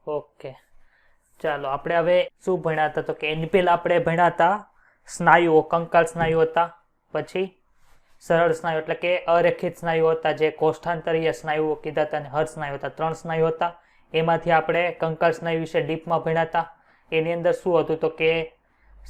Okay, ચાલો આપણે હવે શું ભણ્યા હતા? તો કે એની પહેલા આપણે ભણ્યા હતા સ્નાયુઓ, કંકાલ સ્નાયુ હતા, પછી સરળ સ્નાયુ એટલે કે અરેખિત સ્નાયુઓ હતા, જે કોષ્ઠાંતરીય સ્નાયુઓ કીધા હતા, અને હર સ્નાયુ હતા. 3 સ્નાયુ હતા. એમાંથી આપણે કંકાલ સ્નાયુ વિશે ડીપમાં ભણ્યા હતા. એની અંદર શું હતું? તો કે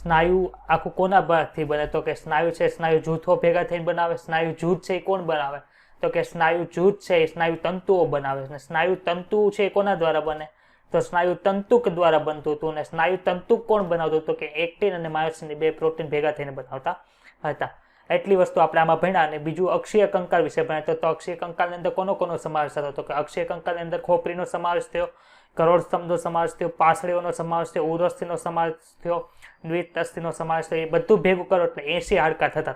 સ્નાયુ આખું કોના પરથી બને? તો કે સ્નાયુ છે સ્નાયુ જૂથો ભેગા થઈને બનાવે. સ્નાયુ જૂથ છે એ કોણ બનાવે? તો કે સ્નાયુ જૂથ છે એ સ્નાયુ તંતુઓ બનાવે. અને સ્નાયુ તંતુ છે એ કોના દ્વારા બને? તો સ્નાયુ તંતુક દ્વારા બનતું હતું. અને સ્નાયુ તંતુક કોણ બનાવતું? તો કે એક્ટિન અને માયોસિન 2 પ્રોટીન ભેગા થઈને બનાવતા હતા. એટલી વસ્તુ આપણે આમાં ભણ્યા. અને બીજું અક્ષીય કંકાલ વિશે ભણ્યા. તો અક્ષીય કંકાલની અંદર કોનો સમાવેશ થતો? તો કે અક્ષીય કંકાલની અંદર ખોપરીનો સમાવેશ થયો, કરોડ સ્તંભનો સમાવેશ થયો, પાસળીઓનો સમાવેશ થયો, ઉરસ્થિનો સમાવેશ થયો, દ્વિતસ્થિનો સમાવેશ થયો. એ બધું ભેગું કરો એટલે 80 હાડકા થતા.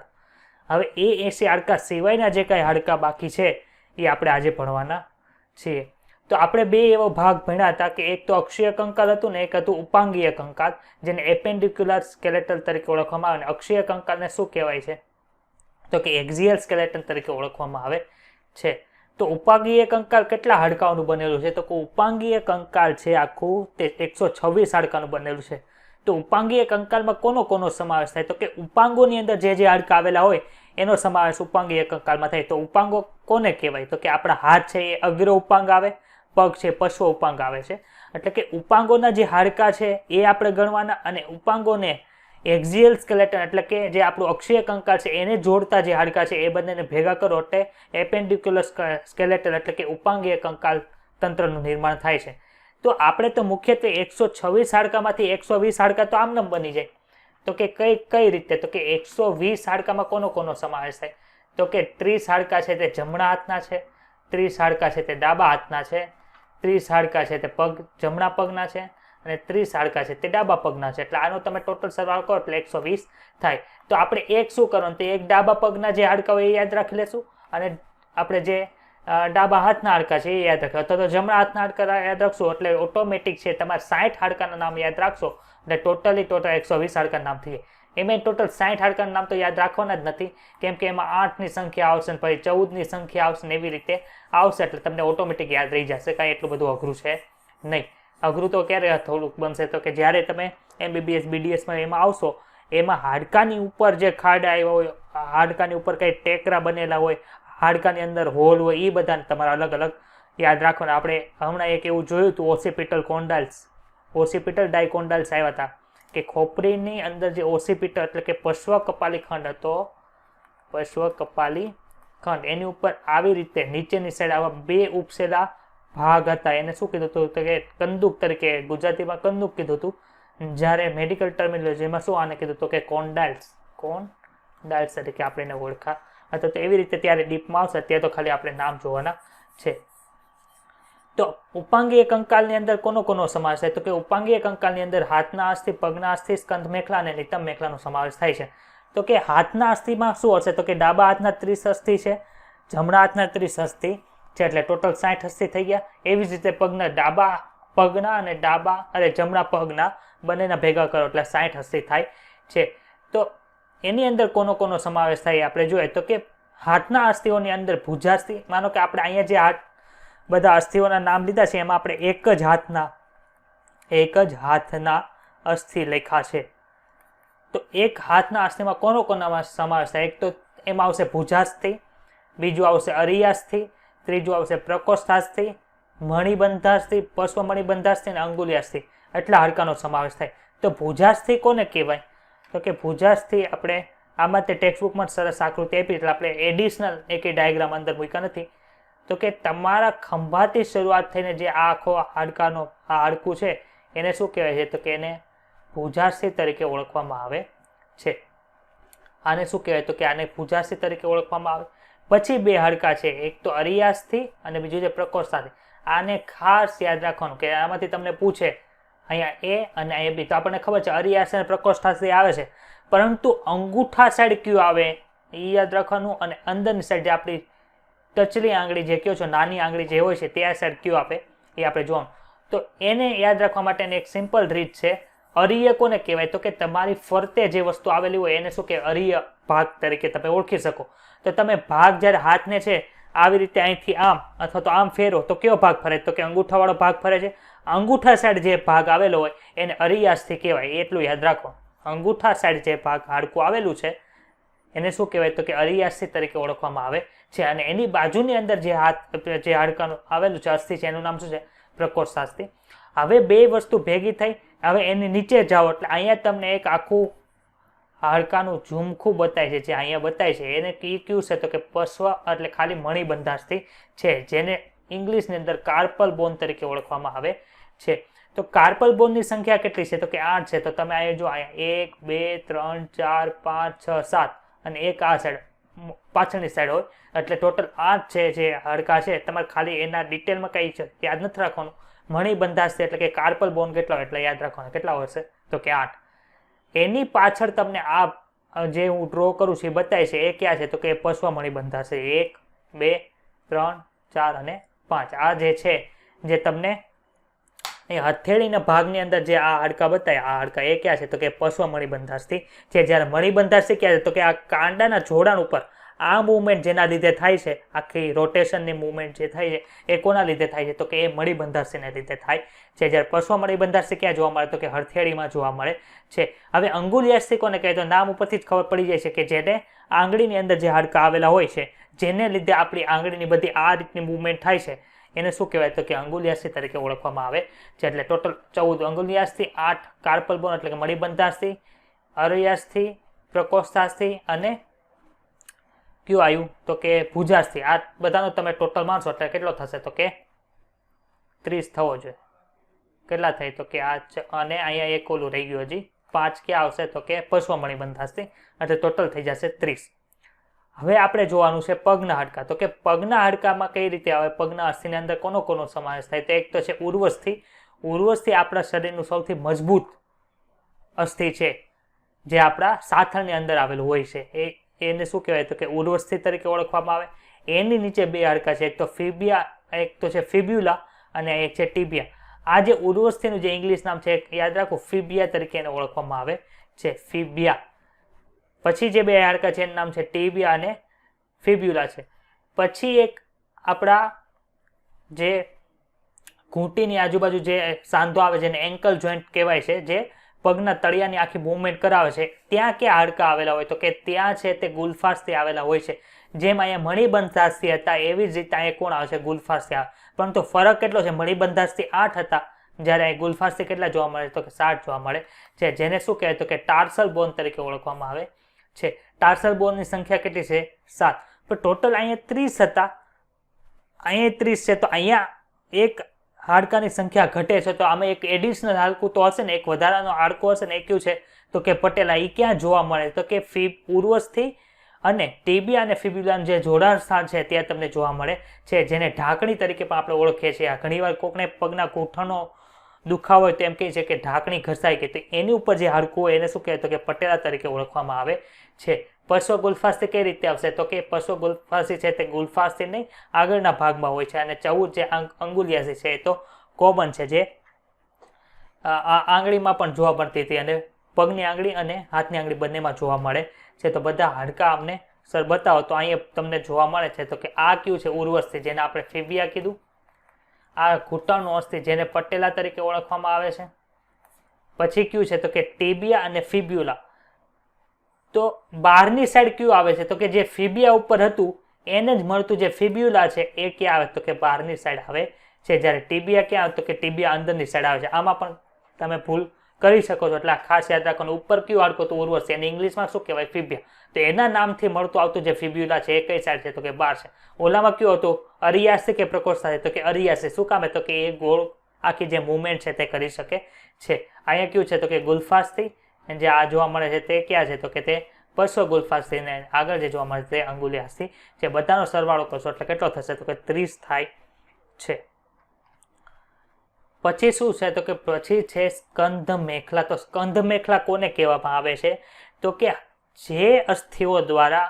હવે એ 80 હાડકા સિવાયના જે કાંઈ હાડકા બાકી છે એ આપણે આજે ભણવાના છીએ. તો આપણે 2 એવો ભાગ ભણ્યા હતા કે એક તો અક્ષીય કંકાલ હતું ને એક હતું ઉપાંગીય કંકાલ, જેને એપેન્ડિક્યુલર સ્કેલેટલ તરીકે ઓળખવામાં આવે. અક્ષીય કંકાલને શું કહેવાય છે? તો કે એક્ઝિયલ સ્કેલેટન તરીકે ઓળખવામાં આવે છે. તો ઉપાંગીય કંકાલ કેટલા હાડકાઓનું બનેલું છે? તો કે ઉપાંગીય કંકાલ છે આખું તે 126 હાડકાનું બનેલું છે. તો ઉપાંગીય કંકાલમાં કોનો સમાવેશ થાય? તો કે ઉપાંગોની અંદર જે હાડકા આવેલા હોય એનો સમાવેશ ઉપાંગીય કંકાલમાં થાય. તો ઉપાંગો કોને કહેવાય? તો કે આપણા હાથ છે એ અગ્ર ઉપાંગ આવે, પગ છે પશ્વ ઉપાંગ આવે છે. એટલે કે ઉપાંગોના જે હાડકા છે એ આપણે ગણવાના, અને ઉપાંગોને એક્ઝિયલ સ્કેલેટન એટલે કે જે આપણું અક્ષીય કંકાલ છે એને જોડતા જે હાડકા છે એ બંનેને ભેગા કરો એટલે એપેન્ડિક્યુલર સ્કેલેટલ એટલે કે ઉપાંગીય કંકાલ તંત્રનું નિર્માણ થાય છે. તો આપણે તો મુખ્યત્વે 126 હાડકામાંથી 120 હાડકા તો આમનામ બની જાય. તો કે કઈ રીતે? તો કે 120 હાડકામાં કોનો સમાવેશ થાય? તો કે 30 હાડકા છે તે જમણા હાથના છે, 30 હાડકા છે તે ડાબા હાથના છે, 30 હાડકા છે તે જમણા પગના છે, અને 30 હાડકા છે તે ડાબા પગના છે. એટલે આનો તમે ટોટલ સરવાળો કરો એટલે 120 થાય. તો આપણે એક શું કરવાનું? તો એક ડાબા પગના જે હાડકા હોય એ યાદ રાખી લેશું, અને આપણે જે ડાબા હાથના હાડકા છે એ યાદ રાખો, તો જમણા હાથના હાડકા યાદ રાખશું એટલે ઓટોમેટિક છે તમારે 60 હાડકાના નામ યાદ રાખશો એટલે ટોટલ 120 હાડકાના નામ થઈ જાય. એમાં ટોટલ 60 હાડકાના નામ તો યાદ રાખવાના જ નથી, કેમ કે એમાં 8ની સંખ્યા આવશે, પછી 14ની સંખ્યા આવશે ને એવી રીતે આવશે. એટલે તમને ઓટોમેટિક યાદ રહી જશે. કાંઈ એટલું બધું અઘરું છે નહીં. અઘરું તો ક્યારે થોડુંક બનશે? તો કે જ્યારે તમે MBBS BDSમાં એમાં આવશો, એમાં હાડકાની ઉપર જે ખાડા આવ્યા હોય, હાડકાની ઉપર કંઈ ટેકરા બનેલા હોય, હાડકાની અંદર હોલ હોય, એ બધાને તમારે અલગ અલગ યાદ રાખવાના. આપણે હમણાં એક એવું જોયું હતું ઓસિપિટલ કોન્ડાલ્સ, ઓસિપિટલ ડાયકોન્ડાલ્સ આવ્યા હતા કે ખોપરીની અંદર જે ઓસિપિટલ એટલે કે પશ્વ કપાલી ખંડ હતો, પશ્વ કપાલી ખંડ, એની ઉપર આવી રીતે નીચેની સાઈડ આવા 2 ઉપસેલા ભાગ હતા. એને શું કીધું હતું? તો કે કંદુક તરીકે, ગુજરાતીમાં કંદુક કીધું હતું. જ્યારે મેડિકલ ટર્મિનોલોજીમાં શું આને કીધું? તો કે કોન્ડાલ્સ તરીકે આપણે એને ઓળખા હતા. તો એવી રીતે ત્યારે ડીપમાં આવશે. અત્યારે તો ખાલી આપણે નામ જોવાના છે. તો ઉપાંગીય કંકાલની અંદર કોનો સમાવેશ થાય? તો કે ઉપાંગીય કંકાલની અંદર હાથના અસ્થિ, પગના અસ્થિ, સ્કંધ મેખલા અને નિતંબ મેખલાનો સમાવેશ થાય છે. તો કે હાથના અસ્થિમાં શું હશે? તો કે ડાબા હાથના 30 અસ્થિ છે, જમણા હાથના 30 અસ્થિ છે, એટલે ટોટલ 60 અસ્થિ થઈ ગયા. એવી જ રીતે પગના ડાબા પગના અને જમણા પગના બંનેના ભેગા કરો એટલે 60 અસ્થિ થાય છે. તો એની અંદર કોનો સમાવેશ થાય આપણે જોઈએ. તો કે હાથના અસ્થિઓની અંદર ભુજાસ્થિ, માનો કે આપણે અહીંયા જે બધા અસ્થિઓના નામ લીધા છે એમાં આપણે એક જ હાથના અસ્થિ લખ્યા છે. તો એક હાથના અસ્થિમાં કોનો સમાવેશ થાય? એક તો એમાં આવશે ભુજાસ્થિ, બીજું આવશે અરિયાસ્થિ, ત્રીજું આવશે પ્રકોષ્ઠાસ્થિ, મણિબંધાસ્થિ, પશ્વ મણિબંધાસ્થિ અને અંગુલિયાસ્થિ. એટલા હાડકાનો સમાવેશ થાય. તો ભુજાસ્થિ કોને કહેવાય? તો કે ભુજાસ્થિ આપણે આમાં તે ટેક્સ્ટબુકમાં સરસ આકૃતિ આપી એટલે આપણે એડિશનલ એક ડાયાગ્રામ અંદર મૂક્યા નથી. તો કે તમારા ખંભાથી શરૂઆત થઈને જે આ આખો હાડકું છે એને શું કહેવાય છે? તો કે એને ભુજાસ્થિ તરીકે ઓળખવામાં આવે છે. આને શું કહેવાય? તો કે આને ભુજાસ્થિ તરીકે ઓળખવામાં આવે. પછી 2 હાડકા છે, એક તો અરિયાસ્થિ અને બીજું છે પ્રકોષ્ઠાસ્થિ. આને ખાસ યાદ રાખવાનું કે આમાંથી તમને પૂછે અહીંયા A અને અહીંયા B. તો આપણને ખબર છે અરિયાસ્થિ અને પ્રકોષ્ઠાસ્થિ આવે છે, પરંતુ અંગૂઠા સાઈડ કયું આવે એ યાદ રાખવાનું, અને અંદરની સાઈડ જે આપણી ટચલી આંગળી જે કહો છો, નાની આંગળી જે હોય છે તે સાઈડ કયું આપે એ આપણે જોવાનું. તો એને યાદ રાખવા માટેની એક સિમ્પલ રીત છે. અરિય કોને કહેવાય? તો કે તમારી ફરતે જે વસ્તુ આવેલી હોય એને શું કે અરિય ભાગ તરીકે તમે ઓળખી શકો. તો તમે ભાગ જ્યારે હાથને છે આવી રીતે અહીંથી આમ અથવા તો આમ ફેરો તો કયો ભાગ ફરે? તો કે અંગૂઠાવાળો ભાગ ફરે છે. અંગૂઠા સાઈડ જે ભાગ આવેલો હોય એને અરિયાસ્થિ કહેવાય, એટલું યાદ રાખો. અંગૂઠા સાઈડ જે ભાગ હાડકું આવેલું છે એને શું કહેવાય તો કે અરિયાસ્થિ તરીકે ઓળખવામાં આવે છે. અને એની બાજુની અંદર જે હાડકાનું આવેલું છે અસ્થિ છે એનું નામ શું છે? પ્રકોષ્ઠાસ્થિ. હવે બે વસ્તુ ભેગી થઈ, હવે એની નીચે જાઓ એટલે અહીંયા તમને એક આખું હાડકાનું ઝુમખું બતાય છે, જે અહીંયા બતાય છે એને કયું છે તો કે પશ્વ એટલે ખાલી મણિબંધાસ્થિ છે, જેને ઇંગ્લિશની અંદર કાર્પલ બોન તરીકે ઓળખવામાં આવે છે. તો કાર્પલ બોનની સંખ્યા કેટલી છે તો કે 8 છે. તો તમે અહીંયા જો અહીંયા 1 2 3 4 5 6 7 અને એક આ સાઈડ પાછળની સાઈડ હોય એટલે ટોટલ 8 છે જે હાડકા છે. તમારે ખાલી એના ડિટેલમાં કઈ છે યાદ નથી રાખવાનું. મણિબંધાસ્થિ એટલે કે કાર્પલ બોન કેટલા હોય એટલે યાદ રાખવાનું કેટલા હશે તો કે 8. એની પાછળ તમને આ જે હું ડ્રો કરું છું એ બતાય છે એ ક્યાં છે તો કે પશ્વ મણિબંધાસ્થિ 1 2 3 4 અને 5. આ જે છે જે તમને એ હથેળીના ભાગની અંદર જે આ હાડકા બતાય આ હાડકા એ ક્યાં છે તો કે પશ્વ મણિબંધાસ્થિ છે. જ્યારે મણિબંધાસ્થિ ક્યાં છે તો કે આ કાંડાના જોડાણ ઉપર આ મૂવમેન્ટ જેના લીધે થાય છે, આખી રોટેશનની મૂવમેન્ટ જે થાય છે એ કોના લીધે થાય છે તો કે એ મણિબંધાસ્થિને લીધે થાય છે. જ્યારે પશ્વ મણિબંધાસ્થિ ક્યાં જોવા મળે તો કે હથેળીમાં જોવા મળે છે. હવે અંગુલિયાસ્થિ કોને કહે તો નામ ઉપરથી જ ખબર પડી જાય છે કે જેને આંગળીની અંદર જે હાડકા આવેલા હોય છે જેને લીધે આપણી આંગળીની બધી આ રીતની મૂવમેન્ટ થાય છે એને શું કહેવાય તો કે અંગુલિયાસ્થિ તરીકે ઓળખવામાં આવે છે. એટલે ટોટલ 14 અંગુલિયાસ્થિ, 8 કાર્પલ બોન એટલે કે મણિબંધાસ્થિ, અરિયાસ્થિ, પ્રકોષ્ઠાસ્થિ અને કયું આવ્યું તો કે ભુજાસ્થિ. આ બધાનો તમે ટોટલ માનશો એટલે કેટલો થશે તો કે 30 થવો જોઈએ. કેટલા થાય તો કે આ અને અહીંયા એક ઓલું રહી ગયું, હજી 5 ક્યાં આવશે તો કે પશ્વ મણિબંધાસ્થિ એટલે ટોટલ થઈ જશે 30. હવે આપણે જોવાનું છે પગના હાડકા. તો કે પગના હાડકામાં કઈ રીતે આવે? પગના અસ્થિની અંદર કોનો સમાવેશ થાય તો એક તો છે ઉર્વસ્થિ. ઉર્વસ્થિ આપણા શરીરનું સૌથી મજબૂત અસ્થિ છે જે આપણા સાથળની અંદર આવેલું હોય છે. એને શું કહેવાય તો કે ઉર્વસ્થિ તરીકે ઓળખવામાં આવે. એની નીચે બે હાડકા છે, એક તો ફિબિયા, એક તો છે ફિબ્યુલા અને એક છે ટીબિયા. આ જે ઉર્વસ્થિનું જે ઇંગ્લિશ નામ છે યાદ રાખો ફિબિયા તરીકે એને ઓળખવામાં આવે છે, ફિબિયા. પછી જે બે હાડકા છે એનું નામ છે ટીબિયા અને ફિબ્યુલા છે. પછી એક આપણા જે ઘૂંટીની આજુબાજુ જે સાંધો આવે જેને એન્કલ જોઈન્ટ કહેવાય છે, જે પગના તળિયાની આખી મૂવમેન્ટ કરાવે છે, ત્યાં ક્યાં હાડકા આવેલા હોય તો કે ત્યાં છે તે ગુલ્ફાસ્થિ આવેલા હોય છે. જેમ અહીંયા મણિબંધાસ્થિ હતા એવી જ રીતે અહીંયા કોણ આવે છે ગુલ્ફાસ્થિ આવે. પરંતુ ફરક કેટલો છે? મણિબંધાસ્થિ 8 હતા જ્યારે અહીં ગુલ્ફાસ્થિ કેટલા જોવા મળે તો કે 7 જોવા મળે છે, જેને શું કહેવાય તો કે ટાર્સલ બોન તરીકે ઓળખવામાં આવે છે. ટાર્સલ બોનની સંખ્યા કેટલી છે? 7. પણ ટોટલ અહીંયા 30 હતા, અહીંયા 30 છે તો અહીંયા એક હાડકાની સંખ્યા ઘટે છે. તો આમાં એક એડિશનલ હાડકું તો હશે ને, એક વધારાનો હાડકું હશે ને. એ કયું છે તો કે પટેલા. એ ક્યાં જોવા મળે તો કે ઉર્વસ્થિ અને ટીબિયા અને ફિબ્યુલાનું જે જોડાણ સ્થાન છે ત્યાં તમને જોવા મળે છે, જેને ઢાંકણી તરીકે પણ આપણે ઓળખીએ છીએ. ઘણીવાર કોકને પગના ગૂંઠણનો દુખાવો હોય તો એમ કહે છે કે ઢાંકણી ઘસાઈ ગઈ, તો એની ઉપર જે હાડકું હોય એને શું કહેવાય તો કે પટેલા તરીકે ઓળખવામાં આવે છે. પશ્વ ગુલ્ફાસ્થિ કઈ રીતે આવશે તો કે પશ્વ ગુલ્ફાસ્થિ છે તે ગુલ્ફાસ્થિ નહીં આગળના ભાગમાં હોય છે. અને 14 જે અંગુલિયાસ્થિ છે એ તો કોમન છે, જે આંગળીમાં પણ જોવા મળતી હતી અને પગની આંગળી અને હાથની આંગળી બંનેમાં જોવા મળે છે. તો બધા હાડકા અમને સર બતાવો તો અહીંયા તમને જોવા મળે છે તો કે આ કયું છે? ઉર્વસ્થિ, જેને આપણે ફિબિયા કીધું. આ ઘૂંટણનું અસ્થિ જેને પટેલા તરીકે ઓળખવામાં આવે છે. પછી કયું છે તો કે ટીબિયા અને ફિબ્યુલા. તો બહારની સાઈડ કયું આવે છે તો કે જે ફિબિયા ઉપર હતું એને જ મળતું જે ફિબ્યુલા છે એ ક્યાં આવે તો કે બહારની સાઈડ આવે છે. જ્યારે ટીબિયા ક્યાં આવે તો કે ટીબિયા અંદરની સાઈડ આવે છે. આમાં પણ તમે ભૂલ કરી શકો છો એટલે ખાસ યાદ રાખવાનું. ઉપર કયું હાડકું તો ઉર્વસ્થિ, એને ઇંગ્લિશમાં શું કહેવાય? ફિબિયા. તો એના નામથી મળતું આવતું જે ફિબ્યુલા છે એ કઈ સાઈડ છે તો કે બહાર છે. ઓલામાં કયું હતું? અરિયાસ્થિ કે પ્રકોષ્ઠાસ્થિ તો કે અરિયાસ્થિ. શું કામ તો કે એ ગોળ આખી જે મૂવમેન્ટ છે તે કરી શકે છે. અહીંયા કયું છે તો કે ગુલ્ફાસ્થિ, જે આ જોવા મળે છે તે ક્યાં છે તો કે તે પશ્વ ગુલ્ફાસ્થિ, ને આગળ જે જોવા મળે તે અંગુલિયાસ્થિ છે. બધાનો સરવાળો કરશો એટલે કેટલો થશે તો કે 30 થાય છે. પછી શું છે તો કે પછી છે સ્કંધ મેખલા. તો સ્કંધ મેખલા કોને કહેવામાં આવે છે તો કે જે અસ્થિઓ દ્વારા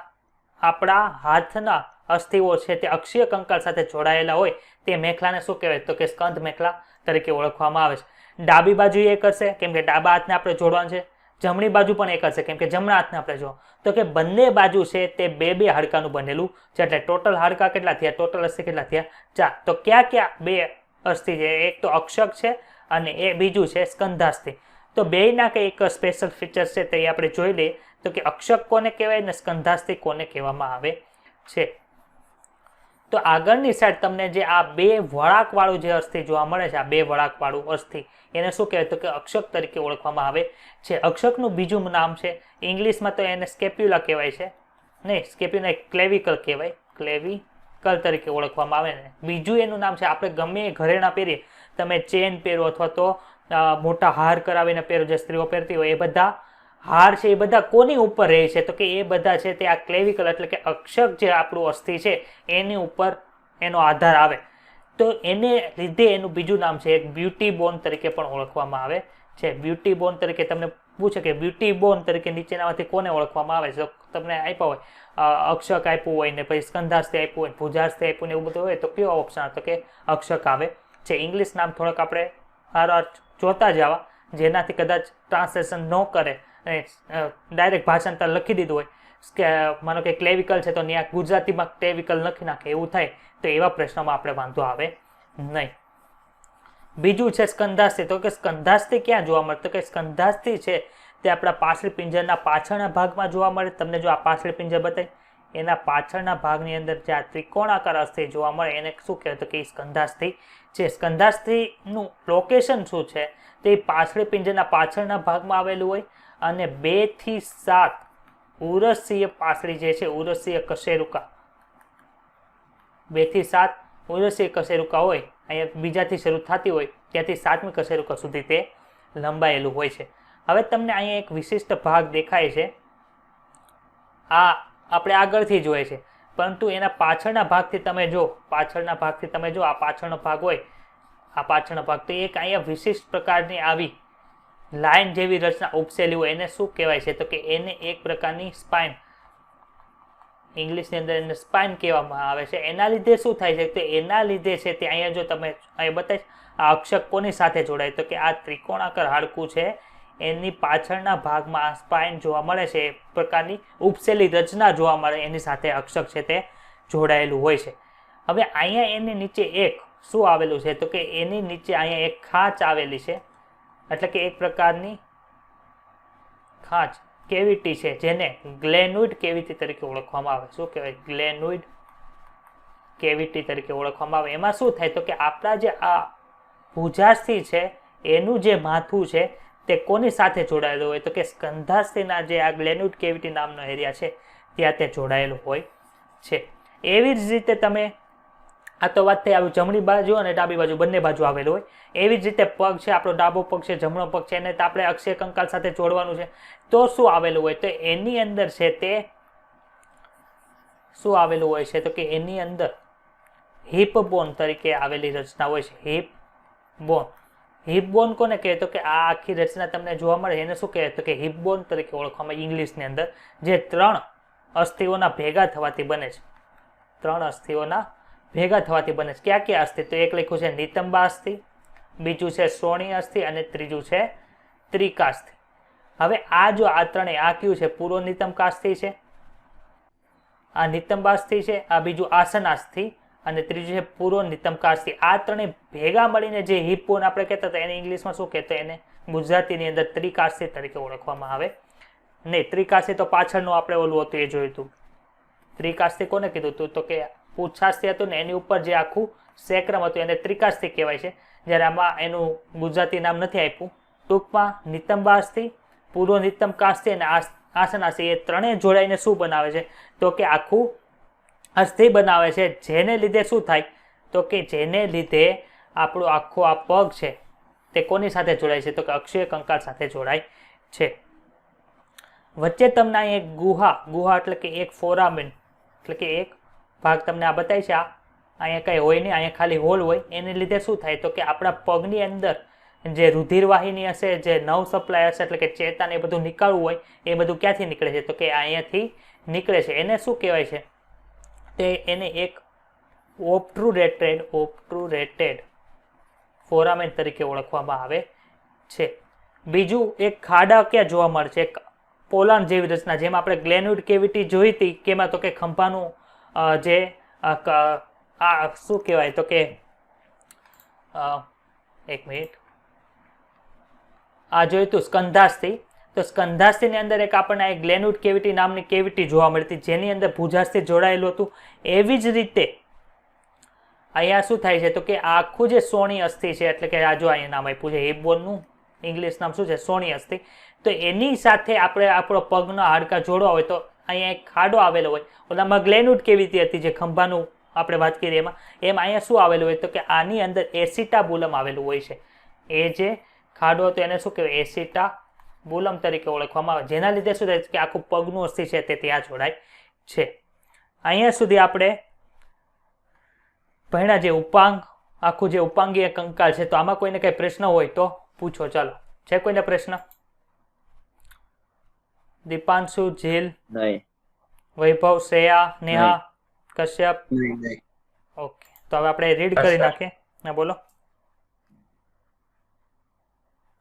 આપણા હાથના અસ્થિઓ છે તે અક્ષીય કંકાલ સાથે જોડાયેલા હોય તે મેખલાને શું કહેવાય તો કે સ્કંધ મેખલા તરીકે ઓળખવામાં આવે છે. ડાબી બાજુ એ કરશે કેમ કે ડાબા હાથને આપણે જોડવાનું છે, જમણી બાજુ પણ એક હશે કેમ કે જમણા હાથને આપણે જો. તો કે બંને બાજુ છે તે બે હાડકાનું બનેલું છે. એટલે ટોટલ હાડકા કેટલા થયા? ટોટલ અસ્થિ કેટલા થયા? 4. તો ક્યાં ક્યાં બે અસ્થિ છે, એક તો અક્ષક છે અને એ બીજું છે સ્કંધાસ્થિ. તો બેયના કંઈક સ્પેશિયલ ફીચર્સ છે તે આપણે જોઈ લઈએ. તો કે અક્ષક કોને કહેવાય ને સ્કંધાસ્થિ કોને કહેવામાં આવે છે. તો આગળની સાઈડ તમને જે આ બે વળાંકવાળું જે અસ્થિ જોવા મળે છે, આ બે વળાંકવાળું અસ્થિ, એને શું કહેવાય તો કે અક્ષક તરીકે ઓળખવામાં આવે છે. અક્ષકનું બીજું નામ છે, ઇંગ્લિશમાં તો એને સ્કેપ્યુલા કહેવાય છે, નહીં સ્કેપ્યુલા ક્લેવિકલ કહેવાય, ક્લેવિકલ તરીકે ઓળખવામાં આવે ને. બીજું એનું નામ છે, આપણે ગમે એ ઘરેણા પહેરીએ, તમે ચેન પહેરો અથવા તો મોટા હાર કરાવીને પહેરો જે સ્ત્રીઓ પહેરતી હોય, એ બધા હાર છે એ બધા કોની ઉપર રહે છે તો કે એ બધા છે તે આ ક્લેવિકલ એટલે કે અક્ષક જે આપણું અસ્થિ છે એની ઉપર એનો આધાર આવે. તો એને લીધે એનું બીજું નામ છે એક બ્યુટી બોન તરીકે પણ ઓળખવામાં આવે છે. બ્યુટી બોન તરીકે તમને પૂછે કે બ્યુટી બોન તરીકે નીચેનામાંથી કોને ઓળખવામાં આવે છે, તો તમને આપ્યા હોય અક્ષક આપ્યું હોય ને પછી સ્કંધાસ્થિ આપ્યું હોય, ભુજાસ્થિ આપ્યું ને એવું બધું હોય, તો કયો ઓપ્શન હતો કે અક્ષક આવે છે. ઇંગ્લિશ નામ થોડાક આપણે હાર જોતા જવા, જેનાથી કદાચ ટ્રાન્સલેશન ન કરે અને ડાયરેક્ટ ભાષાંતર લખી દીધું હોય કે માનો કે ક્લેવિકલ છે તો ત્યાં ગુજરાતીમાં ક્લેવિકલ લખી નાખે એવું થાય, તો એવા પ્રશ્નોમાં આપણે વાંધો આવે નહીં. બીજું છે સ્કંધાસ્થિ. તો કે સ્કંધાસ્થિ ક્યાં જોવા મળે તો કે સ્કંધાસ્થિ છે તે આપણા પાછળ પિંજરના પાછળના ભાગમાં જોવા મળે. તમને જો આ પાછળ પિંજર બતાવી એના પાછળના ભાગની અંદર જે આ ત્રિકોણાકાર અસ્થિ જોવા મળે એને શું કહેવાય તો કે સ્કંધાસ્થિ છે. સ્કંધાસ્થિનું લોકેશન શું છે તે પાછળ પિંજરના પાછળના ભાગમાં આવેલું હોય અને 2 થી 7 ઉરસીય પાસળી જે છે, ઉરસીય કશેરુકા, 2 થી 7 ઉરસીય કશેરુકા હોય, અહીંયા બીજાથી શરૂ થતી હોય ત્યાંથી 7મી કશેરુકા સુધી તે લંબાયેલું હોય છે. હવે તમને અહીંયા એક વિશિષ્ટ ભાગ દેખાય છે, આ આપણે આગળથી જોઈએ છે, પરંતુ એના પાછળના ભાગથી તમે જો, પાછળના ભાગથી તમે જો આ પાછળનો ભાગ હોય, આ પાછળનો ભાગ, તો એક અહીંયા વિશિષ્ટ પ્રકારની આવી લાઈન જેવી રચના ઉપસેલી હોય એને શું કહેવાય છે તો કે એને એક પ્રકારની સ્પાઇન, ઇંગ્લિશની અંદર એને સ્પાઇન કહેવામાં આવે છે. એના લીધે શું થાય છે તો એના લીધે છે તે અહીંયા જો તમે અહીંયા બતાવીશ આ અક્ષક કોની સાથે જોડાય તો કે આ ત્રિકોણાકાર હાડકું છે એની પાછળના ભાગમાં આ સ્પાઇન જોવા મળે છે, એ પ્રકારની ઉપસેલી રચના જોવા મળે એની સાથે અક્ષક છે તે જોડાયેલું હોય છે. હવે અહીંયા એની નીચે એક શું આવેલું છે તો કે એની નીચે અહીંયા એક ખાંચ આવેલી છે, એટલે કે એક પ્રકારની ખાંચ કેવિટી છે જેને ગ્લેનોઇડ કેવિટી તરીકે ઓળખવામાં આવે. શું કહેવાય? ગ્લેનોઇડ કેવિટી તરીકે ઓળખવામાં આવે. એમાં શું થાય તો કે આપણા જે આ ભુજાસ્થિ છે એનું જે માથું છે તે કોની સાથે જોડાયેલું હોય તો કે સ્કંધાસ્થિના જે આ ગ્લેનોઇડ કેવિટી નામનો એરિયા છે ત્યાં તે જોડાયેલું હોય છે. એવી જ રીતે તમે આ તો વાત થઈ આવી જમણી બાજુ અને ડાબી બાજુ બંને બાજુ આવેલું હોય. એવી જ રીતે પગ છે, આપણો ડાબો પગ છે, જમણો પગ છે, એને આપણે અક્ષય કંકાલ સાથે જોડવાનું છે, તો શું આવેલું હોય તો એની અંદર છે તે શું આવેલું હોય છે તો કે એની અંદર હિપ બોન તરીકે આવેલી રચના હોય છે. હિપ બોન, હિપ બોન કોને કહે તો કે આ આખી રચના તમને જોવા મળે એને શું કહેવાય તો કે હિપ બોન તરીકે ઓળખવામાં ઇંગ્લિશની અંદર, જે 3 અસ્થિઓના ભેગા થવાથી બને છે. 3 અસ્થિઓના ભેગા થવાથી બને છે. ક્યાં ક્યાં અસ્થિ તો એક લખ્યું છે નિતંબા અસ્થિ, બીજું છે શ્રોણી અસ્થિ અને ત્રીજું છે ત્રિકાસ્થિ. હવે આ જો આ ત્રણેય, આ કયું છે પૂર્વ નિતંબાસ્થિ છે, આ નિતંબાસ્થિ છે, આ બીજું આસનાસ્થિ અને ત્રીજું છે પૂર્વ નિતંબાસ્થિ. આ ત્રણેય ભેગા મળીને જે હિપ બોન આપણે કહેતા હતા એને ઇંગ્લિશમાં શું કહેતા, એને ગુજરાતીની અંદર ત્રિકાસ્થિ તરીકે ઓળખવામાં આવે. નહીં, ત્રિકાસ્થિ તો પાછળનું આપણે ઓલું હતું એ જોયું હતું. ત્રિકાસ્થિ કોને કીધું હતું તો કે પૂછાસ્થિ હતું ને એની ઉપર જે આખું સેક્રમ હતું એને ત્રિકાસ્થિ કહેવાય છે, જ્યારે આમાં એનું ગુજરાતી નામ નથી આપ્યું. ટૂંકમાં નિતંબાસ્થિ, પૂર્વ નિતંબાસ્થિ અને આસનાસ્થિ એ ત્રણેય જોડાઈને શું બનાવે છે તો કે આખું અસ્થિ બનાવે છે, જેને લીધે શું થાય તો કે જેને લીધે આપણું આખું આ પગ છે તે કોની સાથે જોડાય છે તો કે અક્ષય કંકાલ સાથે જોડાય છે. વચ્ચે તમને અહીં એક ગુહા એટલે કે એક ફોરામેન એટલે કે એક ભાગ તમને આ બતાવી છે, અહીંયા કંઈ હોય નહીં, અહીંયા ખાલી હોલ હોય. એને લીધે શું થાય તો કે આપણા પગની અંદર જે રુધિરવાહિની હશે, જે નવ સપ્લાય હશે એટલે કે ચેતાને એ બધું નીકળવું હોય એ બધું ક્યાંથી નીકળે છે તો કે અહીંયાથી નીકળે છે. એને શું કહેવાય છે તે એને એક ઓબ્ટ્રુરેટેડ ફોરામેન તરીકે ઓળખવામાં આવે છે. બીજું એક ખાડા ક્યાં જોવા મળે છે, એક પોલાણ જેવી રચના, જેમાં આપણે ગ્લેનોઇડ કેવિટી જોઈ હતી કેમાં તો કે ખંભાનું જે આ શું કહેવાય તો કે એક મિનિટ, આ જોયું તું સ્કંધાસ્થિ. તો સ્કંધાસ્થિની અંદર એક આપણને એક ગ્લેનુડ કેવિટી નામની કેવિટી જોવા મળતી, જેની અંદર ભુજાસ્થિ જોડાયેલું હતું. એવી જ રીતે અહીંયા શું થાય છે તો કે આખું જે સોણી અસ્થિ છે, એટલે કે આ જો અહીંયા નામ આપ્યું છે હિપ બોનનું ઇંગ્લિશ નામ શું છે, સોણી અસ્થિ. તો એની સાથે આપણે આપણો પગનો હાડકા જોડવા હોય તો અહીંયા એક ખાડો આવેલો હોય. ઓલામાં ગ્લેનુડ કેવિટી હતી જે ખંભાનું આપણે વાત કરીએ એમાં અહીંયા શું આવેલું હોય તો કે આની અંદર એસિટાબુલમ આવેલું હોય છે. એ જે ખાડો હતો એને શું કહેવાય, એસિટાબુલમ તરીકે ઓળખવામાં આવે, જેના લીધે શું થાય કે આખું પગનું અસ્થિ છે તે ત્યાં જોડાય છે. અહીંયા સુધી આપણે ભણ્યા જે ઉપાંગ, આખું જે ઉપાંગીય કંકાલ છે. તો આમાં કોઈને કઈ પ્રશ્ન હોય તો પૂછો. ચાલો, છે કોઈને પ્રશ્ન? દીપાંશુ, જીલ, વૈભવ, શ્રેયા, નેહા, કશ્યપ? ઓકે, તો હવે આપણે રીડ કરી નાખીએ. ના બોલો,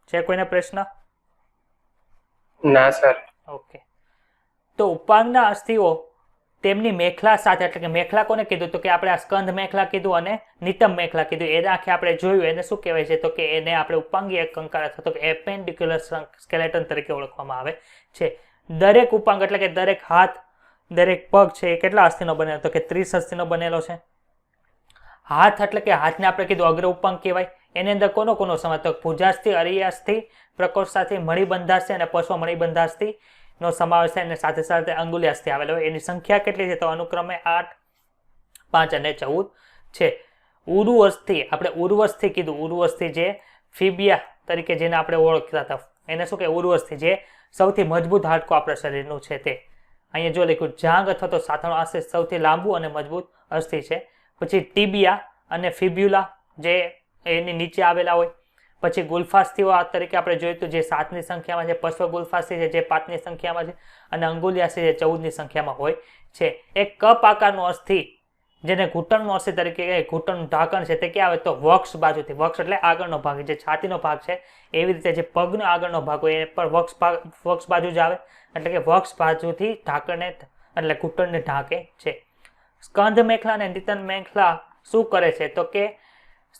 છે કોઈને પ્રશ્ન? ના સર. ઓકે, તો ઉપાંગના અસ્થિઓ તેમની મેખલા સાથે, એટલે કે મેખલા કોને કીધું તો કે આપણે આ સ્કંધ મેખલા કીધું અને નિતંબ મેખલા કીધું. એને આખે આપણે જોયું, એને શું કહેવાય છે તો કે એને આપણે ઉપાંગીય કંકાલ અથવા તો એપેન્ડિક્યુલર સ્કેલેટન તરીકે ઓળખવામાં આવે છે. દરેક ઉપાંગ એટલે કે દરેક હાથ, દરેક પગ છે એ કેટલા અસ્થિનો બનેલો તો કે 30 અસ્થિનો બનેલો છે. હાથ એટલે કે હાથને આપણે કીધું અગ્ર ઉપાંગ કહેવાય. એની અંદર કોનો કોનો સમાવેશ તો ભુજાસ્થિ, અરિયાસ્થિ, પ્રકોષ્ઠાસ્થિ, મણિબંધાસ્થિ અને પશ્વ મણિબંધાસ્થિ નો સમાવેશ થાય, અને સાથે સાથે અંગુલ્યાસ્થિ આવેલો હોય. એની સંખ્યા કેટલી છે તો અનુક્રમે 8, 5 અને 14 છે. ઉરુઅસ્થિ, આપણે ઉર્વસ્થિ કીધું. ઉર્વસ્થિ જે ફિબિયા તરીકે જેને આપણે ઓળખતા હતા, એને શું કહેવાય, ઉર્વસ્થિ, જે સૌથી મજબૂત હાડકું આપણા શરીરનું છે તે. અહીંયા જો લખ્યું જાંઘ અથવા તો સાથળનો અસ્થિ સૌથી લાંબુ અને મજબૂત અસ્થિ છે. પછી ટીબિયા અને ફિબ્યુલા જે એની નીચે આવેલા હોય. પછી ગુલ્ફાસ્થિઓ તરીકે આપણે જોયું તો જે 7ની સંખ્યામાં છે. પશ્વ ગુલ્ફાસ્થિ છે જે 5ની સંખ્યામાં છે. અને અંગુલ્યાસ્થિ જે 14ની સંખ્યામાં હોય છે. એક કપ આકારનું અસ્થિ જેને ઘૂંટણનું અસ્થિ તરીકે, ઘૂંટણનું ઢાંકણ છે તે ક્યાં આવે તો વક્ષ બાજુથી. વક્ષ એટલે આગળનો ભાગ, જે છાતીનો ભાગ છે. એવી રીતે જે પગનો આગળનો ભાગ હોય એ પણ વક્ષ બાજુ જ આવે, એટલે કે વક્ષ બાજુથી ઢાંકણને એટલે ઘૂંટણને ઢાંકે છે. સ્કંધ મેખલા અને નિતંબ મેખલા શું કરે છે તો કે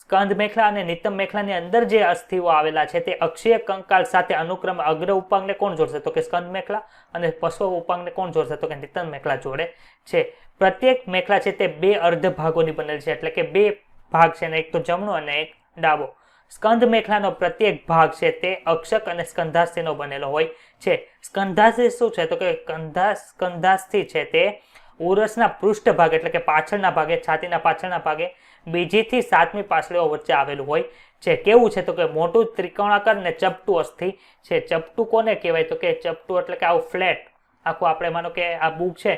સ્કંધ મેખલા અને નિતંબ મેખલાની અંદર જે અસ્થિઓ આવેલા છે તે અક્ષીય કંકાલ સાથે અનુક્રમે અગ્ર ઉપાંગને કોણ જોડશે તો કે સ્કંધ મેખલા, અને પશ્વ ઉપાંગને કોણ જોડશે તો કે નિતંબ મેખલા જોડે છે. પ્રત્યેક મેખલા છે તે 2 અર્ધ ભાગોની બનેલી છે, એટલે કે 2 ભાગ છે, એક તો જમણો અને એક ડાબો. સ્કંધ મેખલાનો પ્રત્યેક ભાગ છે તે અક્ષક અને સ્કંધાસ્થિનો બનેલો હોય છે. સ્કંધાસ્થિ શું છે તો કે સ્કંધાસ્થિ છે તે ઉરસના પૃષ્ઠ ભાગ એટલે કે પાછળના ભાગે, છાતીના પાછળના ભાગે બીજીથી 7મી પાસળીઓ વચ્ચે આવેલું હોય છે. કેવું છે તો કે મોટું ત્રિકોણાકાર અને ચપટું અસ્થિ છે. ચપટું કોને કહેવાય તો કે ચપટું એટલે કે આવું ફ્લેટ આખું, આપણે માનો કે આ બુક છે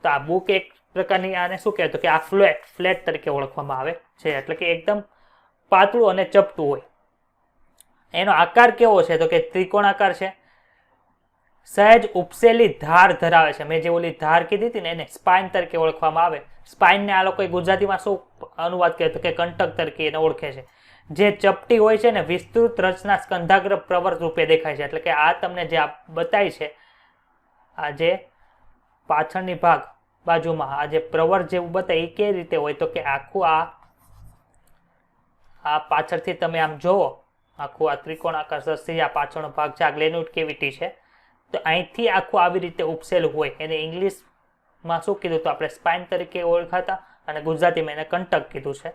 તો આ બુક એક પ્રકારની, આને શું કહેવાય તો કે આ ફ્લેટ તરીકે ઓળખવામાં આવે છે, એટલે કે એકદમ પાતળું અને ચપટું હોય. એનો આકાર કેવો છે તો કે ત્રિકોણાકાર છે. સહેજ ઉપસેલી ધાર ધરાવે છે. મેં જે ઓલી ધાર કીધી હતી ને એને સ્પાઇન તરીકે ઓળખવામાં આવે. સ્પાઇનને આ લોકો ગુજરાતીમાં શું અનુવાદ કહે તો કે કંટક તરીકે એને ઓળખે છે. જે ચપટી હોય છે ને વિસ્તૃત રચના સ્કંધાગ્ર પ્રવર રૂપે દેખાય છે, એટલે કે આ તમને જે બતાય છે આ જે પાછળની ભાગ બાજુમાં આ જે પ્રવર જેવું બતાય એ કેવી રીતે હોય તો કે આખું આ પાછળથી તમે આમ જોવો, આખું આ ત્રિકોણાકાર સસ્તી આ પાછળનો ભાગ છે, આ ગ્લેનુડ કેવિટી છે. તો અહીંથી આખું આવી રીતે ઉપસેલું હોય. એને ઇંગ્લિશમાં શું કીધું તો આપણે સ્પાઇન તરીકે ઓળખાતા, અને ગુજરાતીમાં એને કંટક કીધું છે.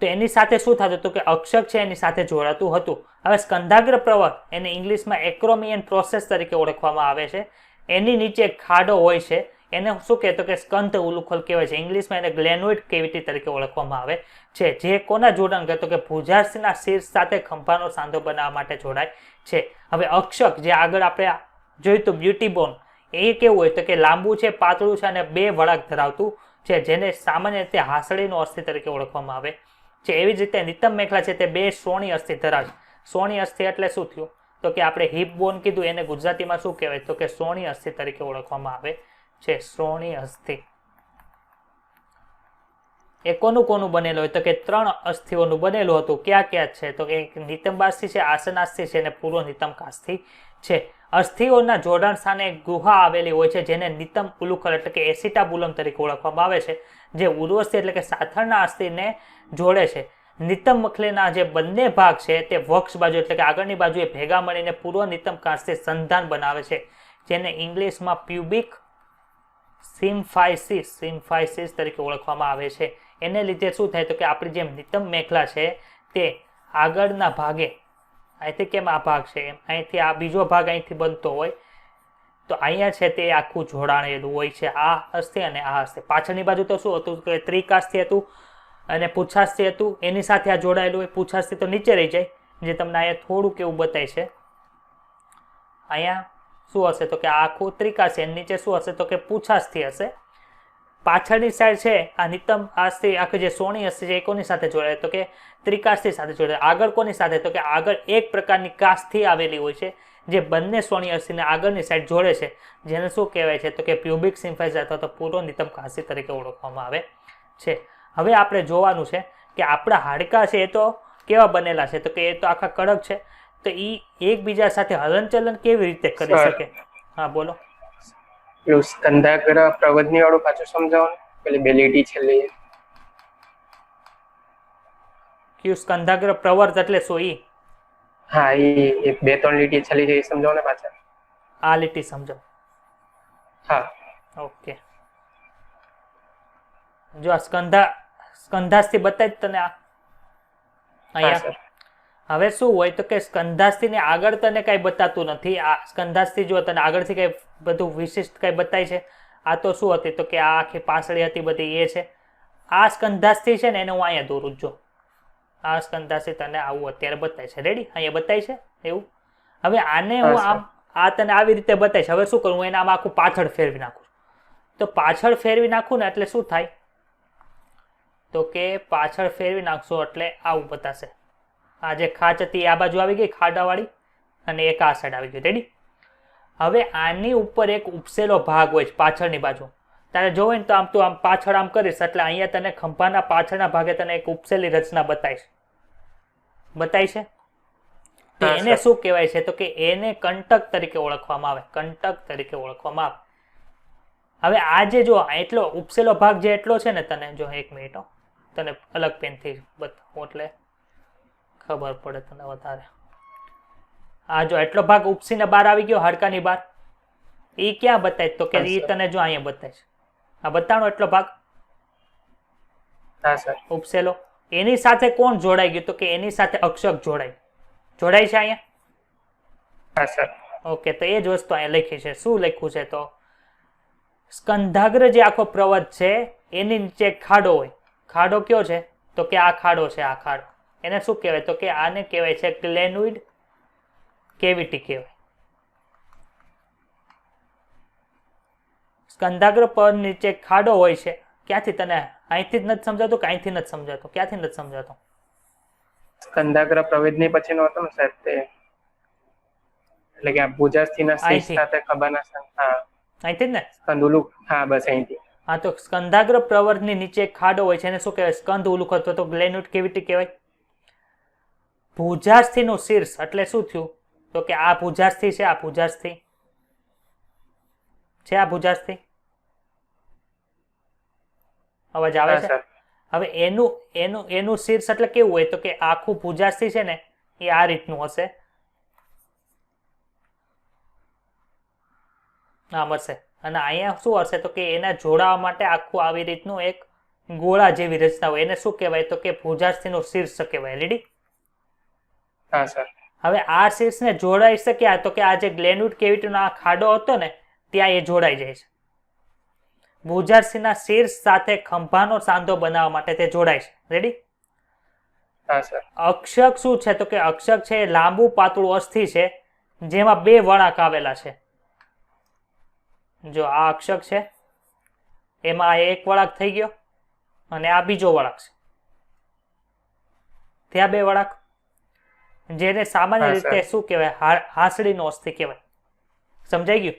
તો એની સાથે શું થતું હતું કે અક્ષક છે એની સાથે જોડાતું હતું. હવે સ્કંધાગ્ર પ્રવર એને ઇંગ્લિશમાં એક્રોમિયન પ્રોસેસ તરીકે ઓળખવામાં આવે છે. એની નીચે એક ખાડો હોય છે, એને શું કહેતો કે સ્કંધ ઉલુખલ કહેવાય છે. ઇંગ્લિશમાં એને ગ્લેનોઇડ કેવિટી તરીકે ઓળખવામાં આવે છે, જે કોના જોડાણ કહેતો કે ભુજાસ્થિના શીર્ષ સાથે ખંભાનો સાંધો બનાવવા માટે જોડાય છે. હવે અક્ષક જે આગળ આપણે જોયું તો બ્યુટી બોન, એ કેવું હોય તો કે લાંબુ છે, પાતળું છે અને 2 વળાંક ધરાવતું છે, જેને સામાન્ય રીતે હાસડીનો અસ્થિ તરીકે ઓળખવામાં આવે છે. એવી જ રીતે નિતંબ મેખલા છે તે 2 શ્રોણી અસ્થિ ધરાવે. શ્રોણી અસ્થિ એટલે શું થયું તો કે આપણે હિપ બોન કીધું, એને ગુજરાતીમાં શું કહેવાય તો કે શ્રોણી અસ્થિ તરીકે ઓળખવામાં આવે છે. શ્રોણી અસ્થિ એ કોનું બનેલું હોય તો કે 3 અસ્થિઓનું બનેલું હતું. ક્યાં ક્યાં છે તો કે નિતંબાસ્થિ છે, આસનાસ્થિ છે અને પૂર્વ નિતંબાસ્થિ છે. અસ્થિઓના જોડાણ સ્થાને એક ગુહા આવેલી હોય છે જેને નિતંબ ઉલુખલ એટલે કે એસિટાબુલમ તરીકે ઓળખવામાં આવે છે, જે ઉર્વસ્થિ એટલે કે સાથળના અસ્થિને જોડે છે. નિતંબ મખલેના જે બંને ભાગ છે તે વક્ષ બાજુ એટલે કે આગળની બાજુએ ભેગા મળીને પૂર્વ નિતંબ કાંસથી સંધાન બનાવે છે, જેને ઇંગ્લિશમાં પ્યુબિક સિમ્ફાઇસિસ તરીકે ઓળખવામાં આવે છે. એને લીધે શું થાય તો કે આપણી જે નિતંબ મેખલા છે તે આગળના ભાગે અહીંથી કેમ આ ભાગ છે એમ અહીંથી આ બીજો ભાગ અહીંથી બનતો હોય તો અહીંયા છે તે આખું જોડાણેલું હોય છે, આ અસ્થિ અને આ અસ્થિ. પાછળની બાજુ તો શું હતું કે ત્રિકાસ્થિ હતું અને પૂછાસ્થિ હતું, એની સાથે આ જોડાયેલું હોય. પૂછાસ્થિ તો નીચે રહી જાય, જે તમને અહીંયા થોડુંક એવું બતાય છે. અહીંયા શું હશે તો કે આ આખું ત્રિકાસ્થિ, એની નીચે શું હશે તો કે પૂછાસ્થિ હશે. પાછળની સાઈડ છે આ નિતંબ અસ્થિ આખી જે સોણી અસ્થિ છે એ કોની સાથે જોડાય તો કે ત્રિકાસ્થિ સાથે જોડાય. આગળ કોની સાથે તો કે આગળ એક પ્રકારની કાસ્થિ આવેલી હોય છે જે બંને સોણી અસ્થિને આગળની સાઈડ જોડે છે, જેને શું કહેવાય છે તો કે પ્યુબિક સિમ્ફાઇસ અથવા તો પૂર્વ નિતંબ કાસ્થિ તરીકે ઓળખવામાં આવે છે. હવે આપણે જોવાનું છે કે આપણા હાડકા છે એ તો કેવા બનેલા છે તો કે એ તો આખા કડક છે, તો એ એકબીજા સાથે હલનચલન કેવી રીતે કરી શકે? હા બોલો. પેલું સ્કંધાગ્ર પ્રવધની વાળું પાછું સમજાવો ને, પેલી બે લીટી છેલ્લી. કયું સ્કંધાગ્ર પ્રવર્ત એટલે શું? ઈ હા, એ બે ત્રણ લીટી છેલ્લી છે એ સમજાવો ને પાછા. આ લીટી સમજો. હા ઓકે, જો આ સ્કંધાસ્થી બતાય તને આ અહીંયા. હવે શું હોય તો કે સ્કંધાસ્થી ને આગળ તને કઈ બતાતું નથી. આ સ્કંધાસ્થી જો તને આગળથી કઈ બધું વિશિષ્ટ કઈ બતાય છે. આ તો શું હતી તો કે આ આખી પાસળી હતી બધી એ છે. આ સ્કંધાસ્થી છે ને એને હું અહીંયા દોરું જો. આ સ્કંધાસ્થી તને આવું અત્યારે બતાય છે. રેડી? અહીંયા બતાય છે એવું. હવે આને હું આમ આ તને આવી રીતે બતાય છે. હવે શું કરું? હું એને આમ આખું પાછળ ફેરવી નાખું. તો પાછળ ફેરવી નાખું ને એટલે શું થાય તો કે પાછળ ફેરવી નાખશો એટલે આવું બતાશે. આ જે ખાંચ હતી આ બાજુ આવી ગઈ ખાડાવાળી અને એક આ સાઈડ આવી ગઈ. રેડી? હવે આની ઉપર એક ઉપસેલો ભાગ હોય છે પાછળની બાજુ. તારે જોવે ને તો આમ તું આમ પાછળ આમ કરીશ એટલે અહીંયા તને ખંભાના પાછળના ભાગે તને એક ઉપસેલી રચના બતાય છે. તો એને શું કહેવાય છે તો કે એને કંટક તરીકે ઓળખવામાં આવે. કંટક તરીકે ઓળખવામાં આવે. હવે આ જે જો એટલો ઉપસેલો ભાગ જે એટલો છે ને તને જો એક મિનિટ તને અલગ પેનથી બતાવું એટલે ખબર પડે તને વધારે. આ જો એટલો ભાગ ઉપસીને બહાર આવી ગયો હાડકાની બહાર, એ ક્યાં બતાય તો કે એ તને જો અહીંયા બતાય છે. આ બતાણો એટલો ભાગ ઉપસેલો. એની સાથે કોણ જોડાઈ ગયું તો કે એની સાથે અક્ષક જોડાય છે અહીંયા. ઓકે, તો એ જ વસ્તુ અહીંયા લખી છે. શું લખ્યું છે તો સ્કંધાગ્ર જે આખો પ્રવધ છે એની નીચે ખાડો હોય. ખાડો કયો છે તો કે આ ખાડો છે. આ ખાડો એને શું કહેવાય તો કે આને કહેવાય છે ગ્લેનોઇડ કેવિટી કહેવાય. સ્કંધાગ્ર પર નીચે ખાડો હોય છે. ક્યાંથી તને અહીંથી જ નથી સમજાતું કે અહીંથી નથી સમજાતું? ક્યાંથી નથી સમજાતું? સ્કંધાગ્ર પ્રવેદની પછીનો હતો ને સાહેબ તે, એટલે કે આ ભુજાસ્થિના શીર્ષ સાથે ખભાના હા અહીંથી જ ને સ્કંદ. હા બસ અહીંથી. હા, તો સ્કંધાગ્ર પ્રવર્તની નીચે ખાડો હોય છે એને શું કહેવાય? સ્કંદ ઉલુખ અથવા તો ગ્લેનોઇડ કેવિટી કહેવાય. ભુજાસ્થિનું શીર્ષ એટલે શું થયું તો કે આ ભુજાસ્થિ છે. આ ભુજાસ્થિ છે. આ ભુજાસ્થિ અવાજ આવે છે? હવે એનું શીર્ષ એટલે કેવું હોય તો કે આખું ભુજાસ્થિ છે ને એ આ રીતનું હશે. આમ હશે. અને અહીંયા શું હશે તો કે એના જોડાવા માટે આખું આવી રીતનું એક ગોળા જેવી રચના હોય. એને શું કહેવાય તો કે ભુજાસ્થિનું શીર્ષ કહેવાય. રેડી? હા સર. હવે આ શીર્ષને જોડાઈ શક્યા તો કે આ જે ગ્લેનોઇડ કેવિટીનો આ ખાડો હતો ને ત્યાં એ જોડાઈ જાય છે. ભુજાસ્થિના શીર્ષ સાથે ખંભાનો સાંધો બનાવવા માટે તે જોડાય છે. રેડી? હા સર. અક્ષક શું છે તો કે અક્ષક છે લાંબુ પાતળું અસ્થિ છે જેમાં બે વળાંક આવેલા છે. જો આ અક્ષક છે એમાં એક વળાંક થઈ ગયો અને આ બીજો વળાંક છે. ત્યાં બે વળાંક જેને સામાન્ય રીતે શું કહેવાય? હાંસડીનો અસ્થિ કહેવાય. સમજાઈ ગયું?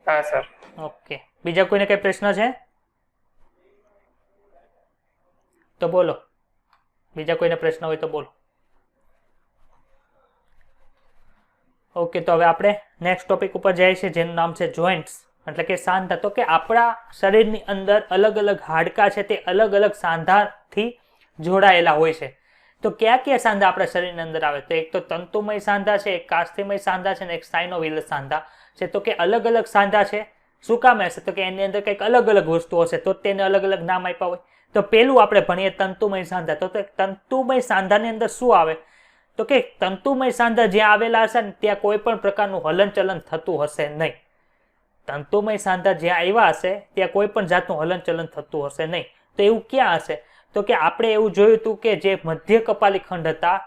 હા સર. ઓકે, બીજા કોઈને કઈ પ્રશ્ન છે તો બોલો. બીજા કોઈને પ્રશ્ન હોય તો બોલો. ઓકે, તો હવે આપણે નેક્સ્ટ ટોપિક ઉપર જઈએ છીએ, જેનું નામ છે જોઈન્ટ્સ એટલે કે સાંધા. તો કે આપણા શરીરની અંદર અલગ અલગ હાડકા છે તે અલગ અલગ સાંધાથી જોડાયેલા હોય છે. તો કયા કયા સાંધા આપણા શરીરની અંદર આવે? તો એક તો તંતુમય સાંધા છે, એક કાસ્થિમય સાંધા છે, અને એક સાઇનોવિયલ સાંધા છે. તો કે અલગ અલગ સાંધા છે. શું કામ હશે? તો કે એની અંદર કંઈક અલગ અલગ વસ્તુઓ હશે તો તેને અલગ અલગ નામ આપ્યા હોય. તો પેલું આપણે ભણીએ તંતુમય સાંધા. તો તંતુમય સાંધાની અંદર શું આવે? તો કે તંતુમય સાંધા જ્યાં આવેલા હશે ને ત્યાં કોઈ પણ પ્રકારનું હલનચલન થતું હશે નહીં. તંતુમય સાંધા જ્યાં આવ્યા હશે ત્યાં કોઈ પણ જાતનું હલનચલન થતું હશે નહીં. તો એવું ક્યાં હશે? તો કે આપણે એવું જોયું હતું કે જે મધ્ય કપાલી ખંડ હતા,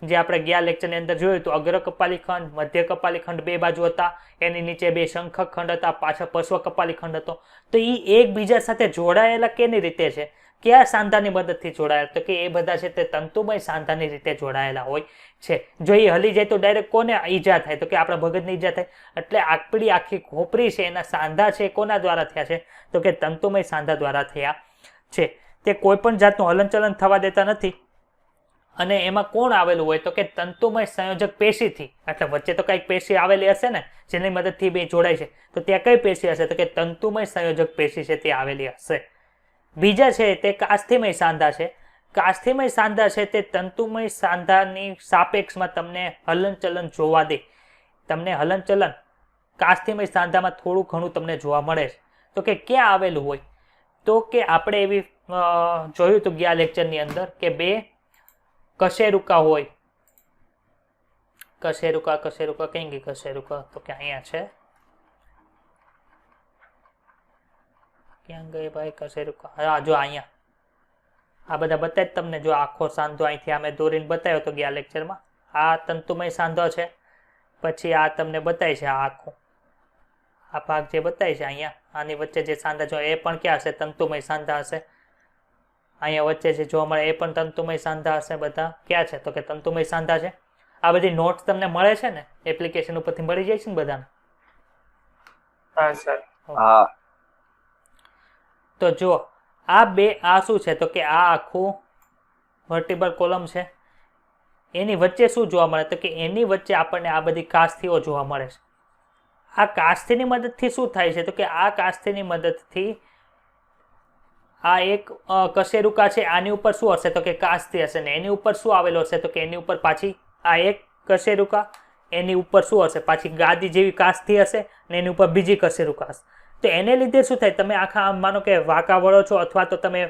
જે આપણે ગયા લેક્ચરની અંદર જોયું હતું, અગ્ર કપાલી ખંડ, મધ્ય કપાલી ખંડ બે બાજુ હતા, એની નીચે બે શંખક ખંડ હતા, પાછળ પશ્વ કપાલી ખંડ હતો. તો એ એકબીજા સાથે જોડાયેલા કેની રીતે છે? કયા સાંધાની મદદથી જોડાયેલા? તો કે એ બધા છે તે તંતુમય સાંધાની રીતે જોડાયેલા હોય છે. જો એ હલી જાય તો ડાયરેક્ટ કોને ઈજા થાય? તો કે આપણા ભગતને ઈજા થાય. એટલે આપણી આખી ખોપરી છે એના સાંધા છે કોના દ્વારા થયા છે? તો કે તંતુમય સાંધા દ્વારા થયા છે. તે કોઈ પણ જાતનું હલનચલન થવા દેતા નથી. અને એમાં કોણ આવેલું હોય? તો કે તંતુમય સંયોજક પેશીથી. એટલે વચ્ચે તો કંઈક પેશી આવેલી હશે ને જેની મદદથી બે જોડાય છે. તો ત્યાં કઈ પેશી હશે? તો કે તંતુમય સંયોજક પેશી છે તે આવેલી હશે. બીજા છે તે કાસ્થિમય સાંધા છે. કાસ્થિમય સાંધા છે તે તંતુમય સાંધાની સાપેક્ષમાં તમને હલનચલન જોવા દે. તમને હલનચલન કાસ્થિમય સાંધામાં થોડું ઘણું તમને જોવા મળે છે. તો કે ક્યાં આવેલું હોય? તો કે આપણે એવી જોયું હતું ગયા લેક્ચરની અંદર કે બે કશેરુકા હોય. કશેરુકા કઈ ગઈ કશેરુકા? તો કે અહીંયા છે. ક્યાં ગઈ ભાઈ કશેરુકા? હા, જો અહીંયા આ બધા બતાય તમને. જો આખો સાંધો અહીંથી અમે દોરીને બતાવ્યો તો ગયા લેક્ચરમાં. આ તંતુમય સાંધો છે. પછી આ તમને બતાય છે આ આખું આ ભાગ જે બતાય છે અહીંયા, આની વચ્ચે જે સાંધા જો એ પણ ક્યાં હશે? તંતુમય સાંધા હશે. અહીંયા વચ્ચે જે જોવા મળે એ પણ તંતુમય સાંધા હશે. બધા ક્યાં છે? તો કે તંતુમય સાંધા છે. આ બધી નોટ્સ તમને મળે છે ને એપ્લિકેશન ઉપરથી મળી જાય છે ને બધાને? હા સર. હા. તો જો આ બે આ શું છે? તો કે આ આખું વર્ટિબલ કોલમ છે. એની વચ્ચે શું જોવા મળે? તો કે એની વચ્ચે આપણને આ બધી કાસ્થીઓ જોવા મળે છે. આ કાસ્થીની મદદથી શું થાય છે? તો કે આ કાસ્થીની મદદથી આ એક કશેરુકા છે, આની ઉપર શું હશે? તો કે કાસ્થી હશે. ને એની ઉપર શું આવેલો હશે? તો કે એની ઉપર પાછી આ એક કશેરુકા, એની ઉપર શું હશે? પાછી ગાદી જેવી કાસ્થી હશે ને એની ઉપર બીજી કશેરુકા હશે. તો એને લીધે શું થાય? તમે આખા આમ માનો કે વાંકા વળો છો અથવા તો તમે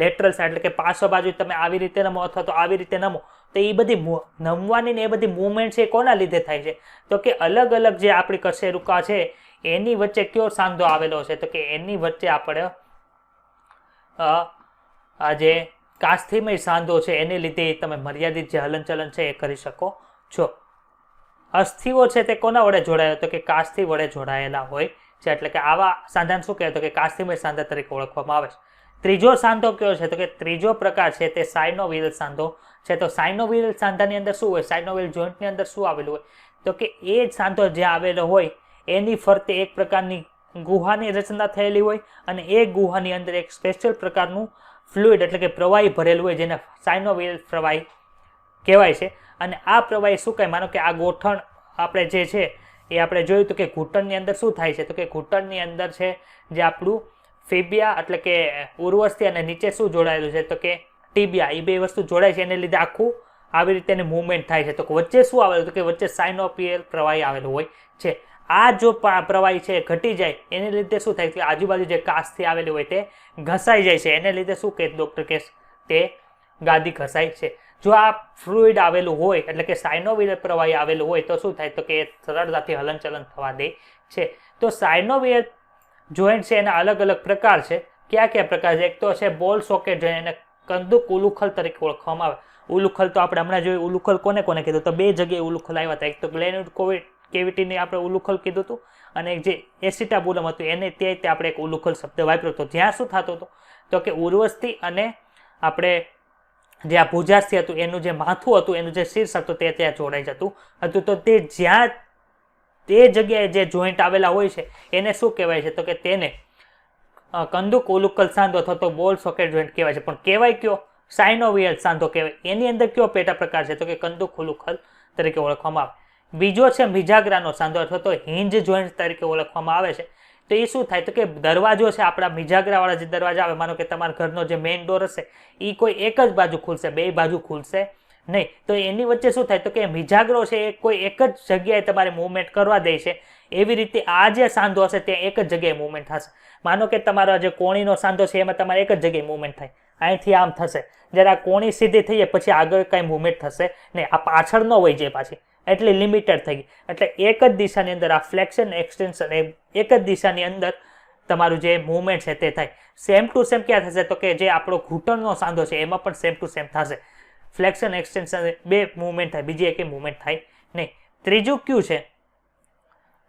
લેટરલ સાઈડ એટલે કે પાછળ બાજુ તમે આવી રીતે નમો અથવા તો આવી રીતે નમો, તો એ બધી નમવાની ને એ બધી મુવમેન્ટ છે કોના લીધે થાય છે? તો કે અલગ અલગ જે આપણી કશેરુકા છે એની વચ્ચે કયો સાંધો આવેલો છે? તો કે એની વચ્ચે આપણે આ જે કાસ્થિમય સાંધો છે એને લીધે તમે મર્યાદિત જે હલનચલન છે એ કરી શકો છો. અસ્થિઓ છે તે કોના વડે જોડાયેલા? તો કે કાસ્થિ વડે જોડાયેલા હોય છે. એટલે કે આવા સાંધાને શું કહેવાય? તો કે કાસ્થિમય સાંધા તરીકે ઓળખવામાં આવે છે. ત્રીજો સાંધો કયો છે? તો કે ત્રીજો પ્રકાર છે તે સાઇનોવિયલ સાંધો છે. તો સાઇનોવિયલ સાંધાની અંદર શું હોય? સાઇનોવિયલ જોઈન્ટની અંદર શું આવેલું હોય? તો કે એ સાંધો જે આવેલો હોય એની ફરતે એક પ્રકારની ગુહાની રચના થયેલી હોય અને એ ગુહાની અંદર એક સ્પેશિયલ પ્રકારનું ફ્લુઇડ એટલે કે પ્રવાહી ભરેલું હોય જેને સાઇનોવિયલ પ્રવાહી કહેવાય છે. અને આ પ્રવાહી શું કહે? માનો કે આ ગોઠણ આપણે જે છે એ આપણે જોયું હતું કે ઘૂંટણની અંદર શું થાય છે? તો કે ઘૂંટણની અંદર છે જે આપણું ફેબિયા એટલે કે ઉર્વસ્થિ અને નીચે શું જોડાયેલું છે? તો કે ટીબિયા. એ બે વસ્તુ જોડાય છે એને લીધે આખું આવી રીતે મૂવમેન્ટ થાય છે. તો વચ્ચે શું આવેલું? તો કે વચ્ચે સાઇનોપિયલ પ્રવાહી આવેલું હોય છે. આ જો પ્રવાહી છે ઘટી જાય એને લીધે શું થાય? કે આજુબાજુ જે કાસ્થિ આવેલી હોય તે ઘસાઈ જાય છે. એને લીધે શું કહે ડોક્ટર કે તે ગાદી ઘસાય છે. જો આ ફ્લુઇડ આવેલું હોય એટલે કે સાઇનોવિયલ પ્રવાહી આવેલું હોય તો શું થાય? તો કે સરળતાથી હલનચલન થવા દે છે. તો સાઇનોવિયલ જોઈન્ટ છે એના અલગ અલગ પ્રકાર છે. કયા કયા પ્રકાર છે? એક તો છે બોલ સોકેટ જોઈન્ટ, એને કંદુક ઉલુખલ તરીકે ઓળખવામાં આવે. ઉલુખલ તો આપણે હમણાં જોયું. ઉલુખલ કોને કોને કીધું? તો બે જગ્યાએ ઉલુખલ આવ્યા હતા. એક તો ગ્લેન્યુડ કેવિટીને આપણે ઉલુખલ કીધું હતું અને એક જે એસિટાબુલમ હતું એને તે આપણે એક ઉલુખલ શબ્દ વાપર્યો હતો. જ્યાં શું થતું હતું? તો કે ઉર્વસ્થિ અને આપણે જે આ ભુજાસ્થિ હતું એનું જે માથું હતું, એનું જે શીર્ષ હતું તે ત્યાં જોડાઈ જતું હતું. તો તે જ્યાં તે જગ્યાએ જે જોઈન્ટ આવેલા હોય છે એને શું કહેવાય છે? તો કે તેને કંદુક ઉલુખલ સાંધો અથવા તો બોલ સોકેટ જોઈન્ટ કહેવાય છે. પણ કહેવાય કયો? સાઇનોવિયલ સાંધો કહેવાય. એની અંદર કયો પેટા પ્રકાર છે? તો કે કંદુક ઉલુખલ તરીકે ઓળખવામાં આવે. બીજો છે મિજાગરાનો સાંધો અથવા તો હિંજ જોઈન્ટ તરીકે ઓળખવામાં આવે છે. તો એ શું થાય તો કે દરવાજો છે આપણા મિજાગરાવાળા જે દરવાજા આવે, માનો કે તમારા ઘરનો જે મેઇન ડોર હશે એ કોઈ એક જ બાજુ ખુલશે, બે બાજુ ખુલશે નહીં. તો એની વચ્ચે શું થાય તો કે મિજાગરો છે એ કોઈ એક જ જગ્યાએ તમારે મૂવમેન્ટ કરવા દે છે. એવી રીતે આ જે સાંધો હશે તે એક જ જગ્યાએ મૂવમેન્ટ થશે. માનો કે તમારો જે કોણીનો સાંધો છે એમાં તમારે એક જ જગ્યાએ મૂવમેન્ટ થાય, અહીંથી આમ થશે. જ્યારે આ કોણી સીધી થઈ જાય પછી આગળ કાંઈ મૂવમેન્ટ થશે નહીં, આ પાછળ ન હોય જાય પાછી, એટલે લિમિટેડ થઈ ગઈ. એટલે એક જ દિશાની અંદર આ ફ્લેક્શન એક્સટેન્શન એક જ દિશાની અંદર તમારું જે મૂવમેન્ટ છે તે થાય. સેમ ટુ સેમ ક્યાં થશે તો કે જે આપણો ઘૂંટણનો સાંધો છે એમાં પણ સેમ ટુ સેમ થશે. ફ્લેક્શન એક્સટેન્શન બે મૂવમેન્ટ થાય, બીજી એકે મૂવમેન્ટ થાય નહીં. ત્રીજું કયું છે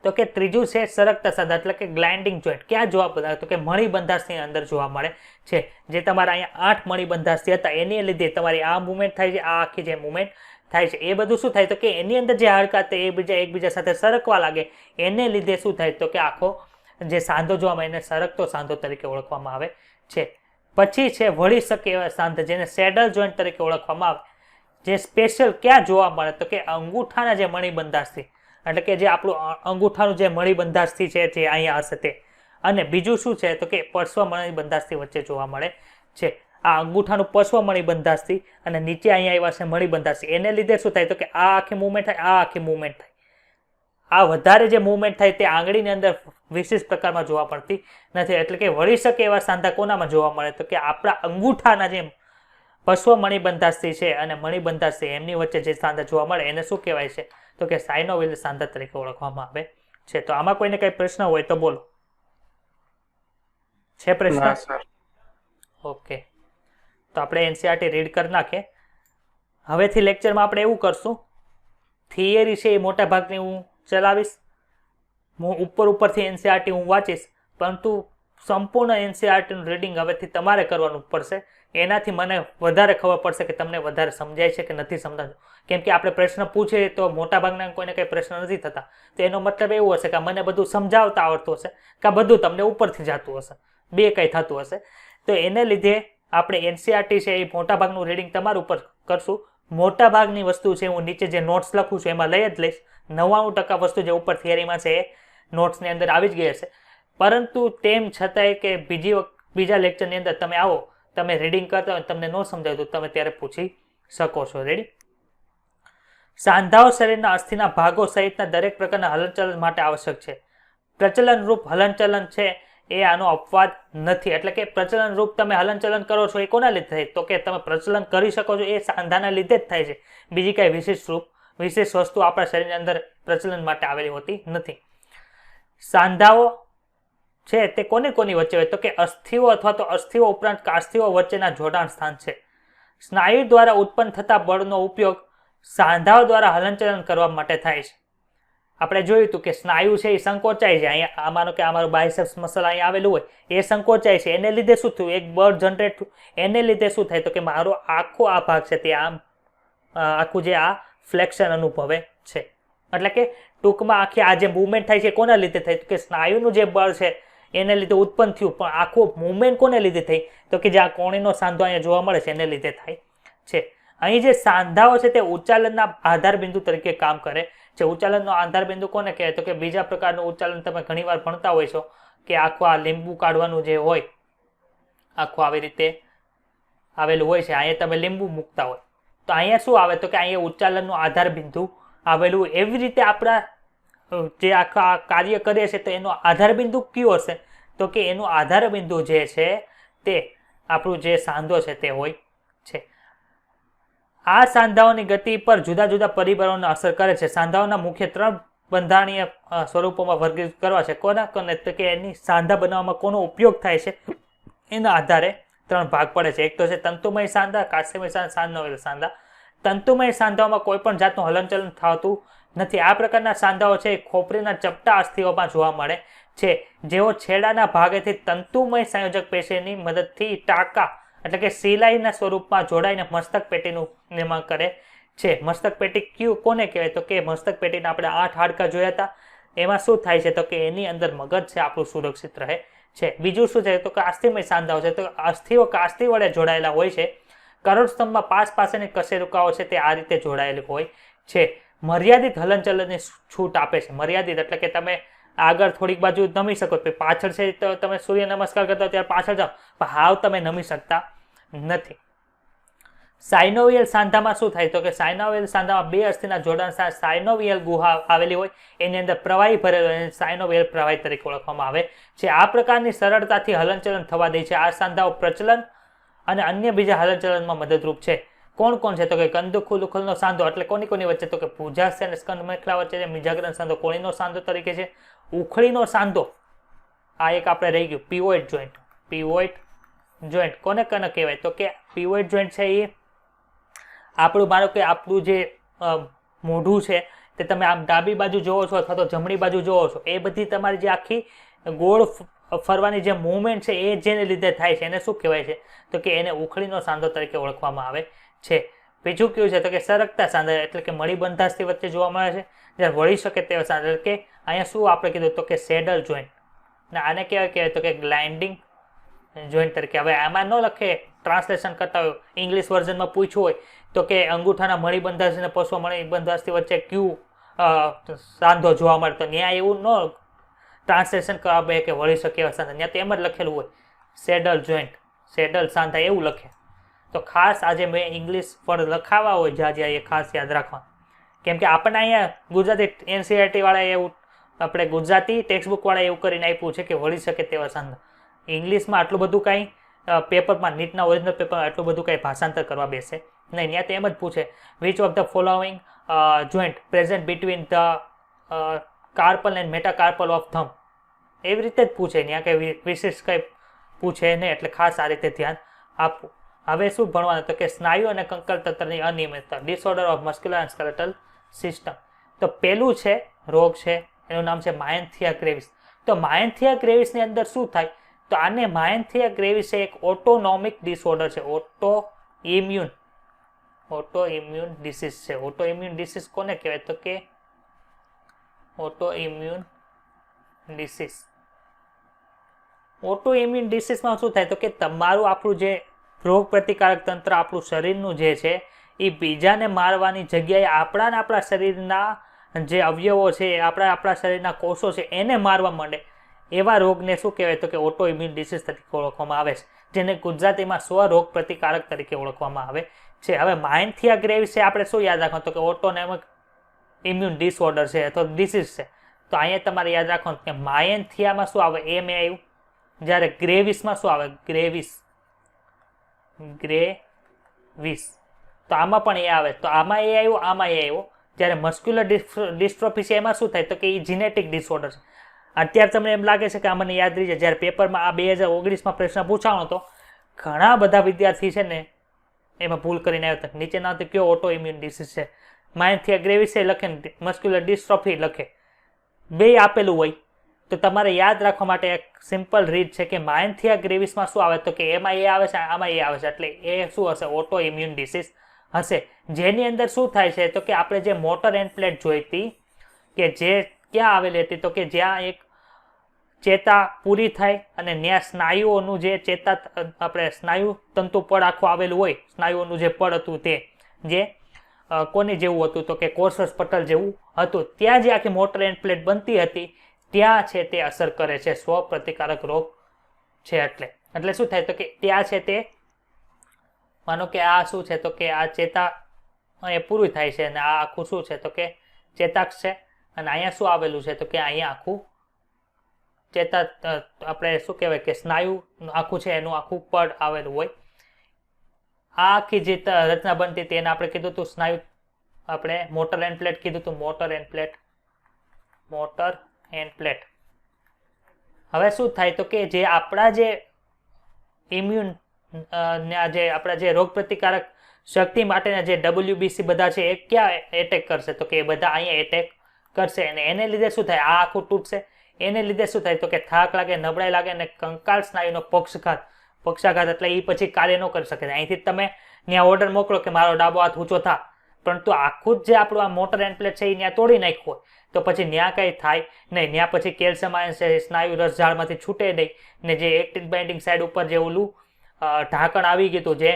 તો કે ત્રીજું છે સરકતા સાંધા એટલે કે ગ્લાઇન્ડિંગ જોઈન્ટ. ક્યાં જોવા મળે તો કે મણિબંધારની અંદર જોવા મળે છે. જે તમારા અહીંયા 8 મણિબંધાસ્થી હતા એને લીધે તમારી આ મૂવમેન્ટ થાય છે, આ આખી જે મૂવમેન્ટ થાય છે એ બધું શું થાય તો કે એની અંદર જે હાડકા તે એકબીજા સાથે સરકવા લાગે, એને લીધે શું થાય તો કે આખો જે સાંધો જોવા મળે એને સરકતો સાંધો તરીકે ઓળખવામાં આવે છે. પછી છે વળી શકે એવા સાંધા જેને સેડલ જોઈન્ટ તરીકે ઓળખવામાં આવે, જે સ્પેશિયલ ક્યાં જોવા મળે તો કે અંગૂઠાના જે મણિબંધાસ્થી એટલે કે જે આપણું અંગૂઠાનું જે મણિબંધાસ્થી છે જે અહીંયા હશે તે, અને બીજું શું છે તો કે પશ્વ મણિબંધાસ્થી વચ્ચે જોવા મળે છે. આ અંગૂઠાનું પશ્વ મણિબંધાસ્થી અને નીચે અહીંયા આવ્યા છે મણિબંધાસ્થી, એને લીધે શું થાય તો કે આ આખી મૂવમેન્ટ થાય, આ આખી મૂવમેન્ટ થાય. આ વધારે જે મૂવમેન્ટ થાય તે આંગળીની અંદર વિશેષ પ્રકારમાં જોવા મળતી નથી. એટલે કે વળી શકે એવા સાંધા કોનામાં જોવા મળે તો કે આપણા અંગૂઠાના જે પશ્વ મણિબંધાસ્થી છે અને મણિબંધાસ્થી એમની વચ્ચે જે સાંધા જોવા મળે એને શું કહેવાય છે તો કે સાયનોવિલ સાંધા તરીકે ઓળખવામાં આવે છે. તો આમાં કોઈને કઈ પ્રશ્ન હોય તો બોલો. છે પ્રશ્ન? ઓકે, તો આપણે એનસીઆરટી રીડ કરી નાખીએ. હવેથી લેક્ચરમાં આપણે એવું કરશું, થિયરી છે એ મોટા ભાગની હું ચલાવીશ, હું ઉપરથી એનસીઆરટી હું વાંચીશ, પરંતુ સંપૂર્ણ એનસીઆરટીનું રીડિંગ હવેથી તમારે કરવાનું પડશે. એનાથી મને વધારે ખબર પડશે કે તમને વધારે સમજાય છે કે નથી સમજાતું. કેમ કે આપણે પ્રશ્ન પૂછીએ તો મોટાભાગના કોઈને કંઈ પ્રશ્ન નથી થતા, તો એનો મતલબ એવું હશે કે મને બધું સમજાવતા આવડતું હશે કે બધું તમને ઉપરથી જતું હશે, બે કંઈ થતું હશે. તો એને લીધે આપણે એનસીઆરટી છે એ મોટાભાગનું રીડિંગ તમારા ઉપર કરશું. મોટાભાગની વસ્તુ છે હું નીચે જે નોટ્સ લખું છું એમાં લઈ જ લઈશ. 99% વસ્તુ જે ઉપર થિયરીમાં છે એ નોટ્સની અંદર આવી જ ગઈ હશે. પરંતુ તેમ છતાંય કે બીજા લેક્ચરની અંદર તમે આવો, તમે રીડિંગ કરતા હોય તમને ન સમજાય તો તમે ત્યારે પૂછી શકો છો. રેડી? સાંધાઓ શરીરના અસ્થિના ભાગો સહિતના દરેક પ્રકારના હલનચલન માટે આવશ્યક છે. પ્રચલન રૂપ હલનચલન છે એ આનો અપવાદ નથી. એટલે કે પ્રચલન રૂપ તમે હલનચલન કરો છો એ કોના લીધે થાય તો કે તમે પ્રચલન કરી શકો છો એ સાંધાના લીધે જ થાય છે. બીજી કઈ વિશેષ વસ્તુ આપણા શરીરની અંદર પ્રચલન માટે આવેલી હોતી નથી. સાંધાઓ છે તે કોની વચ્ચે હોય તો કે અસ્થિઓ અથવા તો અસ્થિઓ ઉપરાંત કાસ્થિઓ વચ્ચેના જોડાણ સ્થાન છે. સ્નાયુ દ્વારા ઉત્પન્ન થતા બળનો ઉપયોગ સાંધાઓ દ્વારા હલનચલન કરવા માટે થાય છે. આપણે જોયું હતું કે સ્નાયુ છે એ સંકોચાય છે. અહીંયા માનો કે અમારું બાયસેપ્સ મસલ અહીંયા આવેલું હોય એ સંકોચાય છે, એને લીધે શું થયું, એક બળ જનરેટ થયું. એને લીધે શું થાય તો કે મારો આખો આ ભાગ છે તે આમ આખું જે આ ફ્લેક્શન અનુભવે છે. એટલે કે ટૂંકમાં આખી આ જે મૂવમેન્ટ થાય છે કોના લીધે થાય તો કે સ્નાયુનું જે બળ છે એને લીધે ઉત્પન્ન થયું. પણ આખું મૂવમેન્ટ કોને લીધે થઈ તો કે જે આ કોણીનો સાંધો અહીંયા જોવા મળે છે એને લીધે થાય છે. અહીં જે સાંધાઓ છે તે ઉચ્ચાલનના આધાર બિંદુ તરીકે કામ કરે છે. ઉચ્ચાલનનો આધાર બિંદુ કોને કહેવાય તો કે બીજા પ્રકારનું ઉચ્ચાલન તમે ઘણીવાર ભણતા હોય છો કે આખું આ લીંબુ કાઢવાનું જે હોય આખું આવી રીતે આવેલું હોય છે, અહીંયા તમે લીંબુ મૂકતા હોય તો અહીંયા શું આવે તો કે અહીંયા ઉચ્ચાલનનું આધાર બિંદુ આવેલું હોય. એવી રીતે આપણા જે આખા કાર્ય કરીએ છીએ તો એનો આધાર બિંદુ કયો હશે તો કે એનું આધાર બિંદુ જે છે તે આપણું જે સાંધો છે તે હોય છે. આ સાંધાઓની ગતિ પર જુદા જુદા પરિબળોને અસર કરે છે. સાંધાઓના મુખ્ય 3 બંધારણીય સ્વરૂપોમાં વર્ગીકૃત કરવા છે. કોને તો કે એની સાંધા બનાવવામાં કોનો ઉપયોગ થાય છે એના આધારે 3 ભાગ પડે છે. એક તો છે તંતુમય સાંધા, કાસ્યમય સાંધા, સાંધનોવેલ સાંધા. તંતુમય સાંધાઓમાં કોઈ પણ જાતનું હલનચલન થતું નથી. આ પ્રકારના સાંધાઓ છે ખોપરીના ચપટા અસ્થિઓમાં જોવા મળે છે, જેઓ છેડાના ભાગેથી તંતુમય સંયોજક પેશીની મદદથી ટાંકા એટલે કે સિલાઈના સ્વરૂપમાં જોડાઈને મસ્તક પેટીનું નિર્માણ કરે છે. મસ્તક પેટી કોને કહેવાય તો કે મસ્તક પેટીના આપણે 8 હાડકા જોયા હતા. એમાં શું થાય છે તો કે એની અંદર મગજ છે આપણું સુરક્ષિત રહે છે. બીજું શું છે તો કે અસ્થિમય સાંધાઓ છે તો અસ્થિઓ કાસ્થી વડે જોડાયેલા હોય છે. કરોડસ્તંભમાં પાસેની કશેરુકાઓ છે તે આ રીતે જોડાયેલી હોય છે. મર્યાદિત હલનચલનની છૂટ આપે છે. મર્યાદિત એટલે કે તમે આગળ થોડીક બાજુ નમી શકો, પાછળ છે તો તમે સૂર્ય નમસ્કાર કરતા હો ત્યારે પાછળ જાઓ, પણ હાવ તમે નમી શકતા નથી. સાયનોવિયલ સાંધામાં શું થાય તો કે સાયનોવિયલ સાંધામાં બે અસ્થિના જોડાણ સાથે સાયનોવિયલ ગુહા આવેલી હોય, એની અંદર પ્રવાહી ભરેલો હોય, સાયનોવિયલ પ્રવાહી તરીકે ઓળખવામાં આવે છે. આ પ્રકારની સરળતાથી હલનચલન થવા દે છે. આ સાંધાઓ પ્રચલન અને અન્ય બીજા હલનચલનમાં મદદરૂપ છે. કોણ કોણ છે તો કે કંદુખુલ ઉખલનો સાંધો એટલે કોની વચ્ચે તો કે ભુજાસ્ય અને સ્કંદ મેખલા વચ્ચે છે. મિજાગ્રન સાંધો કોણીનો સાંધો તરીકે છે. ઉખળીનો સાંધો આ એક આપણે રહી ગયું પિવોઇડ જોઈન્ટ. પિવોઇડ જોઈન્ટ કોને કહેવાય તો કે પિવોઇડ જોઈન્ટ છે એ આપણું, માનો કે આપણું જે મોઢું છે તે તમે આમ ડાબી બાજુ જોવો છો અથવા તો જમણી બાજુ જોવો છો, એ બધી તમારી જે આખી ગોળ ફરવાની જે મુવમેન્ટ છે એ જેને લીધે થાય છે એને શું કહેવાય છે તો કે એને ઉખળીનો સાંધો તરીકે ઓળખવામાં આવે છે. બીજું કયું છે તો કે સરકતા સાંધા એટલે કે મણિબંધાસ્થિ વચ્ચે જોવા મળે છે, જ્યારે વળી શકે તેવા સાંધા. એટલે કે અહીંયા શું આપણે કીધું તો કે સેડલ જોઈન્ટ, ને આને કહેવાય તો કે ગ્લાઇન્ડિંગ જોઈન્ટ તરીકે. હવે આમાં ન લખે, ટ્રાન્સલેશન કરતા હોય, ઇંગ્લિશ વર્ઝનમાં પૂછ્યું હોય તો કે અંગૂઠાના મણિબંધાસ્થિ અને પશ્વ મણિબંધાસ્થિ વચ્ચે કયું સાંધો જોવા મળે, તો ત્યાં એવું ન ટ્રાન્સલેશન કરવા બે કે વળી શકે એવા સાંધા, ત્યાં તો એમ જ લખેલું હોય સેડલ જોઈન્ટ, સેડલ સાંધા એવું લખે. તો ખાસ આજે મેં ઇંગ્લિશ પણ લખાવા હોય જ્યાં એ ખાસ યાદ રાખવા, કેમ કે આપણને અહીંયા ગુજરાતી NCERT વાળાએ એવું, આપણે ગુજરાતી ટેક્સ્ટબુક વાળા એવું કરીને આપ્યું છે કે વળી શકે તેવા સાંધા. ઇંગ્લિશમાં આટલું બધું કાંઈ પેપરમાં, નીટના ઓરિજિનલ પેપરમાં આટલું બધું કાંઈ ભાષાંતર કરવા બેસે નહીં. ત્યાં તો એમ જ પૂછે which of the following joint present between the carpal and metacarpal of thumb, એવી રીતે જ પૂછે. ત્યાં કંઈ વિશેષ કંઈ પૂછે નહીં, એટલે ખાસ આ રીતે ધ્યાન આપવું. હવે શું ભણવાનું તો કે સ્નાયુ અને કંકલ તંત્રની અનિયમિતતા, disorder of muscular and skeletal system. તો પેલું છે રોગ છે એનું નામ છે માયન્થિયા ગ્રેવિસ. તો માયન્થિયા ગ્રેવિસની અંદર શું થાય તો આને માયન્થિયા ગ્રેવિસ એક ઓટોનોમિક ડિસઓર્ડર છે, ઓટો ઇમ્યુન ડિસીઝ છે. ઓટો ઇમ્યુન ડિસીઝ કોને કહેવાય તો કે auto immune disease. Auto immune ડિસીઝમાં શું થાય તો કે તમારું આપણું જે રોગ પ્રતિકારક તંત્ર આપણું શરીરનું જે છે એ બીજાને મારવાની જગ્યાએ આપણા શરીરના જે અવયવો છે, આપણા શરીરના કોષો છે એને મારવા માંડે, એવા રોગને શું કહેવાય તો કે ઓટો ઇમ્યુન ડિસીઝ તરીકે ઓળખવામાં આવે છે, જેને ગુજરાતીમાં સ્વરોગ પ્રતિકારક તરીકે ઓળખવામાં આવે છે. હવે માયન્થિયા ગ્રેવિસ છે આપણે શું યાદ રાખવાનું તો કે ઓટોનોમિક ઇમ્યુન ડિસઓર્ડર છે અથવા ડિસીઝ છે. તો અહીંયા તમારે યાદ રાખવાનું કે માયન્થિયામાં શું આવે એ મેં આવ્યું, જ્યારે ગ્રેવિસમાં શું આવે ગ્રેવિસ. તો આમાં પણ એ આવે, તો આમાં એ આવ્યું, આમાં એ આવ્યો. જ્યારે મસ્ક્યુલર ડિસ્ટ્રોફી છે એમાં શું થાય તો કે એ જીનેટિક ડિસઓર્ડર છે. અત્યારે તમને એમ લાગે છે કે આ મને યાદ રહી જાય, જ્યારે પેપરમાં આ 2019માં પ્રશ્ન પૂછાણો તો ઘણા બધા વિદ્યાર્થી છે ને એમાં ભૂલ કરીને આવ્યો હતો, નીચેના તો કયો ઓટો ઇમ્યુન ડિસીઝ છે, માયન્થિયા ગ્રેવિસ એ લખે ને મસ્ક્યુલર ડિસ્ટ્રોફી લખે, બે આપેલું હોય તો તમારે યાદ રાખવા માટે એક સિમ્પલ રીત છે કે માયન્થિયા ગ્રેવિસમાં શું આવે તો કે એમાં એ આવે છે, આમાં એ આવે છે, એટલે એ શું હશે ઓટો ઇમ્યુન ડિસીઝ હશે. જેની અંદર શું થાય છે તો કે આપણે જે મોટર એન્ડ પ્લેટ જોઈ હતી કે જે ક્યાં આવેલી હતી તો કે જ્યાં એક ચેતા પૂરી થાય અને ત્યાં સ્નાયુઓનું જે ચેતા આપણે સ્નાયુ તંતુ પડ આખું આવેલું હોય, સ્નાયુઓનું જે પડ હતું તે જે કોની જેવું હતું તો કે કોર્સસ પટલ જેવું હતું, ત્યાં જે આખી મોટર એન્ડ પ્લેટ બનતી હતી ત્યાં છે તે અસર કરે છે, સ્વ પ્રતિકારક રોગ છે. એટલે શું થાય તો કે ત્યાં છે તે, માનો કે આ શું છે તો કે આ ચેતા એ પૂરું થાય છે અને આ આખું શું છે તો કે ચેતાક્ષ છે, અને અહીંયા શું આવેલું છે તો કે અહીંયા આખું ચેતા આપણે શું કહેવાય કે સ્નાયુ આખું છે એનું આખું પડ આવેલું હોય. આ આખી જે રચના બનતી હતી એને આપણે કીધું હતું સ્નાયુ, આપણે મોટર એન્ડ પ્લેટ કીધું હતું, મોટર એન્ડ પ્લેટ. હવે શું થાય તો કે જે આપણા જે ઇમ્યુન જે આપણા જે રોગ પ્રતિકારક શક્તિ માટેના જે WBC બધા છે એ ક્યાં એટેક કરશે તો કે એ બધા અહીંયા એટેક કરશે, અને એને લીધે શું થાય આ આખું તૂટશે. એને લીધે શું થાય તો કે થાક લાગે, નબળાઈ લાગે અને કંકાલ સ્નાયુનો પક્ષાઘાત એટલે એ પછી કાર્ય ન કરી શકે. અહીંથી તમે ત્યાં ઓર્ડર મોકલો કે મારો ડાબો હાથ ઊંચો થા, પરંતુ આખું જ જે આપણું આ મોટર એન્ડ પ્લેટ છે એ ત્યાં તોડી નાખ્યું હોય તો પછી ત્યાં કંઈ થાય નહીં. ત્યાં પછી કેલ્શિયમ આયન છે સ્નાયુ રસ ઝાડમાંથી છૂટે નહીં, ને જે એક્ટિન બાઇન્ડિંગ સાઇડ ઉપર જે ઓલું ઢાંકણ આવી ગયું હતું જે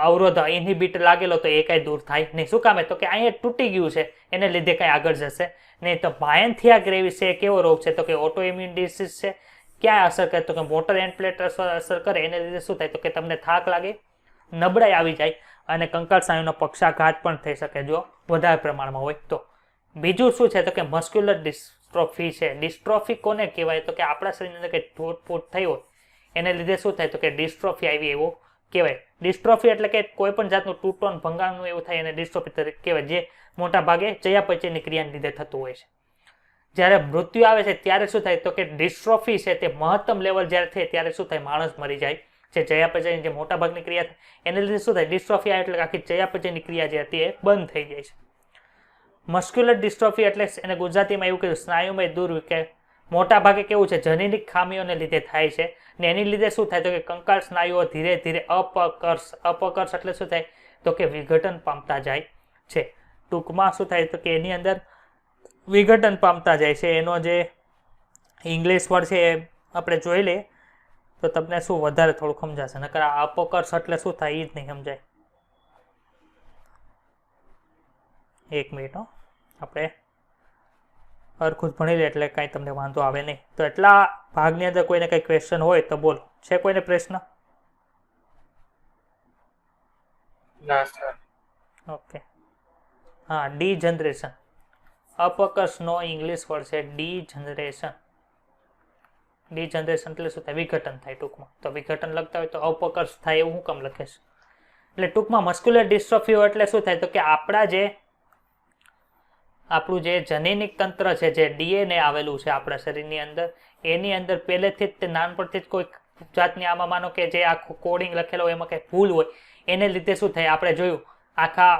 અવરોધ ઇનહિબિટર લાગેલો તો એ કાંઈ દૂર થાય નહીં. શું કામે? તો કે અહીંયા તૂટી ગયું છે એને લીધે કાંઈ આગળ જશે નહીં. તો માયન્થિયા ગ્રેવિસ છે એ કેવો રોગ છે? તો કે ઓટો ઇમ્યુન ડિસીઝ છે. ક્યાં અસર કરે? તો કે મોટર એન્ડ પ્લેટ અસર કરે. એને લીધે શું થાય? તો કે તમને થાક લાગે, નબળાઈ આવી જાય અને કંકાળ સ્નાયુનો પક્ષાઘાત પણ થઈ શકે જો વધારે પ્રમાણમાં હોય તો. બીજું શું છે? તો કે મસ્ક્યુલર ડિસ્ટ્રોફી છે. ડિસ્ટ્રોફી કોને કહેવાય? તો કે આપણા શરીરની અંદર કંઈ તૂટફૂટ થઈ હોય એને લીધે શું થાય? તો કે ડિસ્ટ્રોફી આવી એવું કહેવાય. ડિસ્ટ્રોફી એટલે કે કોઈ પણ જાતનું તૂટવાનું ભંગાણનું એવું થાય એને ડિસ્ટ્રોફી તરીકે કહેવાય, જે મોટા ભાગે ચયાપચયની ક્રિયાને લીધે થતું હોય છે. જ્યારે મૃત્યુ આવે છે ત્યારે શું થાય? તો કે ડિસ્ટ્રોફી છે તે મહત્તમ લેવલ જ્યારે થાય ત્યારે શું થાય? માણસ મરી જાય છે. ચયાપચયની જે મોટા ભાગની ક્રિયા થાય એને લીધે શું થાય? ડિસ્ટ્રોફી આવે એટલે આખી ચયાપચયની ક્રિયા જે હતી એ બંધ થઈ જાય છે. મસ્ક્યુલર ડિસ્ટ્રોફી એટલે એને ગુજરાતીમાં એવું કીધું સ્નાયુમય દુર્વિકાર. મોટા ભાગે કેવું છે? જનીનિક ખામીઓને લીધે થાય છે ને એની લીધે શું થાય? તો કે કંકાળ સ્નાયુઓ ધીરે ધીરે અપકર્ષ એટલે શું થાય? તો કે વિઘટન પામતા જાય છે. ટૂંકમાં શું થાય? તો કે એની અંદર વિઘટન પામતા જાય છે. એનો જે ઇંગ્લિશ વર્ડ છે એ આપણે જોઈ લઈએ તો તમને શું વધારે થોડું સમજાશે. નકર આ અપકર્ષ એટલે શું થાય એ જ નહીં સમજાય. એક મિનિટ આપણે હરખું જ ભણી લે એટલે કાંઈ તમને વાંધો આવે નહીં. તો એટલા ભાગની અંદર કોઈને કંઈ ક્વેશ્ચન હોય તો બોલો. છે કોઈને પ્રશ્ન? ના સર. ઓકે. હા, ડીજનરેશન. અપકર્ષનો ઇંગ્લિશ વર્ડ છે ડીજનરેશન. ડીજનરેશન એટલે શું થાય? વિઘટન થાય ટૂંકમાં. તો વિઘટન લખતા હોય તો અપકર્ષ થાય એવું હું કેમ લખીશ? એટલે ટૂંકમાં મસ્ક્યુલર ડિસ્ટ્રોફી એટલે શું થાય? તો કે આપણું જે જનીનિક તંત્ર છે, જે ડીએનએ આવેલું છે આપણા શરીરની અંદર, એની અંદર પહેલેથી જ તે નાનપણથી જ કોઈ જાતની આમાં માનો કે જે આખું કોડિંગ લખેલો હોય એમાં કંઈ ભૂલ હોય એને લીધે શું થાય? આપણે જોયું આખા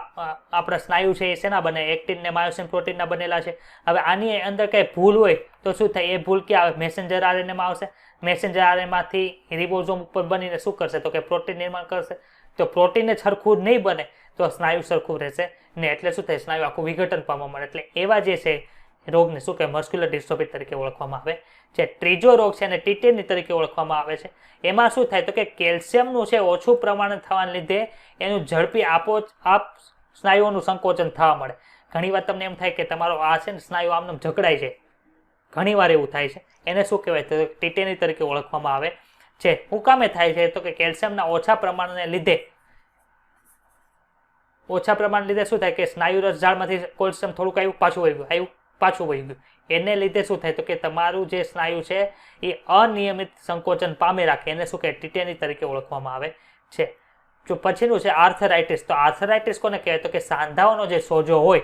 આપણા સ્નાયુ છે એ શેના બને? એક્ટિન ને માયોસિન પ્રોટીનના બનેલા છે. હવે આની અંદર કંઈ ભૂલ હોય તો શું થાય? એ ભૂલ ક્યાં આવે? મેસેન્જર આરએનએમાં આવશે. મેસેન્જર આરએનએમાંથી રિબોઝોમ ઉપર બનીને શું કરશે? તો કે પ્રોટીન નિર્માણ કરશે. તો પ્રોટીન જ સરખું નહીં બને તો સ્નાયુ સરખું રહેશે ને. એટલે શું થાય? સ્નાયુ આખું વિઘટન પામવા મળે. એટલે એવા જે છે રોગને શું કહેવાય? મસ્ક્યુલર ડિસ્ટ્રોફી તરીકે ઓળખવામાં આવે છે. ત્રીજો રોગ છે એને ટીટેની તરીકે ઓળખવામાં આવે છે. એમાં શું થાય? તો કે કેલ્શિયમનું છે ઓછું પ્રમાણ થવાને લીધે એનું ઝડપી આપોઆપ સ્નાયુઓનું સંકોચન થવા મળે. ઘણીવાર તમને એમ થાય કે તમારો આ છે ને સ્નાયુ આમને જકડાય છે, ઘણીવાર એવું થાય છે. એને શું કહેવાય? તો ટીટેની તરીકે ઓળખવામાં આવે છે. શું કામે થાય છે? તો કે કેલ્શિયમના ઓછા પ્રમાણને લીધે શું થાય? કે સ્નાયુ રસજાળમાંથી કેલ્શિયમ થોડુંક આવ્યું પાછું વહી ગયું. એને લીધે શું થાય? તો કે તમારું જે સ્નાયુ છે એ અનિયમિત સંકોચન પામે રાખે. એને શું કહેવાય? ટીટેની તરીકે ઓળખવામાં આવે છે. જો પછીનું છે આર્થરાઇટિસ. તો આર્થરાઇટિસ કોને કહેવાય? તો કે સાંધાઓનો જે સોજો હોય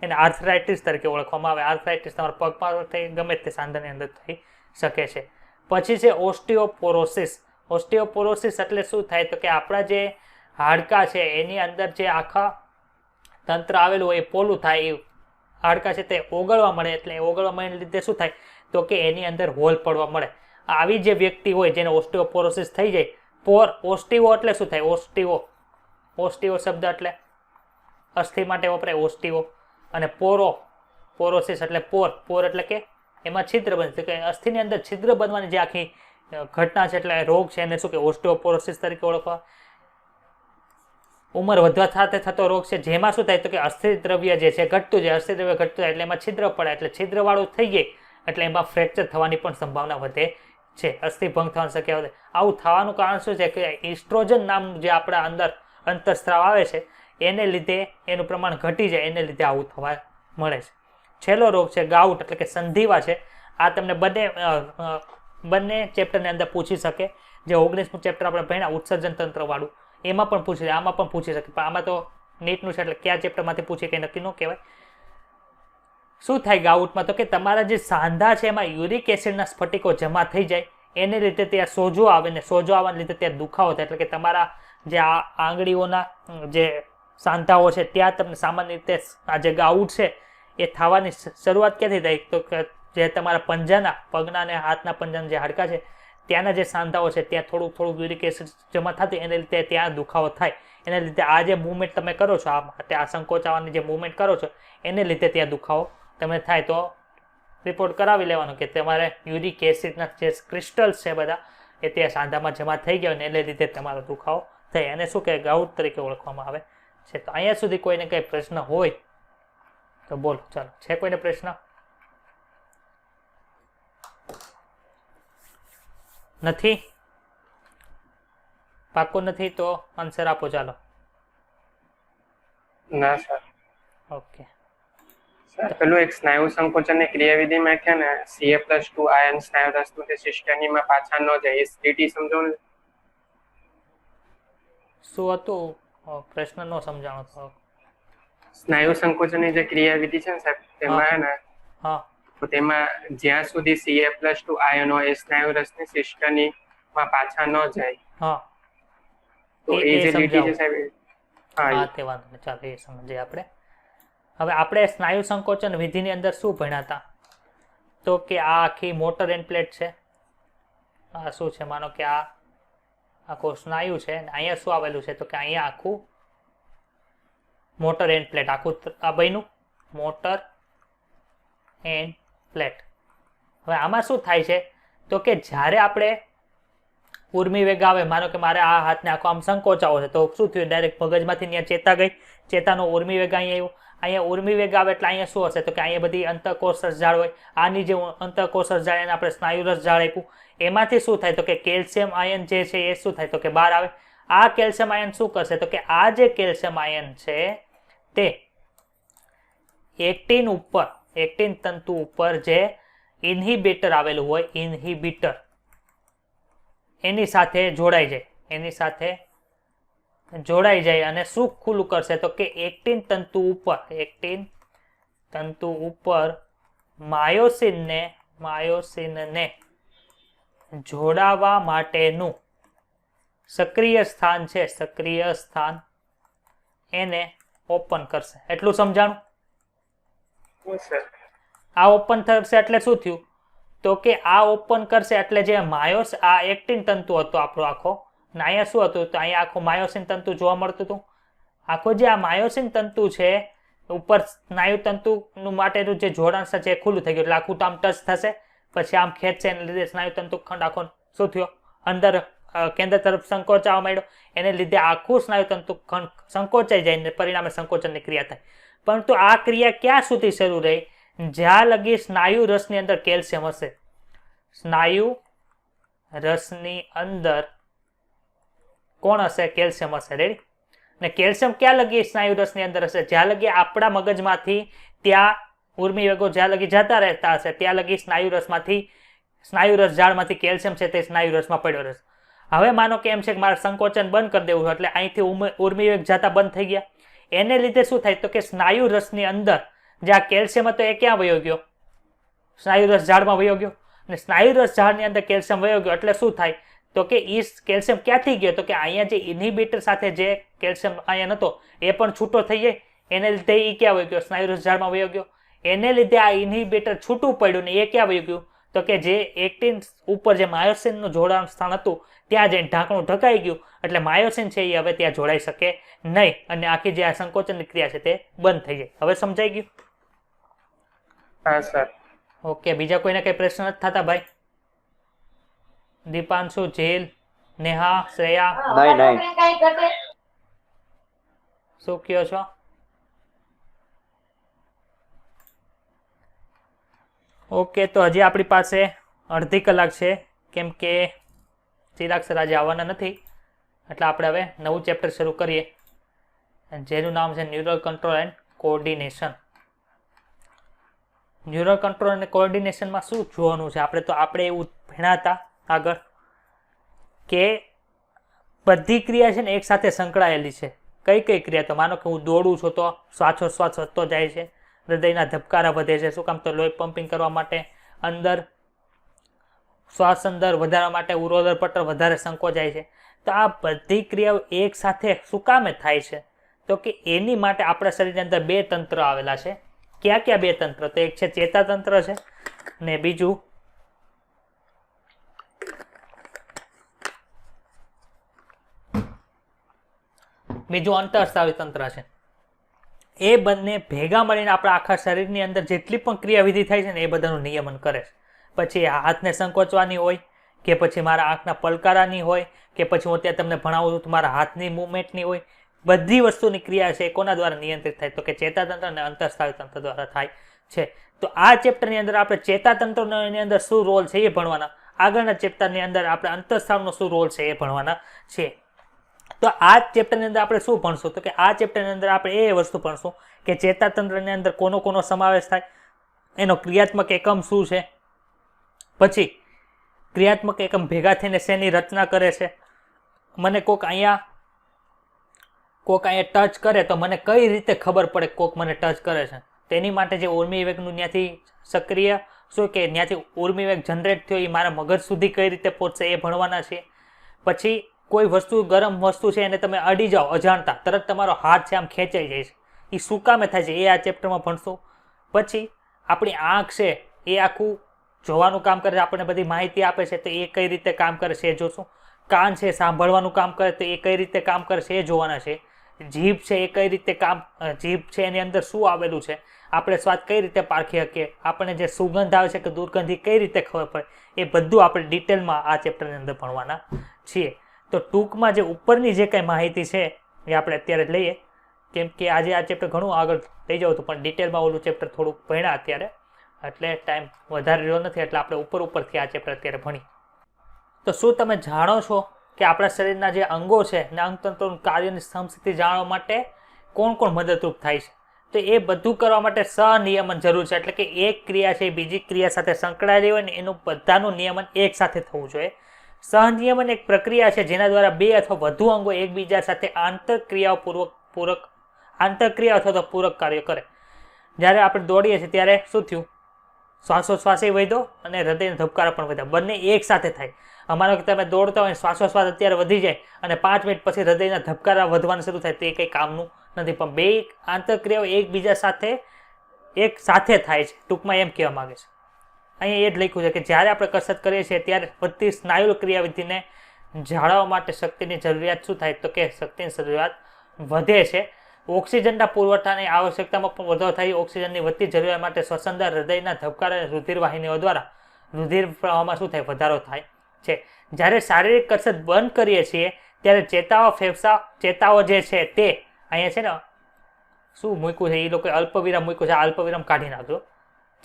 એને આર્થરાઇટિસ તરીકે ઓળખવામાં આવે. આર્થરાઇટિસ તમારા પગમાં થઈ ગમે તે સાંધાની અંદર થઈ શકે છે. પછી છે ઓસ્ટિયોપોરોસિસ. ઓસ્ટિયોપોરોસિસ એટલે શું થાય? તો કે આપણા જે હાડકા છે એની અંદર જે આખા તંત્ર આવેલું હોય એ પોલું થાય, એ હાડકા છે તે ઓગળવા મળે. એટલે ઓગળવા મળે લીધે શું થાય? તો કે એની અંદર હોલ પડવા મળે. આવી જે વ્યક્તિ હોય જેને ઓસ્ટિયોપોરોસિસ થઈ જાય, ઓસ્ટિયો એટલે શું થાય? ઓસ્ટિયો શબ્દ એટલે અસ્થિ માટે વપરાય ઓસ્ટિયો. અને પોરોસિસ એટલે પોર એટલે કે એમાં છિદ્ર બને. કે અસ્થિની અંદર છિદ્ર બનવાની જે આખી ઘટના છે એટલે રોગ છે એને શું કે ઓસ્ટિયોપોરોસિસ તરીકે ઓળખવા. ઉંમર વધવા સાથે થતો રોગ છે જેમાં શું થાય? તો કે અસ્થિ દ્રવ્ય જે છે ઘટતું જાય. અસ્થિ દ્રવ્ય ઘટતું જાય એટલે એમાં છિદ્ર પડે. એટલે છિદ્રવાળું થઈ જાય એટલે એમાં ફ્રેક્ચર થવાની પણ સંભાવના વધે છે. અસ્થિભંગ થવાની શક્યતા વધે. આવું થવાનું કારણ શું છે? કે ઇસ્ટ્રોજન નામનું જે આપણા અંદર અંતઃસ્ત્રાવ આવે છે એને લીધે એનું પ્રમાણ ઘટી જાય. એને લીધે આવું થવા મળે છે. છેલ્લો રોગ છે ગાઉટ એટલે કે સંધિવા છે. આ તમને બંને ચેપ્ટરની અંદર પૂછી શકે. જે 19મું ચેપ્ટર આપણે ભણ્યા ઉત્સર્જન તંત્ર વાળું એમાં પણ પૂછી શકે, આમાં પણ પૂછી શકે. પણ આમાં તો નીટનું છે એટલે કયા ચેપ્ટરમાંથી પૂછે કંઈ નક્કી ન કહેવાય. શું થાય ગાઉટમાં? તો કે તમારા જે સાંધા છે એમાં યુરિક એસિડના સ્ફટિકો જમા થઈ જાય. એને લીધે ત્યાં સોજો આવે ને સોજો આવવાને લીધે ત્યાં દુખાવો થાય. એટલે કે તમારા જે આંગળીઓના જે સાંધાઓ છે ત્યાં તમને સામાન્ય રીતે આ જે ગાઉટ છે એ થવાની શરૂઆત ક્યાંથી થાય? તો જે તમારા પંજાના પગના અને હાથના પંજાના જે હાડકા છે ત્યાંના જે સાંધાઓ છે ત્યાં થોડું યુરિક એસિડ જમા થતું એને લીધે ત્યાં દુખાવો થાય. એને લીધે આ જે મૂવમેન્ટ તમે કરો છો, આ સંકોચાવાની જે મૂવમેન્ટ કરો છો એને લીધે ત્યાં દુખાવો તમે થાય. તો રિપોર્ટ કરાવી લેવાનો કે તમારે યુરિક એસિડના જે ક્રિસ્ટલ્સ છે બધા એ ત્યાં સાંધામાં જમા થઈ ગયા ને એને લીધે તમારો દુખાવો થાય એને શું કહે ગાઉટ તરીકે ઓળખવામાં આવે છે. તો અહીંયા સુધી કોઈને કંઈ પ્રશ્ન હોય તો બોલો. ચાલો, છે કોઈને પ્રશ્ન? નથી? પાક્કું નથી તો આન્સર આપો. ચાલો. ના સર. ઓકે. સર પેલું એક સ્નાયુ સંકોચનની ક્રિયાવિધિમાં છે ને Ca+2 આયન સ્નાયુ રસમાંથી સિસ્ટનીમાં પાછા ન જાય એ સ્થિતિ સમજો ને. શું હતું પ્રશ્ન? નો સમજાણો તો. સ્નાયુ સંકોચનની જે ક્રિયાવિધિ છે ને સાહેબ તેમાં ને હા, તો તેમાં જ્યાં સુધી Ca+2 આયનો એ સ્નાયુ રસની સિસ્ટનીમાં પાછા ન જાય હા, તો એ જે લીટી છે સાહેબ હા તે વાંધો નહીં. ચાલો એ સમજીએ આપણે. હવે આપણે સ્નાયુ સંકોચન વિધિની અંદર શું ભણ્યા હતા? તો કે આ આખી મોટર એન્ડ પ્લેટ છે. આ શું છે? માનો કે આ આખો સ્નાયુ છે અને અહીંયા શું આવેલું છે? તો કે અહીંયા આખું મોટર એન્ડ પ્લેટ, આખું આ બન્યું મોટર એન્ડ પ્લેટ. હવે આમાં શું થાય છે? તો કે જ્યારે આપણે ઉર્મી વેગ આવે, માનો કે મારે આ હાથને આખો આમ સંકોચાવો છે, તો શું થયું? ડાયરેક્ટ મગજમાંથી ત્યાં ચેતા ગઈ, ચેતાનો ઉર્મી વેગ અહીંયા આવ્યો. અહીંયા ઉર્મી વેગ આવે એટલે અહીંયા શું હશે? તો કે અહીંયા બધી અંતઃકોષ જાળ હોય. આની જે અંતઃકોષ જાળ એને આપણે સ્નાયુરસ જાળ આપ્યું. એમાંથી શું થાય? તો કે કેલ્શિયમ આયન જે છે એ શું થાય? તો કે બહાર આવે. આ કેલ્શિયમ આયન શું કરશે? તો કે આ જે કેલ્શિયમ આયન છે તે એક્ટિન તંતુ ઉપર જે ઇન્હિબિટર આવેલું હોય, ઇન્હિબિટર એની સાથે જોડાઈ જાય અને શું ખુલ્લું કરશે? તો કે એક્ટિન તંતુ ઉપર માયોસિનને જોડાવા માટેનું સક્રિય સ્થાન છે, સક્રિય સ્થાન એને ઓપન કરશે. એટલું સમજાણું? આ ઓપન થશે એટલે શું થયું? તો કે આ ઓપન કરશે એટલે જે આ એક્ટિન તંતુ હતો આપણો આખો, ને અહીંયા શું હતું? તો અહીંયા આખું માયોસિન તંતુ જોવા મળતું હતું. આખો જે આ માયોસિન તંતુ છે ઉપર સ્નાયુ તંતુનું માટેનું જે જોડાણ છે એ ખુલ્લું થઈ ગયું એટલે આખું આમ ટચ થશે, પછી આમ ખેંચશે એને લીધે સ્નાયુ તંતુ ખંડ આખો શું થયો? અંદર કેન્દ્ર તરફ સંકોચાવા માંડ્યો. એને લીધે આખું સ્નાયુ તંતુ ખંડ સંકોચાઈ જાય ને પરિણામે સંકોચનની ક્રિયા થાય. પરંતુ આ ક્રિયા ક્યાં સુધી શરૂ રહી? જ્યાં લગી સ્નાયુ રસની અંદર કેલ્શિયમ હશે. સ્નાયુ રસની અંદર કોણ હશે? કેલ્શિયમ હશે. રેડી? ને કેલ્શિયમ ક્યાં લગી સ્નાયુ રસની અંદર હશે? જ્યાં લગી આપણા મગજમાંથી ત્યાં ઉર્મી વેગો જ્યાં લગી જતા રહેતા હશે ત્યાં લગી સ્નાયુ રસ ઝાડમાંથી કેલ્શિયમ છે તે સ્નાયુ રસમાં પડ્યો રહેશે. હવે માનો કે એમ છે કે મારે સંકોચન બંધ કરી દેવું એટલે અહીંથી ઉર્મી વેગ જતા બંધ થઈ ગયા. એને લીધે શું થાય? તો કે સ્નાયુ રસની અંદર જે આ કેલ્શિયમ હતો એ ક્યાં વયો ગયો? સ્નાયુ રસ ઝાડમાં વયો ગયો. અને સ્નાયુ રસ ઝાડની અંદર કેલ્શિયમ વયો ગયો એટલે શું થાય? તો કે ઈ કેલ્શિયમ ક્યાંથી ગયો? તો કે અહીંયા જે ઇન્હિબિટર સાથે જે કેલ્શિયમ આયન હતો એ પણ છૂટો થઈ જાય. એને લીધે એ ક્યાં વયો ગયો? સ્નાયુ રસ ઝાડમાં વયો ગયો. એને લીધે આ ઇન્હિબિટર છૂટું પડ્યું ને એ ક્યાં વયો ગયું? તો કે જે એક્ટિન ઉપર જે માયોસિનનું જોડાણ સ્થાન હતું ત્યાં જઈને ઢાંકણું ઢકાઈ ગયું એટલે માયોસિન છે એ હવે ત્યાં જોડાઈ શકે નહીં અને આખી જે આ સંકોચનની ક્રિયા છે તે બંધ થઈ જાય. હવે સમજાઈ ગયું? હા સર. ઓકે. બીજા કોઈને કઈ પ્રશ્ન નથી થતા ભાઈ? દીપાંશુ, જેલ, નેહા, શ્રેયા? નહીં. શું કયો છો? ઓકે. તો હજી આપણી પાસે અડધી કલાક છે કેમ કે ચિરાગ સર આજે આવવાના નથી એટલે આપણે હવે નવું ચેપ્ટર શરૂ કરીએ જેનું નામ છે neural control and coordination. Neural control અને કોઓર્ડિનેશનમાં શું જોવાનું છે? આપણે એવું ભણ્યા હતા આગળ કે બધી ક્રિયા છે ને એક સાથે સંકળાયેલી છે. કઈ ક્રિયા? તો માનો કે હું દોડું છું તો શ્વાસોશ્વાસ વધતો જાય છે, હૃદયના ધબકારા વધે છે. શું કામ? તો લોહી પમ્પિંગ કરવા માટે, શ્વાસ અંદર વધારવા માટે ઉરોદર પટ્ટર વધારે સંકોચાય છે. તો આ બધી ક્રિયાઓ એક સાથે શું કામે થાય છે? તો કે એની માટે આપણા શરીરની અંદર બે તંત્ર આવેલા છે. ક્યાં બે તંત્ર? તો એક છે ચેતાતંત્ર છે ને બીજું અંતઃસ્રાવી તંત્ર છે. એ બંને ભેગા મળીને આપણા આખા શરીરની અંદર જેટલી પણ ક્રિયાવિધિ થાય છે ને એ બધાનું નિયમન કરે છે. પછી હાથને સંકોચવાની હોય કે પછી મારા આંખના પલકારાની હોય, કે પછી હું અત્યારે તમને ભણાવું છું તો મારા હાથની મૂવમેન્ટની હોય. બધી વસ્તુની ક્રિયા છે એ કોના દ્વારા નિયંત્રિત થાય? તો કે ચેતાતંત્ર અને અંતઃસ્ત્રાવી તંત્ર દ્વારા થાય છે. તો આ ચેપ્ટરની અંદર આપણે ચેતાતંત્રની અંદર શું રોલ છે એ ભણવાના. આગળના ચેપ્ટરની અંદર આપણે અંતઃસ્ત્રાવનો શું રોલ છે એ ભણવાના છે. તો આ ચેપ્ટરની અંદર આપણે શું ભણશું? તો કે આ ચેપ્ટરની અંદર આપણે એ વસ્તુ ભણશું કે ચેતાતંત્રની અંદર કોનો સમાવેશ થાય, એનો ક્રિયાત્મક એકમ શું છે, પછી ક્રિયાત્મક એકમ ભેગા થઈને શેની રચના કરે છે. મને કોક અહીંયા ટચ કરે તો મને કઈ રીતે ખબર પડે કોક મને ટચ કરે છે? તેની માટે જે ઉર્મિવેગનું ત્યાંથી સક્રિય શું કે ત્યાંથી ઉર્મિવેગ જનરેટ થયો એ મારા મગજ સુધી કઈ રીતે પહોંચશે એ ભણવાના છે. પછી કોઈ વસ્તુ ગરમ વસ્તુ છે એને તમે અડી જાઓ અજાણતા, તરત તમારો હાથ છે આમ ખેંચાઈ જાય છે, એ શું કામે થાય છે એ આ ચેપ્ટરમાં ભણશું. પછી આપણી આંખ છે એ આખું જોવાનું કામ કરે છે, આપણને બધી માહિતી આપે છે, તો એ કઈ રીતે કામ કરે છે એ જોશું. કાન છે સાંભળવાનું કામ કરે તો એ કઈ રીતે કામ કરે છે એ જોવાના છે. જીભ છે એ કઈ રીતે જીભ છે એની અંદર શું આવેલું છે, આપણે સ્વાદ કઈ રીતે પારખી શકીએ, આપણને જે સુગંધ આવે છે કે દુર્ગંધી કઈ રીતે ખબર પડે, એ બધું આપણે ડિટેલમાં આ ચેપ્ટરની અંદર ભણવાના છીએ. તો ટૂંકમાં જે ઉપરની જે કંઈ માહિતી છે એ આપણે અત્યારે લઈએ, કેમ કે આજે આ ચેપ્ટર ઘણું આગળ લઈ જવું હતું, પણ ડિટેલમાં ઓલું ચેપ્ટર થોડુંક ભણ્યા અત્યારે, એટલે ટાઈમ વધારે રહ્યો નથી, એટલે આપણે ઉપરથી આ ચેપ્ટર અત્યારે ભણી. તો શું તમે જાણો છો કે આપણા શરીરના જે અંગો છે ને અંગતંત્રોનું કાર્યની સમસ્થિતિ જાણવા માટે કોણ મદદરૂપ થાય છે? તો એ બધું કરવા માટે સહનિયમન જરૂર છે. એટલે કે એક ક્રિયા છે એ બીજી ક્રિયા સાથે સંકળાયેલી હોય ને એનું બધાનું નિયમન એક સાથે થવું જોઈએ. સહનિયમન એક પ્રક્રિયા છે જેના દ્વારા બે અથવા વધુ અંગો એકબીજા સાથે આંતરક્રિયા અથવા તો પૂરક કાર્ય કરે. જ્યારે આપણે દોડીએ છીએ ત્યારે શું થયું? શ્વાસોશ્વાસ વધ્યો અને હૃદયના ધબકારા પણ વધ્યા, બંને એક સાથે થાય. અમારો કે તમે દોડતા હોય શ્વાસોશ્વાસ અત્યારે વધી જાય અને 5 મિનિટ પછી હૃદયના ધબકારા વધવાનું શરૂ થાય, તો એ કંઈ કામનું નથી. પણ બે આંતરક્રિયાઓ એકબીજા સાથે એક સાથે થાય છે, ટૂંકમાં એમ કહેવા માંગે છે. અહીંયા એ જ લખ્યું છે કે જ્યારે આપણે કસરત કરીએ છીએ ત્યારે વધતી સ્નાયુ ક્રિયાવિધિને જાળવવા માટે શક્તિની જરૂરિયાત શું થાય? તો કે શક્તિની જરૂરિયાત વધે છે. ઓક્સિજનના પુરવઠાની આવશ્યકતામાં પણ વધારો થાય. ઓક્સિજનની વધતી જરૂરિયાત માટે શ્વસન દર, હૃદયના ધબકારા અને રુધિરવાહિનીઓ દ્વારા રુધિર પ્રવાહમાં શું થાય? વધારો થાય છે. જ્યારે શારીરિક કસરત બંધ કરીએ છીએ ત્યારે ચેતાઓ જે છે તે અહીંયા છે ને શું મૂક્યું છે, એ લોકો અલ્પવિરામ મૂક્યું છે, અલ્પવિરામ કાઢી નાખજો.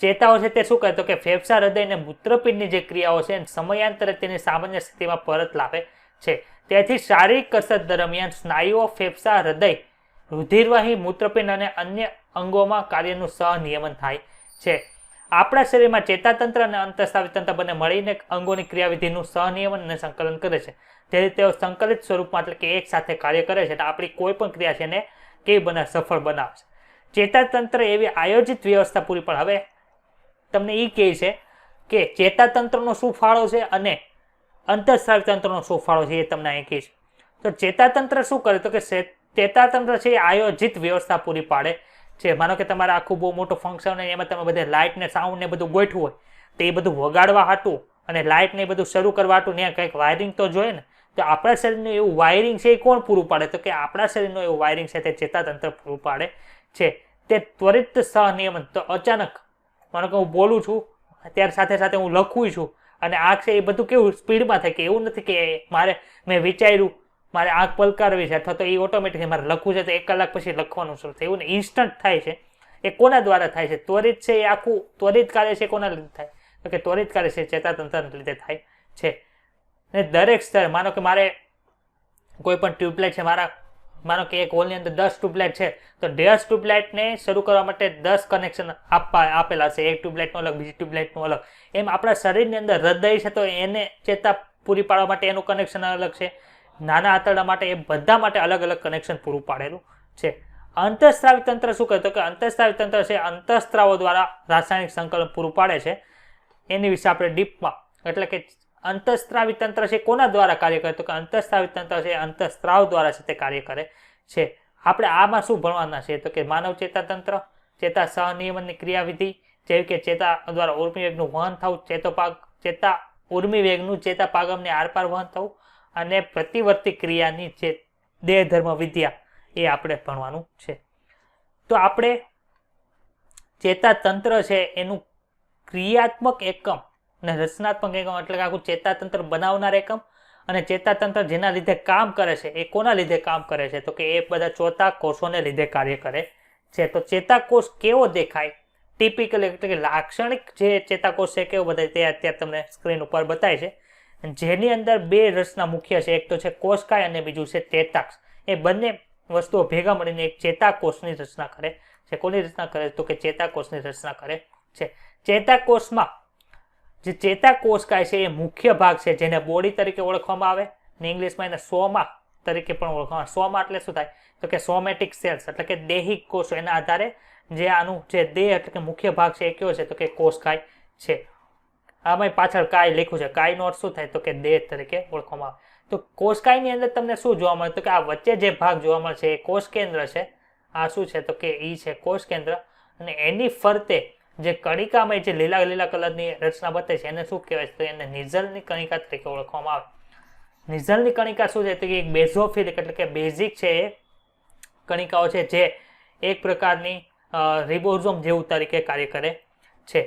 ચેતાઓ છે તે શું કરે? તો કે ફેફસા, હૃદય અને મૂત્રપિંડની જે ક્રિયાઓ છે સમયાંતરે તેની સામાન્ય સ્થિતિમાં પરત લાવે છે. તેથી શારીરિક કસરત દરમિયાન સ્નાયુઓ, ફેફસા, હૃદય, રુધિરવાહી, મૂત્રપિંડ અને અન્ય અંગોમાં કાર્યનું સહનિયમન થાય છે. આપણા શરીરમાં ચેતાતંત્ર અને અંતઃસ્ત્રાવી તંત્ર બંને મળીને અંગોની ક્રિયાવિધિનું સહનિયમન અને સંકલન કરે છે. તેથી તેઓ સંકલિત સ્વરૂપમાં એટલે કે એક સાથે કાર્ય કરે છે. આપણી કોઈ પણ ક્રિયા છે એને કેવી સફળ બનાવે છે. ચેતાતંત્ર એવી આયોજિત વ્યવસ્થા પૂરી પાડે. હવે તમને એ કહે છે કે ચેતાતંત્રનો શું ફાળો છે અને અંતઃસ્ત્રાવી તંત્રનો શું ફાળો છે, એ તમને અહીં કહે છે. તો ચેતાતંત્ર શું કરે? તો કે ચેતાતંત્ર છે એ આયોજિત વ્યવસ્થા પૂરી પાડે છે. માનો કે તમારે આખું બહુ મોટું ફંક્શન હોય, એમાં તમે બધે લાઇટ ને સાઉન્ડ ને બધું ગોઠવું હોય, તો એ બધું વગાડવા હાટું અને લાઇટ ને બધું શરૂ કરવા હાટું ત્યાં કંઈક વાયરિંગ તો જોઈએ ને. તો આપણા શરીરનું એવું વાયરિંગ છે એ કોણ પૂરું પાડે? તો કે આપણા શરીરનું એવું વાયરિંગ છે તે ચેતાતંત્ર પૂરું પાડે છે. તે ત્વરિત સહનિયમન, તો અચાનક માનો કે હું બોલું છું ત્યારે સાથે સાથે હું લખું છું અને આંખ છે એ બધું કેવું સ્પીડમાં થાય, કે એવું નથી કે મેં વિચાર્યું મારે આંખ પલકારવી છે અથવા તો એ ઓટોમેટિક મારે લખવું છે તો 1 કલાક પછી લખવાનું શરૂ થાય, એવું ને ઇન્સ્ટન્ટ થાય છે. એ કોના દ્વારા થાય છે? ત્વરિત છે એ આખું ત્વરિત કાર્ય છે કોના લીધે થાય? તો કે ત્વરિત કાર્ય છે ચેતાતંત્રના લીધે થાય છે. ને દરેક સ્તરે માનો કે મારે કોઈ પણ ટ્યુબલાઇટ છે, માનો કે એક હોલની અંદર 10 ટ્યુબલાઇટ છે, તો 10 ટ્યુબલાઇટને શરૂ કરવા માટે 10 કનેક્શન આપેલા છે. એક ટ્યુબલાઇટનું અલગ, બીજી ટ્યુબલાઇટનું અલગ. એમ આપણા શરીરની અંદર હૃદય છે તો એને ચેતા પૂરી પાડવા માટે એનું કનેક્શન અલગ છે. નાના આંતરડા માટે, એ બધા માટે અલગ અલગ કનેક્શન પૂરું પાડેલું છે. અંતઃસ્ત્રાવી તંત્ર શું કહે? તો કે અંતઃસ્ત્રાવી તંત્ર છે અંતઃસ્ત્રાવો દ્વારા રાસાયણિક સંકલન પૂરું પાડે છે. એની વિશે આપણે ડીપમાં, એટલે કે અંતઃસ્ત્રાવી તંત્ર છે કોના દ્વારા કાર્ય કરે? તો કે અંતઃસ્ત્રાવી તંત્ર છે અંતઃસ્ત્રાવ દ્વારા છે તે કાર્ય કરે છે. આપણે આમાં શું ભણવાના છે? તો કે માનવ ચેતાતંત્ર, ચેતા સહનિયમનની ક્રિયાવિધિ, જેવી કે ચેતા દ્વારા ઉર્મિવેગનું વહન થવું, ઉર્મિવેગનું ચેતાપાગમની આરપાર વહન થવું અને પ્રતિવર્તી ક્રિયાની જે દેહધર્મ વિદ્યા, એ આપણે ભણવાનું છે. તો આપણે ચેતાતંત્ર છે એનું ક્રિયાત્મક એકમ અને રચનાત્મક એકમ એટલે કે આખું ચેતાતંત્ર બનાવનાર એકમ, અને ચેતાતંત્ર જેના લીધે કામ કરે છે એ કોના લીધે કામ કરે છે તો કે એ બધા ચેતાકોષોને લીધે કાર્ય કરે છે. તો ચેતાકોષ કેવો દેખાય ટિપિકલ એટલે કે લાક્ષણિક જે ચેતાકોષ છે કેવો બતાય તે અત્યારે તમને સ્ક્રીન ઉપર બતાય છે, જેની અંદર બે રચના મુખ્ય છે, એક તો છે કોષકાય અને બીજું છે ચેતાક્ષ. એ બંને વસ્તુઓ ભેગા મળીને એક ચેતાકોષની રચના કરે છે. કોની રચના કરે તો કે ચેતાકોષની રચના કરે છે. ચેતાકોષમાં જે ચેતાકોષકાય છે એ મુખ્ય ભાગ છે જેને બોડી તરીકે ઓળખવામાં આવે ને ઇંગ્લિશમાં એને સોમા તરીકે પણ ઓળખવામાં આવે. સોમા એટલે શું થાય તો કે સોમેટિક સેલ્સ એટલે કે દેહિક કોષો. એના આધારે જે આનું જે દેહ એટલે કે મુખ્ય ભાગ છે એ કયો છે તો કે કોષકાય છે. આમાં પાછળ કાય લખ્યું છે, કાયનો અર્થ શું થાય તો કે દેહ તરીકે ઓળખવામાં આવે. તો કોષકાયની અંદર તમને શું જોવા મળે તો કે આ વચ્ચે જે ભાગ જોવા મળે છે એ કોષ કેન્દ્ર છે. આ શું છે તો કે ઈ છે કોષ કેન્દ્ર, અને એની ફરતે જે કણિકામાં જે લીલા લીલા કલરની રચના બતાવી છે એને શું કહેવાય છે તો એને નિઝલની કણિકા તરીકે ઓળખવામાં આવે. નિઝલની કણિકા શું છે તો કે એક બેઝોફિલિક એટલે કે બેઝિક છે એ કણિકાઓ છે જે એક પ્રકારની રિબોઝોમ જેવું તરીકે કાર્ય કરે છે.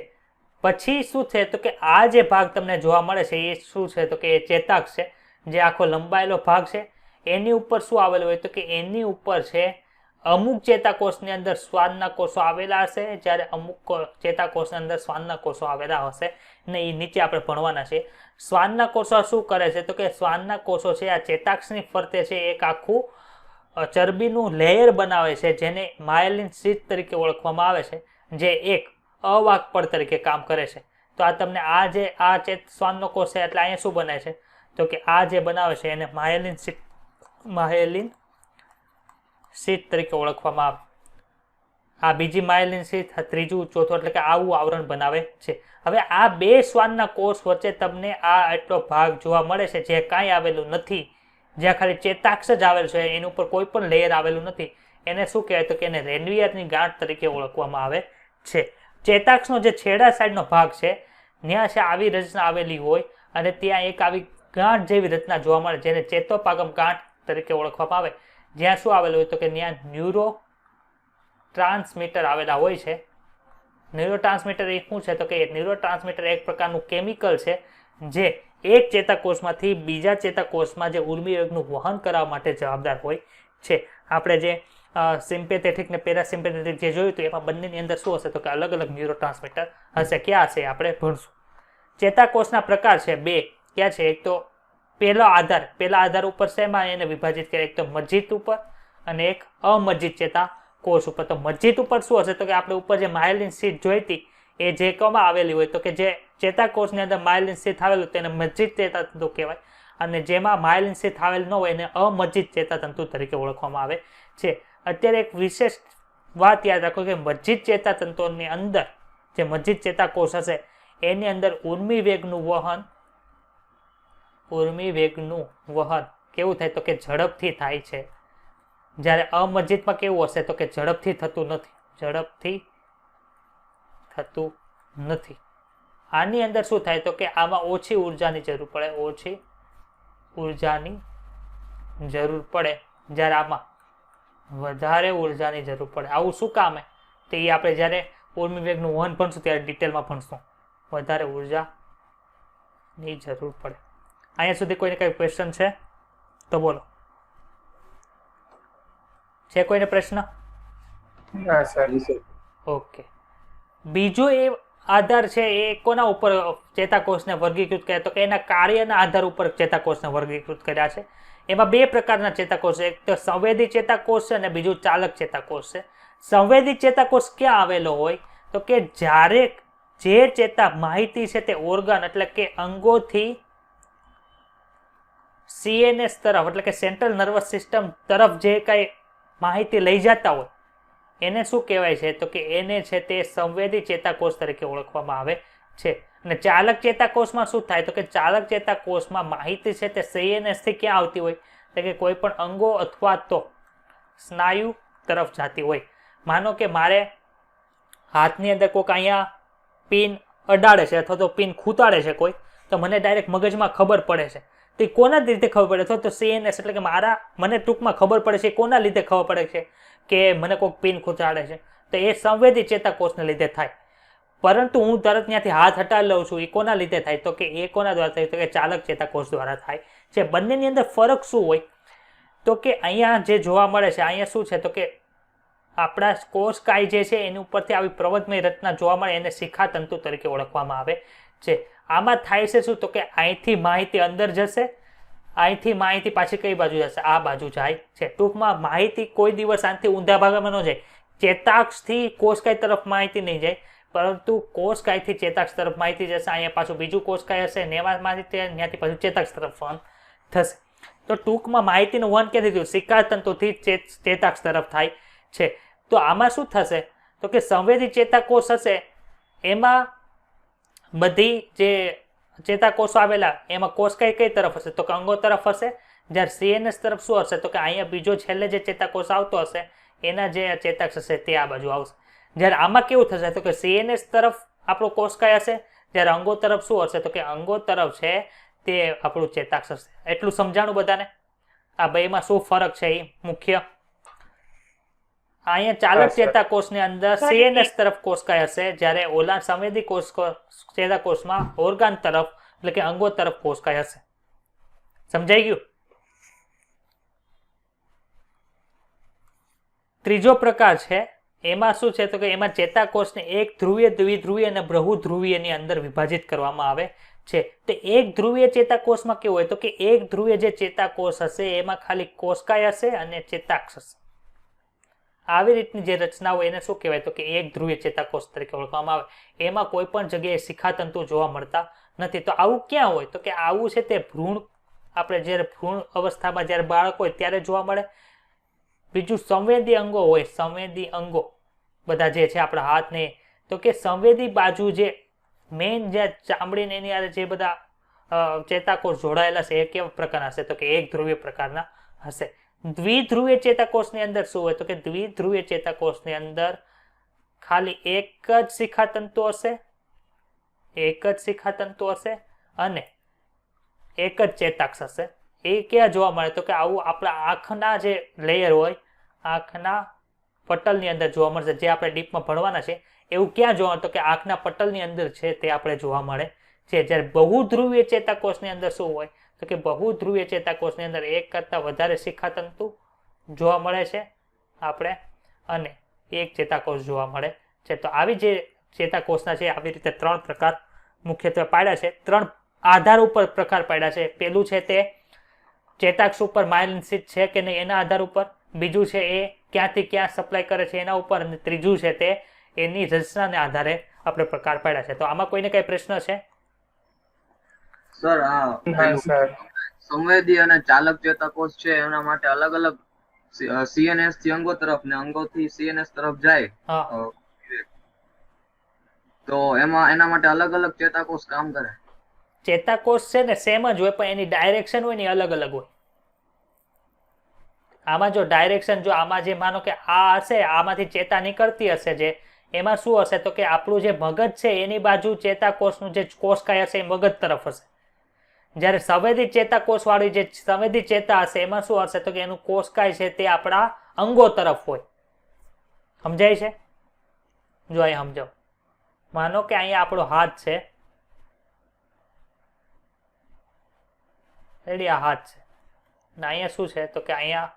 પછી શું છે તો કે આ જે ભાગ તમને જોવા મળે છે એ શું છે તો કે એ ચેતાક્ષ છે, જે આખો લંબાયેલો ભાગ છે. એની ઉપર શું આવેલું હોય તો કે એની ઉપર છે અમુક ચેતાકોષની અંદર શ્વાનના કોષો આવેલા હશે, જ્યારે અમુક ચેતાકોષની અંદર શ્વાનના કોષો આવેલા હશે ને એ નીચે આપણે ભણવાના છે. શ્વાનના કોષો શું કરે છે તો કે શ્વાનના કોષો છે આ ચેતાક્ષની ફરતે છે એક આખું ચરબીનું લેયર બનાવે છે જેને માયલિન શીથ તરીકે ઓળખવામાં આવે છે, જે એક અવાહક પડ તરીકે કામ કરે છે. તો આ તમને આ શ્વાનનો કોષ છે એટલે અહીંયા શું બને છે તો કે આ જે બનાવે છે એને માયલિન શીથ તરીકે ઓળખવામાં આવે. આ બીજી માયલિન શીથ, ત્રીજું ચોથું એટલે કે આવું આવરણ બનાવે છે. હવે આ બે શ્વાનના કોષ વચ્ચે તમને આ એટલો ભાગ જોવા મળે છે જે કાંઈ આવેલું નથી, જ્યાં ખાલી ચેતાક્ષ જ આવેલું છે, એની ઉપર કોઈ પણ લેયર આવેલું નથી. એને શું કહેવાય તો કે એને રેનવીયરની ગાંઠ તરીકે ઓળખવામાં આવે છે. ચેતાક્ષનો જે છેડા સાઈડનો ભાગ છે ત્યાં છે આવી રચના આવેલી હોય અને ત્યાં એક આવી ગાંઠ જેવી રચના જોવા મળે જેને ચેતોપાગમ ગાંઠ તરીકે ઓળખવામાં આવે. જ્યાં શું આવેલું હોય તો કે ત્યાં ન્યુરો ટ્રાન્સમીટર આવેલા હોય છે. ન્યુરો ટ્રાન્સમીટર એ શું છે તો કે ન્યુરો ટ્રાન્સમીટર એક પ્રકારનું કેમિકલ છે જે એક ચેતાકોષમાંથી બીજા ચેતાકોષમાં જે ઉર્મિવેગનું વહન કરવા માટે જવાબદાર હોય છે. આપણે જે સિમ્પેથેટિક ને પેરાસિમ્પેથેટિક જે જોયું હતું એમાં બંનેની અંદર શું હશે તો કે અલગ અલગ ન્યુરો ટ્રાન્સમીટર હશે. ક્યાં હશે આપણે ભણશું. ચેતાકોષના પ્રકાર છે બે. ક્યાં છે? એક તો પેલા આધાર ઉપર શેમાં એને વિભાજિત કરે, એક તો મજ્જિત ઉપર અને એક અમજ્જિત ચેતાકોષ ઉપર. તો મજ્જિત ઉપર શું હશે તો કે આપણે ઉપર જે માયલિન શીથ જોઈ હતી એ જે કોમાં આવેલી હોય તો કે જે ચેતાકોષની અંદર માયલિન શીથ આવેલું તેને મજ્જિત ચેતાતંતુ કહેવાય, અને જેમાં માયલિન શીથ આવેલ ન હોય એને અમજ્જિત ચેતાતંતુ તરીકે ઓળખવામાં આવે છે. અત્યારે એક વિશેષ વાત યાદ રાખો કે મજ્જિત ચેતાતંતુની અંદર જે મજ્જિત ચેતાકોષ હશે એની અંદર ઉર્મિ વેગનું વહન કેવું થાય તો કે ઝડપથી થાય છે, જ્યારે અમજ્જિતમાં કેવું હશે તો કે ઝડપથી થતું નથી. આની અંદર શું થાય તો કે આમાં ઓછી ઉર્જાની જરૂર પડે, જ્યારે આમાં વધારે ઉર્જાની જરૂર પડે. આવું શું કામ તો એ આપણે જ્યારે ઉર્મિ વેગનું વહન ભણશું ત્યારે ડિટેલમાં ભણશું. વધારે ઉર્જાની જરૂર પડે. અહીંયા સુધી કોઈને કઈ ક્વેશ્ચન છે તો બોલો. છે કોઈને પ્રશ્ન? હા સર. ઓકે. બીજો એ આધાર છે એ કોના ઉપર ચેતાકોષને વર્ગીકૃત કર્યા તો કે એના કાર્યના આધાર ઉપર ચેતાકોષને વર્ગીકૃત કર્યા છે. એમાં બે પ્રકારના ચેતાકોષ છે, એક તો સંવેદી ચેતાકોષ છે અને બીજું ચાલક ચેતાકોષ છે. સંવેદી ચેતાકોષ ક્યાં આવેલો હોય તો કે જ્યારે જે ચેતા માહિતી છે તે ઓર્ગન એટલે કે અંગોથી CNS તરફ એટલે કે સેન્ટ્રલ નર્વસ સિસ્ટમ તરફ જે કઈ માહિતી લઈ જતા હોય એને શું કહેવાય છે તો કે એને છે તે સંવેદી ચેતાકોષ તરીકે ઓળખવામાં આવે છે. અને ચાલક ચેતાકોષમાં શું થાય તો કે ચાલક ચેતાકોષમાં માહિતી છે તે CNS થી ક્યાં આવતી હોય તો કે કોઈ પણ અંગો અથવા તો સ્નાયુ તરફ જતી હોય. માનો કે મારે હાથની અંદર કોઈક અહીંયા પિન અડાડે છે અથવા તો પિન ખૂતાડે છે કોઈ, તો મને ડાયરેક્ટ મગજમાં ખબર પડે છે. તે કોના રીતે ખબર પડે તો CNS એટલે કે મને ટૂંકમાં ખબર પડે છે. કોના લીધે ખબર પડે છે કે મને કોઈક પિન ખૂતાડે છે તો એ સંવેદી ચેતાકોષને લીધે થાય. પરંતુ હું તરત ત્યાંથી હાથ હટાવી લઉં છું. એ કોના લીધે થાય? તો કે એ કોના દ્વારા થાય? તો કે ચાલક ચેતાકોષ દ્વારા થાય છે. બંનેની અંદર ફરક શું હોય? તો કે અહીંયા જે જોવા મળે છે, અહીંયા શું છે? તો કે આપણા કોષકાય જે છે એની ઉપરથી આવી પ્રવધમય રચના જોવા મળે, એને શિખાતંતુ તરીકે ઓળખવામાં આવે છે. આમાં થાય છે શું? તો કે અહીંથી માહિતી અંદર જશે, અહીંથી માહિતી પાછી કઈ બાજુ જશે? આ બાજુ જાય છે. ટૂંકમાં માહિતી કોઈ દિવસ આનાથી ઊંધા ભાગમાં ન જાય. ચેતાક્ષથી કોષકાય તરફ માહિતી નહીં જાય, પરંતુ કોષકાયથી ચેતાક્ષ તરફ માહિતી જશે. અહીંયા પાછું બીજું કોષકાય હશે, નેવા માહિતી ત્યાંથી પાછું ચેતાક્ષ તરફ વહન થશે. તો ટૂંકમાં માહિતીનું વહન ક્યાંથી થયું? શિખાતંતુથી ચેતાક્ષ તરફ થાય છે. તો આમાં શું થશે? તો કે સંવેદી ચેતાકોષ હશે, એમાં બધી જે ચેતાકોષો આવેલા એમાં કોષકાય કઈ તરફ હશે? તો કે અંગો તરફ હશે. જ્યારે સીએનએસ તરફ શું હશે? તો કે અહીંયા બીજો છેલ્લે જે ચેતાકોષ આવતો હશે એના જે ચેતાક્ષ હશે તે આ બાજુ આવશે. જ્યારે આમાં કેવું થશે? તો કે સીએનએસ તરફ આપણો કોષકાય હશે, જ્યારે અંગો તરફ શું હશે? તો કે અંગો તરફ છે તે આપણું ચેતાક્ષ હશે. એટલું સમજાણું બધાને? આ બેમાં શું ફરક છે એ મુખ્ય? અહીંયા ચાલક ચેતાકોષની અંદર સીએનએસ તરફ કોષકાય હશે, જ્યારે ઓલા સંવેદી ચેતાકોષમાં ઓર્ગાન તરફ એટલે કે અંગો તરફ કોષકાય હશે. સમજાઈ ગયું? ત્રીજો પ્રકાર છે, એમાં શું છે? તો કે એમાં ચેતાકોષને એક ધ્રુવીય, દ્વિધ્રુવીય અને બહુધ્રુવીયની અંદર વિભાજિત કરવામાં આવે છે. તો એક ધ્રુવીય ચેતાકોષમાં કેવું હોય? તો કે એક ધ્રુવીય જે ચેતાકોષ હશે એમાં ખાલી કોષકાય હશે અને ચેતાક્ષ હશે. આવી રીતની જે રચના હોય એને શું કહેવાય? તો કે એક ધ્રુવીય ચેતાકોષ તરીકે ઓળખવામાં આવે. એમાં કોઈ પણ જગ્યાએ શિખાતંતુ જોવા મળતા નથી. તો આવું ક્યાં હોય? તો કે આવું છે તે ભ્રૂણ, આપણે જ્યારે ભ્રૂણ અવસ્થામાં જ્યારે બાળક હોય ત્યારે જોવા મળે. બીજું સંવેદી અંગો હોય, સંવેદી અંગો બધા જે છે આપણા હાથને, તો કે સંવેદી બાજુ જે મેઇન જે ચામડીને એની આરે જે બધા ચેતાકોષ જોડાયેલા છે એ કેવા પ્રકારના હશે? તો કે એક ધ્રુવીય પ્રકારના હશે. દ્વિધ્રુવીય ચેતાકોષની અંદર શું હોય? તો કે દ્વિધ્રુવીય ચેતાકોષની અંદર ખાલી એક જ શિખાતંતુ હશે, એક જ શિખાતંતુ હશે અને એક જ ચેતાક્ષ હશે. એ ક્યાં જોવા મળે? તો કે આવું આપણા આંખના જે લેયર હોય, આંખના પટલની અંદર જોવા મળશે. જે આપણે ડીપમાં ભણવાના છે એવું ક્યાં જોવા? તો કે આંખના પટલની અંદર છે તે આપણે જોવા મળે છે. જ્યારે બહુધ્રુવીય ચેતાકોષની અંદર શું હોય? તો કે બહુધ્રુવીય ચેતાકોષની અંદર એક કરતાં વધારે શિખાતંતુ જોવા મળે છે આપણે, અને એક ચેતાકોષ જોવા મળે છે. તો આવી જે ચેતાકોષના છે આવી રીતે ત્રણ પ્રકાર મુખ્યત્વે પાડ્યા છે. ત્રણ આધાર ઉપર પ્રકાર પાડ્યા છે. પેલું છે તે ચેતાક્ષ ઉપર માયલિન શીથ છે કે નહીં એના આધાર ઉપર, બીજું છે એ ક્યાંથી ક્યાં સપ્લાય કરે છે એના ઉપર, અને ત્રીજું છે તે એની રચનાને આધારે આપણે પ્રકાર પાડ્યા છે. તો આમાં કોઈને કઈ પ્રશ્ન છે? સર સંવેદી અને ચાલક ચેતાકોષ છે એના માટે અલગ અલગ સીએનએસ થી અંગો તરફ ને અંગોથી સીએનએસ તરફ જાય, તો એમાં એના માટે અલગ અલગ ચેતાકોષ કામ કરે. ચેતાકોષ છે ને સેમ જ હોય, પણ એની ડાયરેક્શન હોય ને અલગ અલગ હોય. આમાં જો ડાયરેક્શન, જો આમાં જે માનો કે આ હશે, આમાંથી ચેતા નીકળતી હશે, જે એમાં શું હશે? તો કે આપણું જે મગજ છે એની બાજુ ચેતાકોષનું જે કોષકાય હશે એ મગજ તરફ હશે. જ્યારે સંવેદી ચેતાકોષ વાળી જે સંવેદી ચેતા હશે એમાં શું હશે? તો કે એનું કોષકાય છે તે આપણા અંગો તરફ હોય. સમજાય છે? જો અહીંયા સમજાવ. માનો કે અહીંયા આપણો હાથ છે, રેડી? આ હાથ છે ને અહીંયા શું છે? તો કે અહીંયા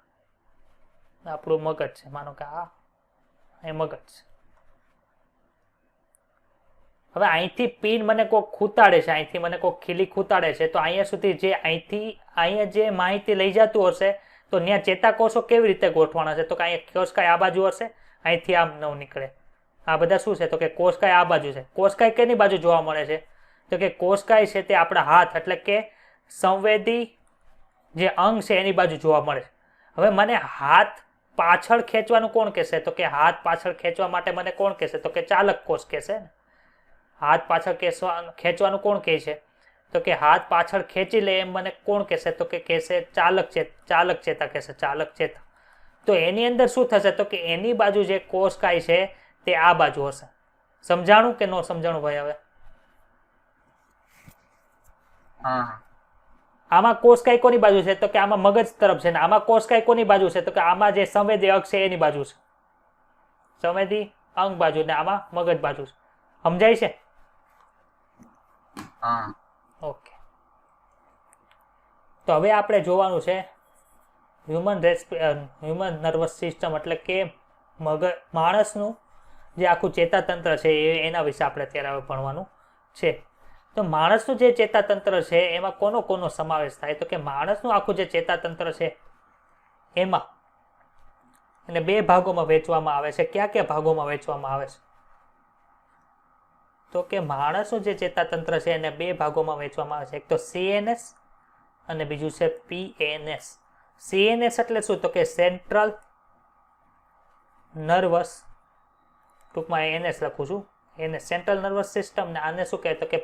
આપણું મગજ છે. માનો કે આ અહીં મગજ છે. હવે અહીંથી પિન મને કોઈક ખૂતાડે છે, અહીંથી મને કોઈક ખીલી ખૂતાડે છે, તો અહીંયા સુધી જે અહીંથી અહીંયા જે માહિતી લઈ જતું હશે તો ત્યાં ચેતાકોષો કેવી રીતે ગોઠવાના છે? તો કે અહીંયા કોષકાય આ બાજુ હશે, અહીંથી આમ નવ નીકળે. આ બધા શું છે? તો કે કોષકાય આ બાજુ છે. કોષકાય કેની બાજુ જોવા મળે છે? તો કે કોષકાય છે તે આપણા હાથ એટલે કે સંવેદી જે અંગ છે એની બાજુ જોવા મળે છે. હવે મને હાથ પાછળ ખેંચવાનું કોણ કહેશે? તો કે હાથ પાછળ ખેંચવા માટે મને કોણ કહેશે? તો કે ચાલક કોષ કહેશે ને. હાથ પાછળ ખેંચવાનું કોણ કહે છે? તો કે હાથ પાછળ ખેંચી લે એમ મને કોણ કહેશે? તો કે કહેશે ચાલક ચેતા કહેશે, ચાલક ચેતા. તો એની અંદર શું થશે? તો કે એની બાજુ જે કોષકાય છે તે આ બાજુ હશે. સમજાણું કે ન સમજાણું ભાઈ? હવે આમાં કોષકાય કોની બાજુ છે? તો કે આમાં મગજ તરફ છે ને આમાં કોષકાય કોની બાજુ છે? તો કે આમાં જે સંવેદી અંગ છે એની બાજુ છે, સંવેદી અંગ બાજુ, ને આમાં મગજ બાજુ છે. સમજાય છે? હા. ઓકે, તો હવે આપણે જોવાનું છે હ્યુમન નર્વસ સિસ્ટમ, એટલે કે માણસનું જે આખું ચેતાતંત્ર છે એના વિશે આપણે અત્યારે હવે ભણવાનું છે. તો માણસનું જે ચેતાતંત્ર છે એમાં કોનો કોનો સમાવેશ થાય? તો કે માણસનું આખું જે ચેતાતંત્ર છે એમાં એને 2 ભાગોમાં વહેંચવામાં આવે છે. કયા કયા ભાગોમાં વહેંચવામાં આવે છે? તો કે માણસનું જે ચેતાતંત્ર છે એને 2 ભાગોમાં વહેંચવામાં આવે છે. એક તો CNS અને બીજું છે PNS. CNS એટલે શું? તો કે સેન્ટ્રલ નર્વસ, ટૂંકમાં NS લખું છું, એને સેન્ટ્રલ નર્વસ સિસ્ટમ, ને આને શું કહેવાય? તો કે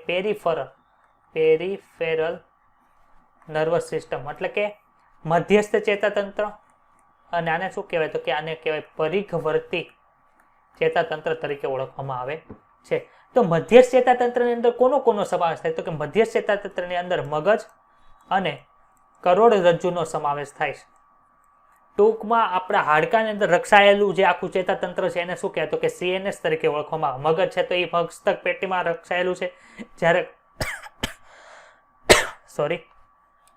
પેરિફેરલ નર્વસ સિસ્ટમ, એટલે કે મધ્યસ્થ ચેતાતંત્ર. અને આને શું કહેવાય? તો કે આને કહેવાય પરિઘવર્તી ચેતાતંત્ર તરીકે ઓળખવામાં આવે છે. તો મધ્યસ્થ ચેતાતંત્રની અંદર કોનો કોનો સમાવેશ થાય? તો કે મધ્યસ્થ ચેતાતંત્રની અંદર મગજ અને કરોડરજ્જુનો સમાવેશ થાય છે. ટૂંકમાં આપણા હાડકાની અંદર રક્ષાયેલું જે આખું ચેતાતંત્ર છે એને શું કહેવાય? તો કે CNS તરીકે ઓળખવામાં આવે. મગજ છે તો એ મસ્તક પેટીમાં રક્ષાયેલું છે, જ્યારે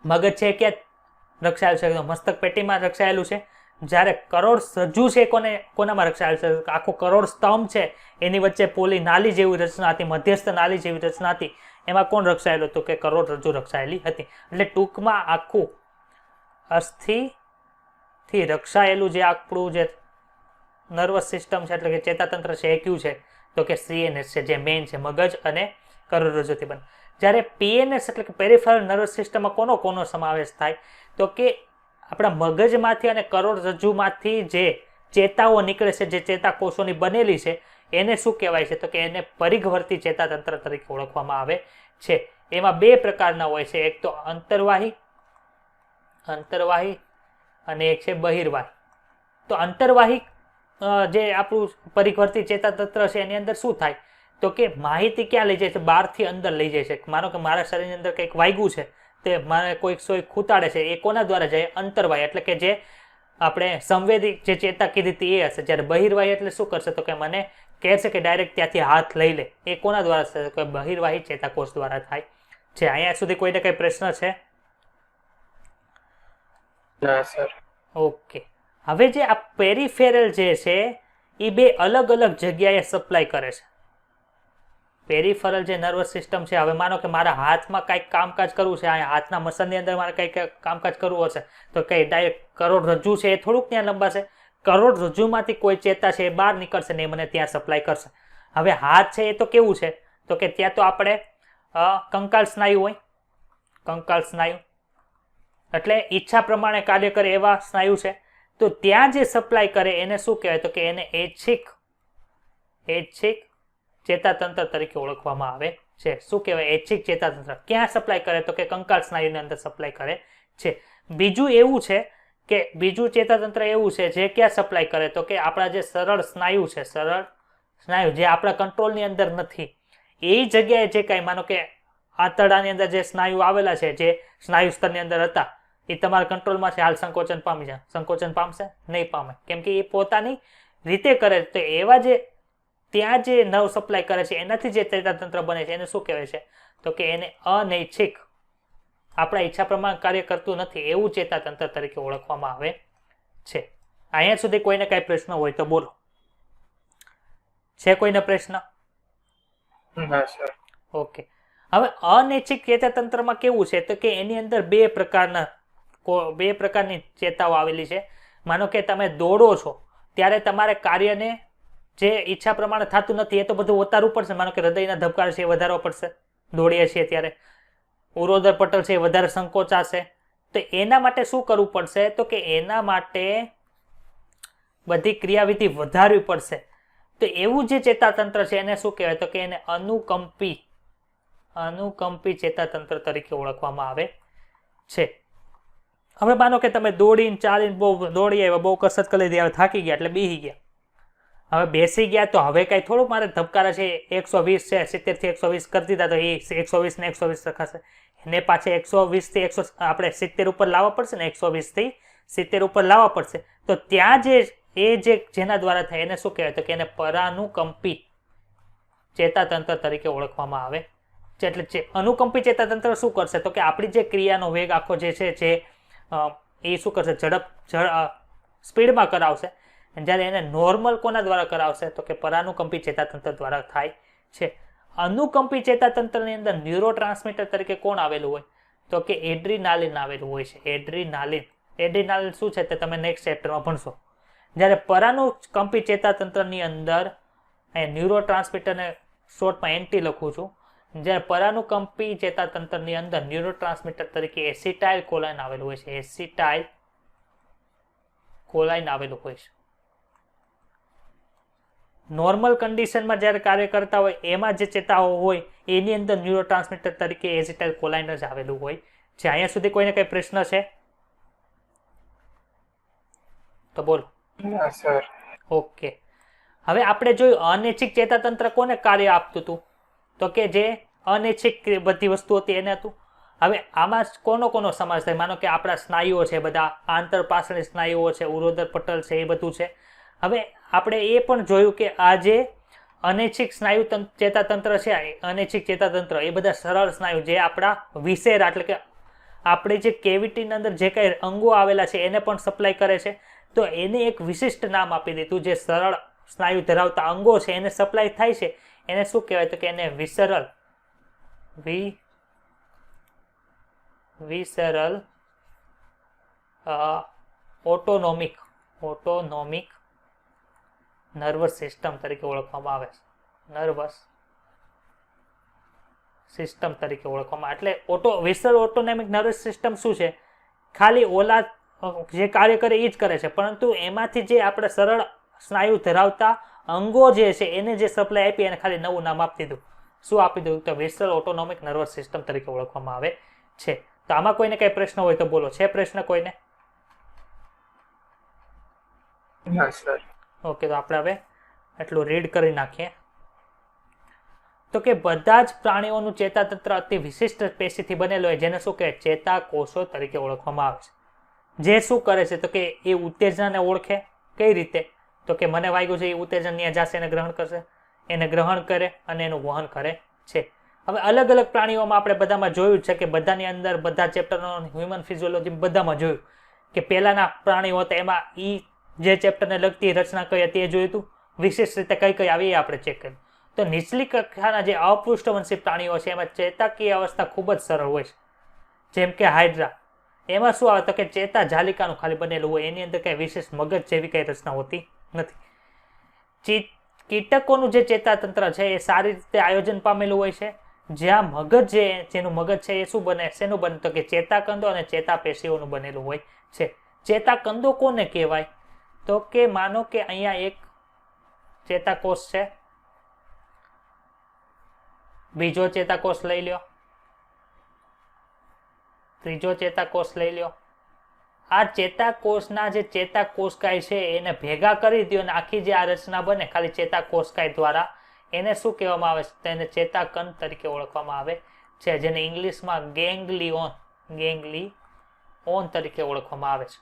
મગજ છે ક્યાં રક્ષાયેલું છે? મસ્તક પેટીમાં રક્ષાયેલું છે. જ્યારે કરોડરજ્જુ છે કોનામાં રક્ષાયેલું છે? આખો કરોડ સ્તંભ છે એની વચ્ચે પોલી નાલી જેવી રચના હતી, મધ્યસ્થ નાલી જેવી રચના હતી, એમાં કોણ રક્ષાયેલું હતું? કે કરોડરજ્જુ રક્ષાયેલી હતી. એટલે ટૂંકમાં આખું અસ્થિથી રક્ષાયેલું જે આપણું જે નર્વસ સિસ્ટમ છે, એટલે કે ચેતાતંત્ર છે, એ કયું છે? તો કે CNS છે, જે મેઇન છે, મગજ અને કરોડરજ્જુથી બને. જ્યારે PNS એટલે કે પેરિફેરલ નર્વસ સિસ્ટમમાં કોનો કોનો સમાવેશ થાય? તો કે આપણા મગજમાંથી અને કરોડરજ્જુમાંથી જે ચેતાઓ નીકળે છે, જે ચેતાકોષોની બનેલી છે, એને શું કહેવાય છે? તો કે એને પરિઘવર્તી ચેતાતંત્ર તરીકે ઓળખવામાં આવે છે. એમાં 2 પ્રકારના હોય છે, એક તો અંતર્વાહી અને એક છે બહિર્વાહી. તો અંતર્વાહી જે આપણું પરિઘવર્તી ચેતાતંત્ર છે એની અંદર શું થાય? તો કે માહિતી ક્યાં લઈ જાય છે? બહારથી અંદર લઈ જાય છે. માનો કે મારા શરીરની અંદર કંઈક વાગ્યું છે, તે મારે કોઈક સોય ખૂતાડે છે, એ કોના દ્વારા જાય? અંતર્વાહી, એટલે કે જે આપણે સંવેદી જે ચેતા કીધી હતી એ હશે. જ્યારે બહિર્વાહી એટલે શું કરશે? તો કે મને કહે છે કે ડાયરેક્ટ ત્યાંથી હાથ લઈ લે, એ કોના દ્વારા થશે? તો બહિર્વાહી ચેતાકોષ દ્વારા થાય છે. અહીંયા સુધી કોઈને કઈ પ્રશ્ન છે? ના સર. ઓકે, હવે જે આ પેરિફેરલ જે છે એ 2 અલગ અલગ જગ્યાએ સપ્લાય કરે છે. પેરિફેરલ જે નર્વસ સિસ્ટમ છે, હવે માનો કે મારા હાથમાં કંઈક કામકાજ કરવું છે, આ હાથના મસલની અંદર મારે કંઈક કામકાજ કરવું હશે, તો કઈ ડાયરેક્ટ કરોડરજ્જુ છે એ થોડુંક ત્યાં લંબાશે. કરોડરજ્જુમાંથી કોઈ ચેતા છે એ બહાર નીકળશે ને એ મને ત્યાં સપ્લાય કરશે. હવે હાથ છે એ તો કેવું છે? તો કે ત્યાં તો આપણે કંકાલ સ્નાયુ હોય, કંકાલ સ્નાયુ એટલે ઈચ્છા પ્રમાણે કાર્ય કરે એવા સ્નાયુ છે. તો ત્યાં જે સપ્લાય કરે એને શું કહેવાય? તો કે એને ઐચ્છિક ચેતાતંત્ર તરીકે ઓળખવામાં આવે છે. શું કહેવાય? ઐચ્છિક ચેતાતંત્ર. ક્યાં સપ્લાય કરે? તો કે કંકાલ સ્નાયુની અંદર સપ્લાય કરે છે. બીજું એવું છે કે બીજું ચેતાતંત્ર એવું છે જે ક્યાં સપ્લાય કરે? તો કે આપણા જે સરળ સ્નાયુ છે, સરળ સ્નાયુ જે આપણા કંટ્રોલની અંદર નથી, એ જગ્યાએ જે કાંઈ માનો કે આંતરડાની અંદર જે સ્નાયુ આવેલા છે, જે સ્નાયુ સ્તરની અંદર હતા, એ તમારા કંટ્રોલમાં છે, હાલ સંકોચન પામી જાય. સંકોચન પામશે? નહીં પામે, કેમ કે એ પોતાની રીતે કરે. તો એવા જે ત્યાં જે નર્વ સપ્લાય કરે છે એનાથી જે ચેતાતંત્ર બને છે એને શું કહેવાય છે? તો કે એને અનૈચ્છિક, આપણા ઈચ્છા પ્રમાણે કાર્ય કરતું નથી એવું ચેતાતંત્ર તરીકે ઓળખવામાં આવે છે. અહીંયા સુધી કોઈને કઈ પ્રશ્ન હોય તો બોલો. છે કોઈને પ્રશ્ન? ના સર. ઓકે, હવે અનૈચ્છિક ચેતાતંત્રમાં કેવું છે? તો કે એની અંદર 2 પ્રકારની ચેતાઓ આવેલી છે. માનો કે તમે દોડો છો ત્યારે તમારે કાર્યને જે ઈચ્છા પ્રમાણે થતું નથી એ તો બધું ઉતારવું પડશે. માનો કે હૃદયના ધબકાર છે એ વધારવા પડશે, દોડીએ છીએ ત્યારે ઉરોદર પટલ છે એ વધારે સંકોચાશે. તો એના માટે શું કરવું પડશે? તો કે એના માટે બધી ક્રિયાવિધિ વધારવી પડશે. તો એવું જે ચેતાતંત્ર છે એને શું કહેવાય? તો કે એને અનુકંપી ચેતાતંત્ર તરીકે ઓળખવામાં આવે છે. હવે માનો કે તમે દોડીને ચાલીને બહુ દોડી આવ્યા, બહુ કસરત કરી લીધી, હવે થાકી ગયા એટલે બેસી ગયા. હવે બેસી ગયા તો હવે કઈ થોડુંક મારે ધબકારા છે 120 છે, 70 થી 120 કરી દીધા તો એ 120 ને 120 રખાશે. એને પાછા 120 થી 100 આપણે 70 ઉપર લાવવા પડશે ને, 120 થી 70 ઉપર લાવવા પડશે. તો ત્યાં જે જેના દ્વારા થાય એને શું કહેવાય? તો કે એને પરાનુકંપી ચેતાતંત્ર તરીકે ઓળખવામાં આવે છે. એટલે અનુકંપી ચેતાતંત્ર શું કરશે તો કે આપણી જે ક્રિયાનો વેગ આખો જે છે જે એ શું કરશે સ્પીડમાં કરાવશે. જ્યારે એને નોર્મલ કોના દ્વારા કરાવશે તો કે પરાનુકંપી ચેતાતંત્ર દ્વારા થાય છે. અનુકંપી ચેતાતંત્રની અંદર ન્યુરોટ્રાન્સમીટર તરીકે કોણ આવેલું હોય તો કે એડ્રીનાલિન આવેલું હોય છે. એડ્રીનાલિન શું છે તે તમે નેક્સ્ટ ચેપ્ટરમાં ભણશો. જ્યારે પરાનુકંપી ચેતાતંત્રની અંદર ન્યુરોટ્રાન્સમીટરને શોર્ટમાં એનટી લખું છું. જ્યારે પરાનુકંપી ચેતાતંત્રની અંદર ન્યુરોટ્રાન્સમીટર તરીકે એસિટાઇલ કોલાઇન આવેલું હોય છે. એસિટાઇલ કોલાઇન આવેલું હોય છે. નોર્મલ કન્ડિશનમાં જ્યારે કાર્ય કરતા હોય એમાં જે ચેતાઓ હોય એની અંદર ન્યુરોટ્રાન્સમીટર તરીકે એસિટાઇલ કોલાઇન જ આવેલું હોય છે. અહીંયા સુધી કોઈને કઈ પ્રશ્ન છે તો બોલો. ના સર. ઓકે, હવે આપણે જોયું અનૈચ્છિક ચેતાતંત્ર કોને કાર્ય આપતું હતું તો કે જે અનૈચ્છિક બધી વસ્તુ હતી એને હતું. હવે આમાં કોનો સમાવેશ થાય? માનો કે આપણા સ્નાયુઓ છે, બધા આંતરપાસળી સ્નાયુઓ છે, ઉરોદર પટલ છે, એ બધું છે. હવે આપણે એ પણ જોયું કે આ જે અનૈચ્છિક સ્નાયુ ચેતાતંત્ર છે, અનૈચ્છિક ચેતાતંત્ર એ બધા સરળ સ્નાયુ જે આપણા વિસેરા એટલે કે આપણી જે કેવિટીની અંદર જે કંઈ અંગો આવેલા છે એને પણ સપ્લાય કરે છે. તો એને એક વિશિષ્ટ નામ આપી દીધું. જે સરળ સ્નાયુ ધરાવતા અંગો છે એને સપ્લાય થાય છે એને શું કહેવાય તો કે એને વિસરલ ઓટોનોમિક નર્વસ સિસ્ટમ તરીકે ઓળખવામાં આવે છે. નર્વસ સિસ્ટમ તરીકે ઓળખવામાં. એટલે વિસરલ ઓટોનોમિક નર્વસ સિસ્ટમ શું છે? ખાલી ઓલા જે કાર્ય કરે એ જ કરે છે, પરંતુ એમાંથી જે આપણે સરળ સ્નાયુ ધરાવતા અંગો જે છે એને જે સપ્લાય આપી એને ખાલી નવું નામ આપી દીધું. શું આપી દીધું તો વિસરલ ઓટોનોમિક નર્વસ સિસ્ટમ તરીકે ઓળખવામાં આવે છે. તો આમાં કોઈને કઈ પ્રશ્ન હોય તો બોલો. છે પ્રશ્ન કોઈને? ના સર. ઓકે, તો આપણે હવે એટલું રીડ કરી નાખીએ. તો કે બધા જ પ્રાણીઓનું ચેતાતંત્ર અતિ વિશિષ્ટ પેશીથી બનેલું હોય જેને શું કહે ચેતાકોષો તરીકે ઓળખવામાં આવે છે. જે શું કરે છે તો કે એ ઉત્તેજનાને ઓળખે. કઈ રીતે તો કે મને વાગ્યું છે એ ઉત્તેજન ત્યાં જશે એને ગ્રહણ કરશે, એને ગ્રહણ કરે અને એનું વહન કરે છે. હવે અલગ અલગ પ્રાણીઓમાં આપણે બધામાં જોયું છે કે બધાની અંદર બધા ચેપ્ટરનો હ્યુમન ફિઝિયોલોજી બધામાં જોયું કે પહેલાના પ્રાણીઓ હતા એમાં જે ચેપ્ટરને લગતી રચના કઈ હતી એ જોયું હતું. વિશેષ રીતે કઈ કઈ આવી એ આપણે ચેક કર્યું. તો નીચલી કક્ષાના જે અપૃષ્ઠવંશી પ્રાણીઓ છે એમાં ચેતાકીય અવસ્થા ખૂબ જ સરળ હોય છે. જેમ કે હાઇડ્રા, એમાં શું આવે તો કે ચેતા જાલિકાનું ખાલી બનેલું હોય, એની અંદર કઈ વિશેષ મગજ જેવી કઈ રચના હોતી નથી. કીટકોનું જે ચેતાતંત્ર છે એ સારી રીતે આયોજન પામેલું હોય છે. જ્યાં મગજ જેનું મગજ છે એ શું બને, શેનું બને તો કે ચેતાકંદો અને ચેતાપેશીઓનું બનેલું હોય છે. ચેતાકંદો કોને કહેવાય તો કે માનો કે અહીંયા એક ચેતાકોષ છે, બીજો ચેતાકોષ લઈ લ્યો, ત્રીજો ચેતાકોષ લઈ લ્યો. આ ચેતાકોષના જે ચેતાકોષકાય છે એને ભેગા કરી દો અને આખી જે આ રચના બને ખાલી ચેતાકોષકાય દ્વારા એને શું કહેવામાં આવે છે તો એને ચેતાકંદ તરીકે ઓળખવામાં આવે છે, જેને ઇંગ્લિશમાં ગેંગ્લિઓન તરીકે ઓળખવામાં આવે છે.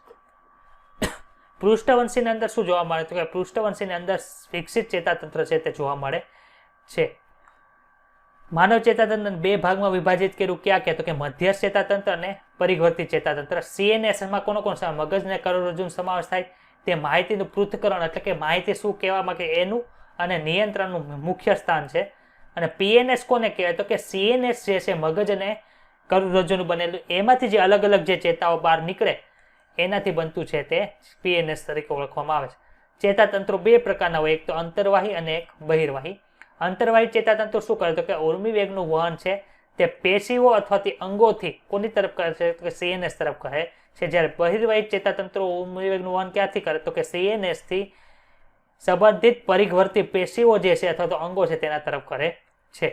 પૃષ્ઠવંશીની અંદર શું જોવા મળે તો કે પૃષ્ઠવંશીની અંદર વિકસિત ચેતાતંત્ર છે તે જોવા મળે છે. માનવ ચેતાતંત્ર બે ભાગમાં વિભાજિત કર્યું. ક્યાં કે તો કે મધ્યસ્થ ચેતાતંત્ર અને પરિવર્તી ચેતાતંત્ર. CNS માં કોનો મગજ ને કરોડરજ્જુનો સમાવેશ થાય. તે માહિતીનું પૃથ્થકરણ એટલે કે માહિતી શું કહેવામાં કે એનું અને નિયંત્રણનું મુખ્ય સ્થાન છે. અને PNS કોને કહેવાય તો કે CNS જે છે મગજ અને કરોડરજ્જુનું બનેલું, એમાંથી જે અલગ અલગ જે ચેતાઓ બહાર નીકળે એનાથી બનતું છે તે PNS તરીકે ઓળખવામાં આવે છે. ચેતાતંત્રો બે પ્રકારના હોય, એક તો અંતર્વાહી અને એક બહિર્વાહી. અંતર્વાહી ચેતાતંત્ર શું કરે તો કે ઉર્મી વેગનું વહન છે તે પેશીઓ અથવા અંગોથી કોની તરફ કરે છે તો કે CNS તરફ કહે છે. જ્યારે બહિર્વાહી ચેતાતંત્રો ઉર્મી વેગનું વહન ક્યાંથી કરે તો કે CNS થી સંબંધિત પરિઘવર્તી પેશીઓ જે છે અથવા તો અંગો છે તેના તરફ કરે છે.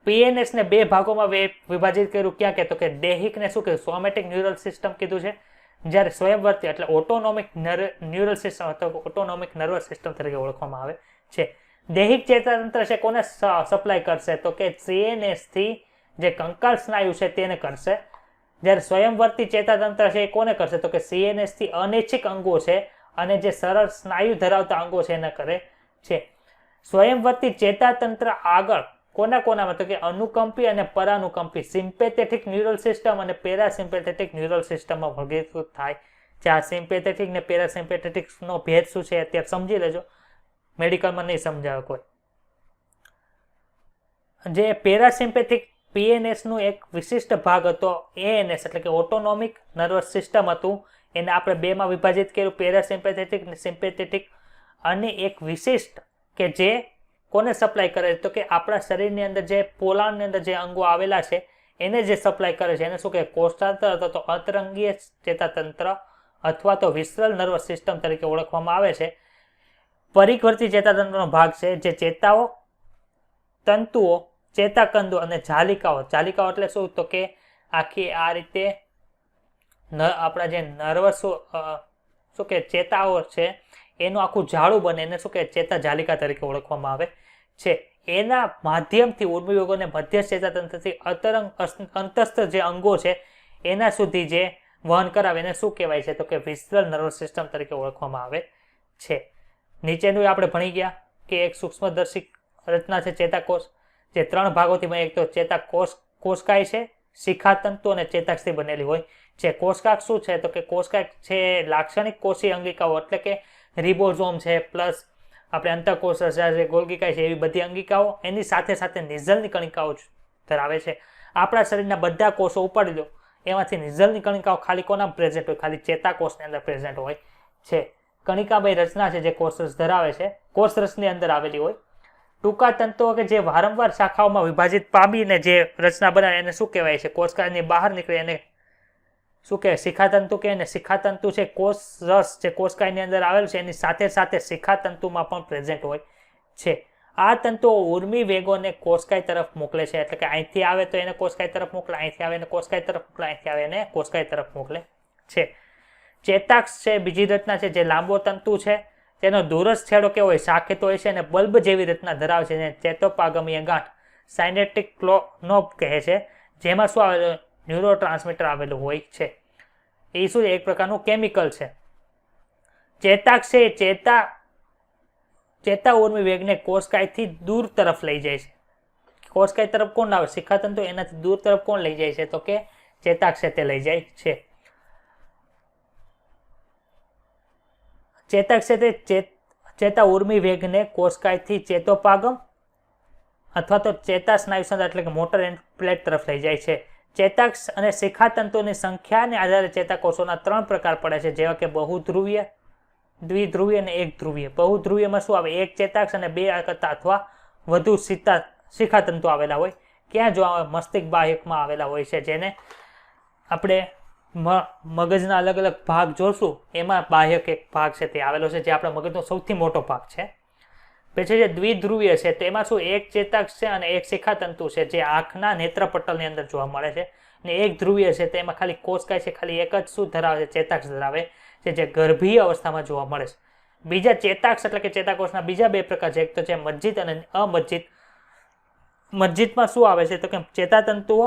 PNS ને બે ભાગોમાં વિભાજિત કર્યું. ક્યાં કે તો કે દૈહિક ને શું કીધું સોમેટિક ન્યુરલ સિસ્ટમ કીધું છે, જ્યારે સ્વયંવર્તી એટલે ઓટોનોમિક ન્યુરલ સિસ્ટમ અથવા ઓટોનોમિક નર્વસ સિસ્ટમ તરીકે ઓળખવામાં આવે છે. દૈહિક ચેતાતંત્ર છે કોને સપ્લાય કરશે તો કે CNS થી જે કંકાલ સ્નાયુ છે તેને કરશે. જ્યારે સ્વયંવર્તી ચેતાતંત્ર છે એ કોને કરશે તો કે CNS થી અનૈચ્છિક અંગો છે અને જે સરળ સ્નાયુ ધરાવતા અંગો છે એને કરે છે. સ્વયંવર્તી ચેતાતંત્ર આગળ કોનામાં તો કે અનુકંપી અને પરાનુકંપી સિમ્પેથેટિક ન્યુરલ સિસ્ટમ અને પેરાસિમ્પેથેટિક ન્યુરલ સિસ્ટમમાં વર્ગીકૃત થાય છે. આ સિમ્પેથેટિક ને પેરાસિમ્પેથેટિક નો ભેદ શું છે અત્યારે સમજી લેજો, મેડિકલમાં નહીં સમજાવે કોઈ. જે પેરાસિમ્પેથિક પીએનએસ નું એક વિશિષ્ટ ભાગ હતો એએનએસ એટલે કે ઓટોનોમિક નર્વસ સિસ્ટમ હતું, એને આપણે બેમાં વિભાજિત કર્યું, પેરાસિમ્પેથેટિક ને સિમ્પેથેટિક. અને એક વિશિષ્ટ કે જે કોને સપ્લાય કરે તો કે આપણા શરીરની અંદર જે પોલાણની અંદર જે અંગો આવેલા છે એને જે સપ્લાય કરે છે એને શું કહે કોષાતંત્ર અથવા તો અંતરંગીય ચેતાતંત્ર અથવા તો વિસ્રલ નર્વસ સિસ્ટમ તરીકે ઓળખવામાં આવે છે. પરિવર્તી ચેતાતંત્રનો ભાગ છે જે ચેતાઓ, તંતુઓ, ચેતાકંદો અને જાલિકાઓ એટલે શું તો કે આખી આ રીતે આપણા જે નર્વસ શું કે ચેતાઓ છે એનું આખું જાળું બને એને શું કે ચેતા જાલિકા તરીકે ઓળખવામાં આવે છે. એના માધ્યમથી ઉર્મિવેગોને મધ્ય ચેતાતંત્રથી અંતસ્થ જે અંગો છે એના સુધી જે વહન કરાવે એને શું કહેવાય છે તો કે વિસ્રલ નર્વસ સિસ્ટમ તરીકે ઓળખવામાં આવે છે. નીચેનું આપણે ભણી ગયા કે એક સૂક્ષ્મદર્શી રચના છે ચેતાકોષ, જે 3 ભાગોથી બને. એક તો ચેતાકોષ કોષકાય છે, શિખાતંતુ અને ચેતાક્ષથી બનેલી હોય છે. કોષકાક શું છે તો કે કોષકાક છે લાક્ષણિક કોષીય અંગિકાઓ એટલે કે રિબોઝોમ છે પ્લસ આપણે અંતઃકોષ રચના છે, ગોલ્ગીકાય છે, એવી બધી અંગિકાઓ એની સાથે સાથે નિઝલની કણિકાઓ ધરાવે છે. આપણા શરીરના બધા કોષો ઉપાડી દો એમાંથી નિઝલની કણિકાઓ ખાલી કોના પ્રેઝન્ટ હોય, ખાલી ચેતાકોષની અંદર પ્રેઝન્ટ હોય છે. કણિકામય રચના છે જે કોષરસ ધરાવે છે, કોષરસની અંદર આવેલી હોય. ટૂંકા તંતુઓ કે જે વારંવાર શાખાઓમાં વિભાજિત પામીને જે રચના બનાવે એને શું કહેવાય છે કોષકાની બહાર નીકળે એને શું કહેવાય શિખાતંતુ કે એને શિખાતંતુ છે કોષરસ જે કોષકાયની અંદર આવેલું છે એની સાથે સાથે શિખાતંતુમાં પણ પ્રેઝન્ટ હોય છે. આ તંતુઓ ઉર્મી વેગોને કોષકાય તરફ મોકલે છે એટલે કે અહીંથી આવે તો એને કોષકાય તરફ મોકલે, અહીંથી આવે એને કોષકાય તરફ મોકલે, અહીંથી આવે એને કોષકાય તરફ મોકલે છે. ચેતાક્ષ છે બીજી રચના છે જે લાંબો તંતુ છે, તેનો દૂરસ્થ છેડો કેવો હોય શાખેતો હોય છે અને બલ્બ જેવી રચના ધરાવે છે, જેને ચેતોપાગમીય ગાંઠ સાયનેટિક ક્લોનોબ કહે છે, જેમાં શું આવેલું ન્યુરો ટ્રાન્સમીટર આવેલું હોય છે. એ શું એક પ્રકારનું કેમિકલ છે. ચેતાક્ષ છે ચેતા ઉર્મી વેગને કોષકાયથી દૂર તરફ લઈ જાય છે. કોષકાય તરફ કોણ આવે શિખાતંતુ, એનાથી દૂર તરફ કોણ લઈ જાય છે તો કે ચેતાક્ષ તે લઈ જાય છે. ચેતાક્ષ તે ચેતા ઉર્મી વેગને કોષકાયથી ચેતોપાગમ અથવા તો ચેતા સ્નાયુ સંધાન એટલે કે મોટર એન્ડ પ્લેટ તરફ લઈ જાય છે. ચેતાક્ષ અને શિખાતંતુની સંખ્યાને આધારે ચેતાકોષોના 3 પ્રકાર પડે છે, જેવા કે બહુધ્રુવીય, દ્વિધ્રુવીય અને એક ધ્રુવીય. બહુધ્રુવીયમાં શું આવે એક ચેતાક્ષ અને 2 કરતા અથવા વધુ શિખાતંતુ આવેલા હોય. ક્યાં જોવા આવે મસ્તિષ્ક બાહ્યકમાં આવેલા હોય છે, જેને આપણે મગજના અલગ અલગ ભાગ જોશું એમાં બાહ્યક એક ભાગ છે તે આવેલો છે, જે આપણા મગજનો સૌથી મોટો ભાગ છે. પછી જે દ્વિધ્રુવીય છે તેમાં શું એક ચેતાક્ષ છે અને એક શિખાતંતુ છે જે આંખના નેત્રપટલની અંદર જોવા મળે છે, અને એક ધ્રુવીય છે તેમાં ખાલી કોષકાય છે, ખાલી એક જ શું ધરાવે છે ચેતાક્ષ ધરાવે છે, જે ગર્ભીય અવસ્થામાં જોવા મળે છે. બીજા ચેતાક્ષ એટલે કે ચેતાકોષના બીજા 2 પ્રકાર છે, એક તો છે મજ્જિત અને અમજ્જિત. મજ્જિતમાં શું આવે છે તો કે ચેતાતંતુઓ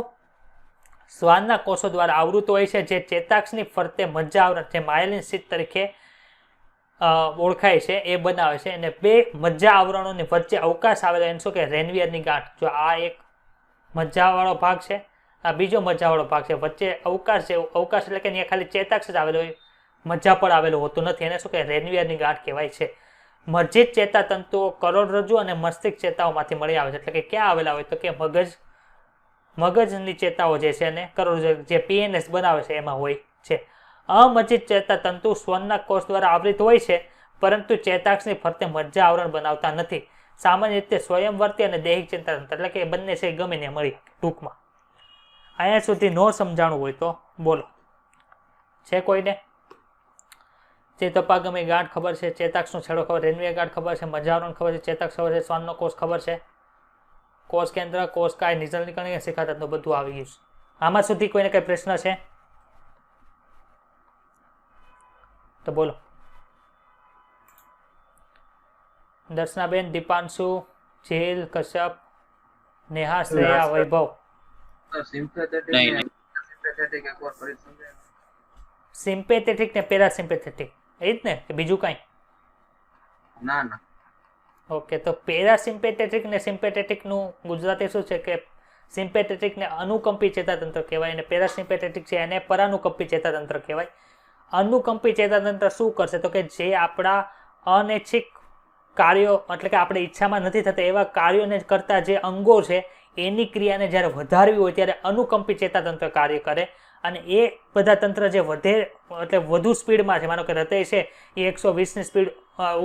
શ્વાનના કોષો દ્વારા આવૃત હોય છે, જે ચેતાક્ષની ફરતે મજ્જા આવરણ જે માયલિન શીટ તરીકે ઓળખાય છે એ બનાવે છે, અને 2 મજ્જા આવરણોની વચ્ચે અવકાશ આવેલો એને શું કે રેનવીયરની ગાંઠ. જો આ એક મજ્જાવાળો ભાગ છે, આ બીજો મજ્જાવાળો ભાગ છે, વચ્ચે અવકાશ છે. અવકાશ એટલે કે અહીંયા ખાલી ચેતાક્ષ જ આવેલો હોય, મજ્જા પણ આવેલું હોતું નથી, એને શું કે રેનવીયરની ગાંઠ કહેવાય છે. મજ્જિત ચેતાતંતુઓ કરોડરજ્જુ અને મસ્તિષ્ક ચેતાઓમાંથી મળી આવે છે, એટલે કે ક્યાં આવેલા હોય તો કે મગજની ચેતાઓ જે છે અને કરોડરજ્જુ જે પીએનએસ બનાવે છે એમાં હોય છે. અમજ્જિત ચેતાતંતુ શ્વનના કોષ દ્વારા આવૃત હોય છે, પરંતુ ચેતાક્ષની ફરતે મજ્જા આવરણ બનાવતા નથી. સામાન્ય રીતે સ્વયંવર્તી અને દૈહિક ચેતાતંત્ર એટલે કે બંને છે ગમે ને મળી ટૂંકમાં. અહીંયા સુધી ન સમજાણું હોય તો બોલો, છે કોઈને? ચેતોપાગમી ગાંઠ ખબર છે, ચેતાક્ષનો છેડો ખબર, રેનવીય ગાંઠ ખબર છે, મજ્જા આવરણ ખબર છે, ચેતાક્ષ ખબર છે, શ્વાનનો કોષ ખબર છે, કોષ કેન્દ્ર, કોષકાય, નિઝલની કણિકા, શિખાતંતુ બધું આવી ગયું છે. આમાં સુધી કોઈને કઈ પ્રશ્ન છે તો બોલો. દર્શનાબેન, દીપાંશુ, જેલ, કશ્યપ, નેહા, શ્રેયા, વૈભવ. સિમ્પેથેટિક ને પેરાસિમ્પેથેટિક એ જ ને કે બીજું કઈ? ના ઓકે, તો પેરાસિમ્પેથેટિક ને સિમ્પેથેટિકનું ગુજરાતી શું છે કે સિમ્પેથેટિકને અનુકંપી ચેતાતંત્ર કહેવાય અને પેરાસિમ્પેથેટિક છે એને પરાનુકંપી ચેતાતંત્ર કહેવાય. અનુકંપી ચેતાતંત્ર શું કરશે તો કે જે આપણા અનૈચ્છિક કાર્યો એટલે કે આપણે ઈચ્છામાં નથી થતા એવા કાર્યોને કરતા જે અંગો છે એની ક્રિયાને જ્યારે વધારવી હોય ત્યારે અનુકંપી ચેતાતંત્ર કાર્ય કરે અને એ બધા તંત્ર જે વધે એટલે વધુ સ્પીડમાં છે, માનો કે હૃદય છે એ 120ની સ્પીડ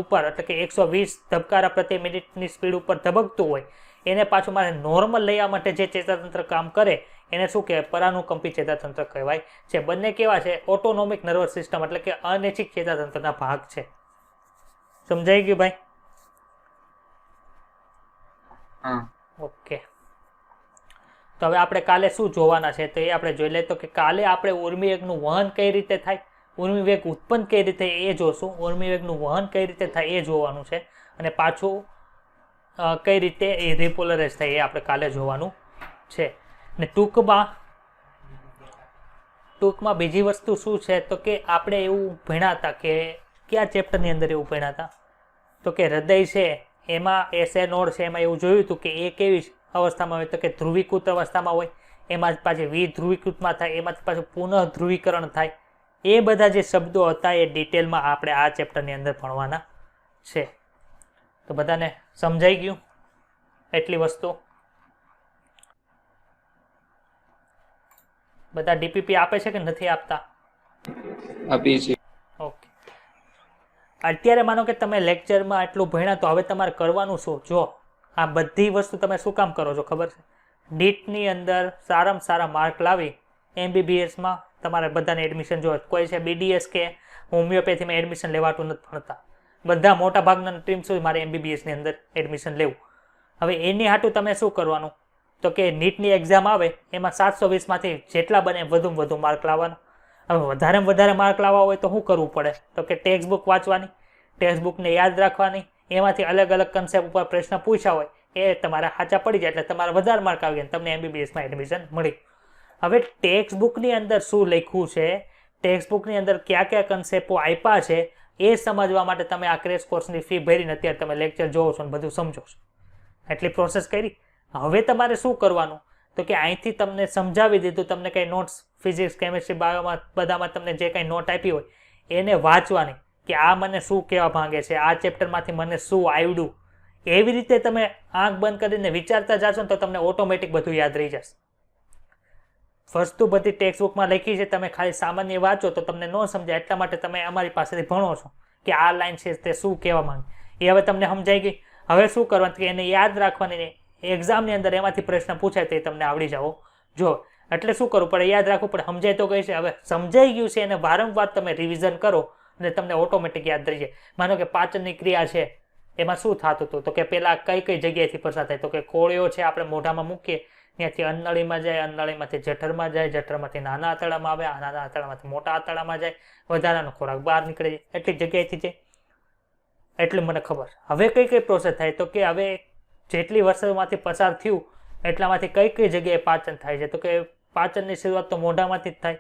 ઉપર એટલે કે 120 ધબકારા પ્રતિ મિનિટની સ્પીડ ઉપર ધબકતું હોય એને પાછું મારે નોર્મલ લઈ આવવા માટે જે ચેતાતંત્ર કામ કરે એને શું કહેવાય? પરાનુકંપી ચેતાતંત્ર કહેવાય છે. બંને કેવા છે? ઓટોનોમિક નર્વસ સિસ્ટમ એટલે કે અનૈચ્છિક ચેતાતંત્રના ભાગ છે. સમજાઈ ગયું ભાઈ? હા. ઓકે, તો હવે આપણે કાલે શું જોવાના છે તો એ આપણે જોઈ લઈએ. તો કે કાલે આપણે ઉર્મિવેગનું વહન કઈ રીતે થાય, ઉર્મિવેગ ઉત્પન્ન કઈ રીતે એ જોશું, ઉર્મિવેગનું વહન કઈ રીતે થાય એ જોવાનું છે અને પાછું કઈ રીતે એ રિપોલરાઇઝ થાય એ આપણે કાલે જોવાનું છે. ને ટૂંકમાં બીજી વસ્તુ શું છે તો કે આપણે એવું ભણ્યા હતા કે કયા ચેપ્ટરની અંદર એવું ભણ્યા હતા તો કે હૃદય છે એમાં એસે નોડ છે એમાં એવું જોયું હતું કે એ કેવી અવસ્થામાં હોય તો કે ધ્રુવીકૃત અવસ્થામાં હોય, એમાં પાછી વિધ્રુવીકૃતમાં થાય, એમાંથી પાછું પુનઃ ધ્રુવીકરણ થાય. એ બધા જે શબ્દો હતા એ ડિટેલમાં આપણે આ ચેપ્ટરની અંદર ભણવાના છે. તો બધાને સમજાઈ ગયું એટલી વસ્તુ? બધા ડીપીપી આપે છે કે નથી આપતા? આપી છે. ઓકે, અત્યારે માનો કે તમે લેક્ચરમાં આટલું ભણ્યા તો હવે તમારે કરવાનું શું? જો આ બધી વસ્તુ તમે શું કામ કરો છો ખબર છે? નીટની અંદર સારામાં સારા માર્ક લાવી MBBSમાં તમારે બધાને એડમિશન જોઈએ. કોઈ છે BDS કે હોમિયોપેથીમાં એડમિશન લેવાતું નથી ભણતા, બધા મોટા ભાગના ટીમ સુધી મારે MBBSની અંદર એડમિશન લેવું. હવે એની હાટું તમે શું કરવાનું તો કે નીટની એક્ઝામ આવે એમાં 720માંથી જેટલા બને વધુ માર્ક લાવવાના. હવે વધારે માર્ક લાવવા હોય તો શું કરવું પડે તો કે ટેક્સ્ટ બુક વાંચવાની, ટેક્સ્ટ બુકને યાદ રાખવાની, એમાંથી અલગ અલગ કન્સેપ્ટ ઉપર પ્રશ્ન પૂછ્યા હોય એ તમારા સાચા પડી જાય એટલે તમારે વધારે માર્ક આવી ગયા તમને MBBSમાં એડમિશન મળી. હવે ટેક્સ્ટ બુકની અંદર શું લખ્યું છે, ટેક્સ્ટ બુકની અંદર કયા કયા કન્સેપ્ટો આપ્યા છે એ સમજવા માટે તમે આ ક્રેશ કોર્સની ફી ભરીને અત્યારે તમે લેક્ચર જોવો છો અને બધું સમજો છો. એટલી પ્રોસેસ કરી. હવે તમારે શું કરવાનું તો કે અહીંથી તમને સમજાવી દીધું, તમને કંઈ નોટ્સ ફિઝિક્સ કેમિસ્ટ્રી બાયોમાં બધામાં તમને જે કંઈ નોટ આપી હોય એને વાંચવાની કે આ મને શું કહેવા માંગે છે, આ ચેપ્ટરમાંથી મને શું આવડ્યું. એવી રીતે તમે આંખ બંધ કરીને વિચારતા જાશો ને તો તમને ઓટોમેટિક બધું યાદ રહી જશે. વસ્તુ બધી ટેક્સ્ટ બુકમાં લખી છે, તમે ખાલી સામાન્ય વાંચો તો તમને ન સમજાય. એટલા માટે તમે અમારી પાસેથી ભણો છો કે આ લાઈન છે તે શું કહેવા માંગે એ હવે તમને સમજાઈ ગઈ. હવે શું કરવાનું કે એને યાદ રાખવાની, એક્ઝામની અંદર એમાંથી પ્રશ્ન પૂછાય તો એ તમને આવડી જાઓ જો. એટલે શું કરવું પડે? યાદ રાખવું પડે. સમજાય તો ગઈ છે. હવે સમજાઈ ગયું છે એને વારંવાર તમે રિવિઝન કરો અને તમને ઓટોમેટિક યાદ રહી જાય. માનો કે પાચનની ક્રિયા છે એમાં શું થતું હતું તો કે પેલા કઈ જગ્યાએથી પસાર થાય તો કે કોળિયો છે આપણે મોઢામાં મૂકીએ ત્યાંથી અન્નળીમાં જાય, અન્નળીમાંથી જઠરમાં જાય, જઠરમાંથી નાના આંતરડામાં આવે, આ નાના આંતરડામાંથી મોટા આંતરડામાં જાય, વધારાનો ખોરાક બહાર નીકળે જાય. એટલી જગ્યાએથી જાય એટલું મને ખબર. હવે કઈ પ્રોસેસ થાય તો કે હવે જેટલી વર્ષોમાંથી પસાર થયું એટલામાંથી કઈ જગ્યાએ પાચન થાય છે તો કે પાચનની શરૂઆત તો મોઢામાંથી જ થાય.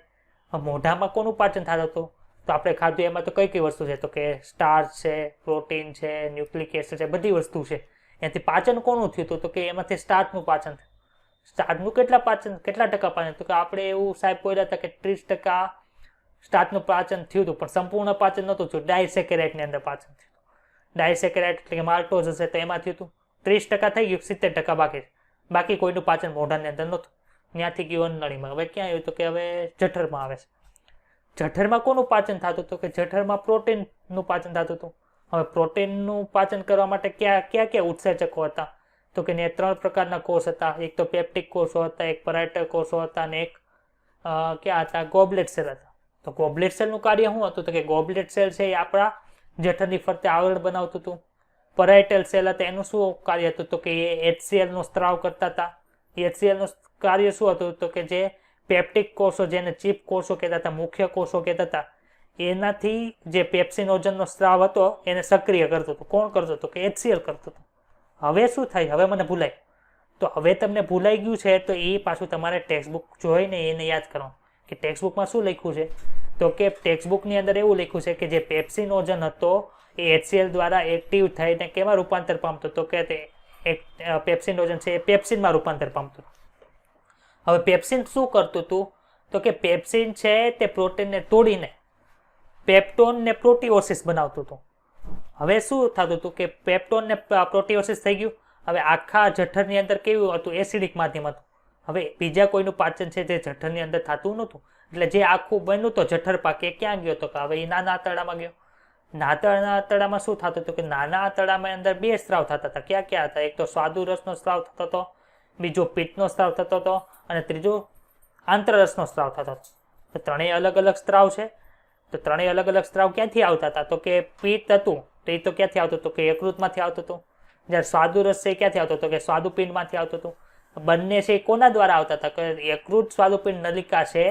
મોઢામાં કોનું પાચન થતું હતું તો આપણે ખાધું એમાં તો કઈ વસ્તુ છે તો કે સ્ટાર્ચ છે, પ્રોટીન છે, ન્યુક્લિક એસિડ છે, બધી વસ્તુ છે. એનાથી પાચન કોનું થયું હતું તો કે એમાંથી સ્ટાર્ચનું પાચન થયું. સ્ટાર્ચનું કેટલા ટકા પાચન તો કે આપણે એવું સાહેબ બોલ્યા હતા કે 30% સ્ટાર્ચનું પાચન થયું હતું પણ સંપૂર્ણ પાચન નહોતું થયું. ડાયસેકેરાઇડની અંદર પાચન થયું. ડાયસેકેરાઇડ એટલે કે માલ્ટોઝ હશે તો એમાં થયું હતું 30% થઈ ગયું, 70% બાકી કોઈનું પાચન મોઢાની અંદર નહોતું. ત્યાંથી ગયું અન્નળીમાં. હવે ક્યાં આવ્યું તો કે હવે જઠરમાં આવે છે. જઠરમાં કોનું પાચન થતું હતું કે જઠરમાં પ્રોટીનનું પાચન થતું હતું. હવે પ્રોટીનનું પાચન કરવા માટે કયા ઉત્સેચકો હતા તો કે 3 પ્રકારના કોષ હતા. એક તો પેપ્ટિક કોષો હતા, એક પરાઇટલ કોષો હતા અને એક ક્યાં હતા ગોબલેટ સેલ હતા. તો ગોબલેટ સેલનું કાર્ય શું હતું તો કે ગોબલેટ સેલ છે એ આપણા જઠરની ફરતે આવરણ બનાવતું હતું. પરાઇટલ સેલ હતા એનું શું કાર્ય હતું તો કે એ HCl નો સ્ત્રાવ કરતા હતા. HCl નું કાર્ય શું હતું તો કે જે પેપ્ટિક કોષો જેને ચીપ કોષો કહેતા હતા, મુખ્ય કોષો કહેતા હતા, એનાથી જે પેપ્સિનોજનનો સ્ત્રાવ હતો એને સક્રિય કરતું હતું. કોણ કરતું હતું કે HCl કરતું હતું. હવે શું થાય? હવે મને ભૂલાય. તો હવે તમને ભૂલાઈ ગયું છે તો એ પાછું તમારે ટેક્સ્ટ બુક જોઈને એને યાદ કરવાનું કે ટેક્સ્ટ બુકમાં શું લખ્યું છે તો કે ટેક્સ્ટ બુકની અંદર એવું લખ્યું છે કે જે પેપ્સિનોજન હતો એ HCl દ્વારા એક્ટિવ થઈને કેમાં રૂપાંતર પામતો તો કે તે એક પેપ્સિનોજન છે એ પેપ્સિનમાં રૂપાંતર પામતું. હવે પેપ્સિન શું કરતું હતું તો કે પેપ્સિન છે તે પ્રોટીનને તોડીને પેપ્ટોન ને પ્રોટીઓસિસ બનાવતું હતું. હવે શું થતું હતું કે પેપ્ટોન ને પ્રોટીઓસિસ થઈ ગયું. હવે આખા જઠરની અંદર કેવું હતું, એસિડિક માધ્યમ હતું. હવે બીજા કોઈનું પાચન છે જે જઠરની અંદર થતું નહોતું, એટલે જે આખું બન્યું તો જઠર પાક એ ક્યાં ગયો તો કે હવે એ નાના આંતરડામાં ગયો. નાના આંતરડામાં શું થતું હતું કે નાના આંતરડામાં અંદર બે સ્ત્રાવ થતા હતા. ક્યાં ક્યાં હતા? એક તો સ્વાદુરસનો સ્ત્રાવ થતો હતો, બીજો પિત્તનો સ્ત્રાવ થતો હતો અને ત્રીજો આંતરરસનો સ્ત્રાવ થતો હતો. તો ત્રણેય અલગ અલગ સ્ત્રાવ છે. તો ત્રણેય અલગ અલગ સ્ત્રાવ ક્યાંથી આવતા હતા તો કે પિત્ત હતું તો એ તો ક્યાંથી આવતું હતું કે યકૃતમાંથી આવતું હતું. જ્યારે સ્વાદુરસ છે એ ક્યાંથી આવતો હતો કે સ્વાદુપિંડમાંથી આવતું હતું. બંને છે એ કોના દ્વારા આવતા હતા કે યકૃત સ્વાદુપિંડ નલિકા છે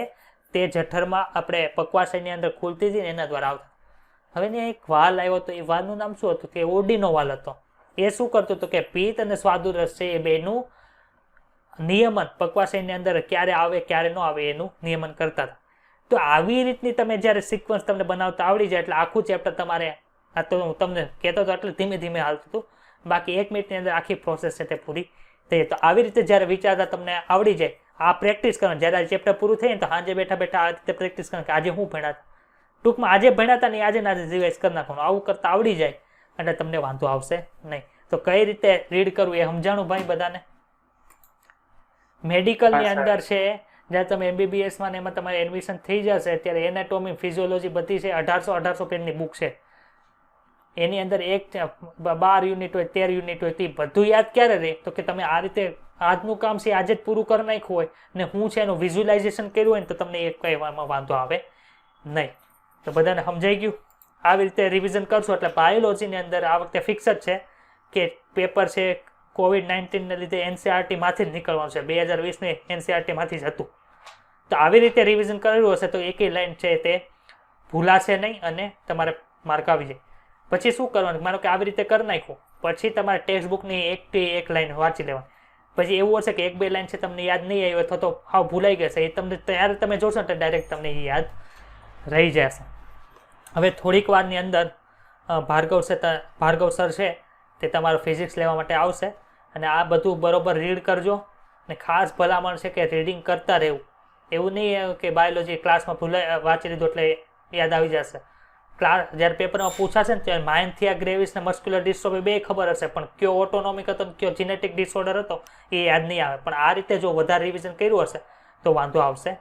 તે જઠરમાં આપણે પક્વાશયની અંદર ખુલતી હતી ને એના દ્વારા આવતા. હવે ને એક વાલ આવ્યો તો એ વાલનું નામ શું હતું કે ઓડીનો વાલ હતો. એ શું કરતું હતું કે પિત્ત અને સ્વાદુરસ છે એ બેનું નિયમન પક્વાશયની અંદર ક્યારે આવે ક્યારે ન આવે એનું નિયમન કરતા હતા. તો આવી રીતની તમે જ્યારે સિક્વન્સ તમને બનાવતા આવડી જાય એટલે આખું ચેપ્ટર તમારે, આ તો હું તમને કહેતો હતો એટલે ધીમે ધીમે હાલતું હતું, બાકી 1 મિનિટની અંદર આખી પ્રોસેસ છે તે પૂરી થઈ. તો આવી રીતે જ્યારે વિચારતા તમને આવડી જાય, આ પ્રેક્ટિસ કરવાનું. જ્યારે આ ચેપ્ટર પૂરું થઈ ને તો સાંજે બેઠા બેઠા આ રીતે પ્રેક્ટિસ કરવાનું કે આજે હું ભણ્યા ટૂંકમાં આજે ભણ્યા હતા ને આજે આજે રિવાઇઝ કરી નાખવાનું. આવું કરતા આવડી જાય એટલે તમને વાંધો આવશે નહીં. તો કઈ રીતે રીડ કરવું એ સમજાણું ભાઈ બધાને. મેડિકલની અંદર છે જ્યારે તમે MBBS માં એમાં તમારે એડમિશન થઈ જશે ત્યારે એનાટોમી ફિઝિયોલોજી બધી છે 1800 પેજની બુક છે. એની અંદર એક 12 યુનિટ હોય 13 યુનિટ હોય તે બધું યાદ ક્યારે રહે તો કે તમે આ રીતે આજનું કામ છે આજે જ પૂરું કરી નાખ્યું હોય ને હું છે એનું વિઝ્યુલાઇઝેશન કર્યું હોય ને તો તમને એક કહેવામાં વાંધો આવે નહીં. તો બધાને સમજાઈ ગયું. આવી રીતે રિવિઝન કરશો એટલે બાયોલોજીની અંદર આ વખતે ફિક્સ જ છે કે પેપર છે COVID-19ને લીધે NCERT માંથી જ નીકળવાનું છે. 2020ની NCERT માંથી જ હતું. તો આવી રીતે રિવિઝન કર્યું હશે તો એકેય લાઈન છે તે ભૂલાશે નહીં અને તમારે માર્ક આવી જાય. પછી શું કરવાનું, માનો કે આવી રીતે કરી નાખ્યું પછી તમારે ટેક્સ્ટ બુકની એક લાઈન વાંચી લેવાની. પછી એવું હશે કે 1-2 લાઈન છે તમને યાદ નહીં આવી અથવા તો હાવ ભૂલાઈ ગશે, એ તમને ત્યારે તમે જોશો તો ડાયરેક્ટ તમને એ યાદ રહી જશે. હવે થોડીક વારની અંદર ભાર્ગવ સર છે તે તમારો ફિઝિક્સ લેવા માટે આવશે અને આ બધું બરોબર રીડ કરજો. અને ખાસ ભલામણ છે કે રીડિંગ કરતા રહેવું. એવું નહીં કે બાયોલોજી ક્લાસમાં વાંચી લીધું એટલે યાદ આવી જશે. જ્યારે પેપરમાં પૂછાશે ને ત્યારે માઇન્થિયા ગ્રેવિસ ને મસ્ક્યુલર ડિસ્ટ્રોફી બે ખબર હશે પણ કયો ઓટોનોમિક હતો ને કયો જીનેટિક ડિસઓર્ડર હતો એ યાદ નહીં આવે. પણ આ રીતે જો વધારે રિવિઝન કર્યું હશે તો વાંધો આવશે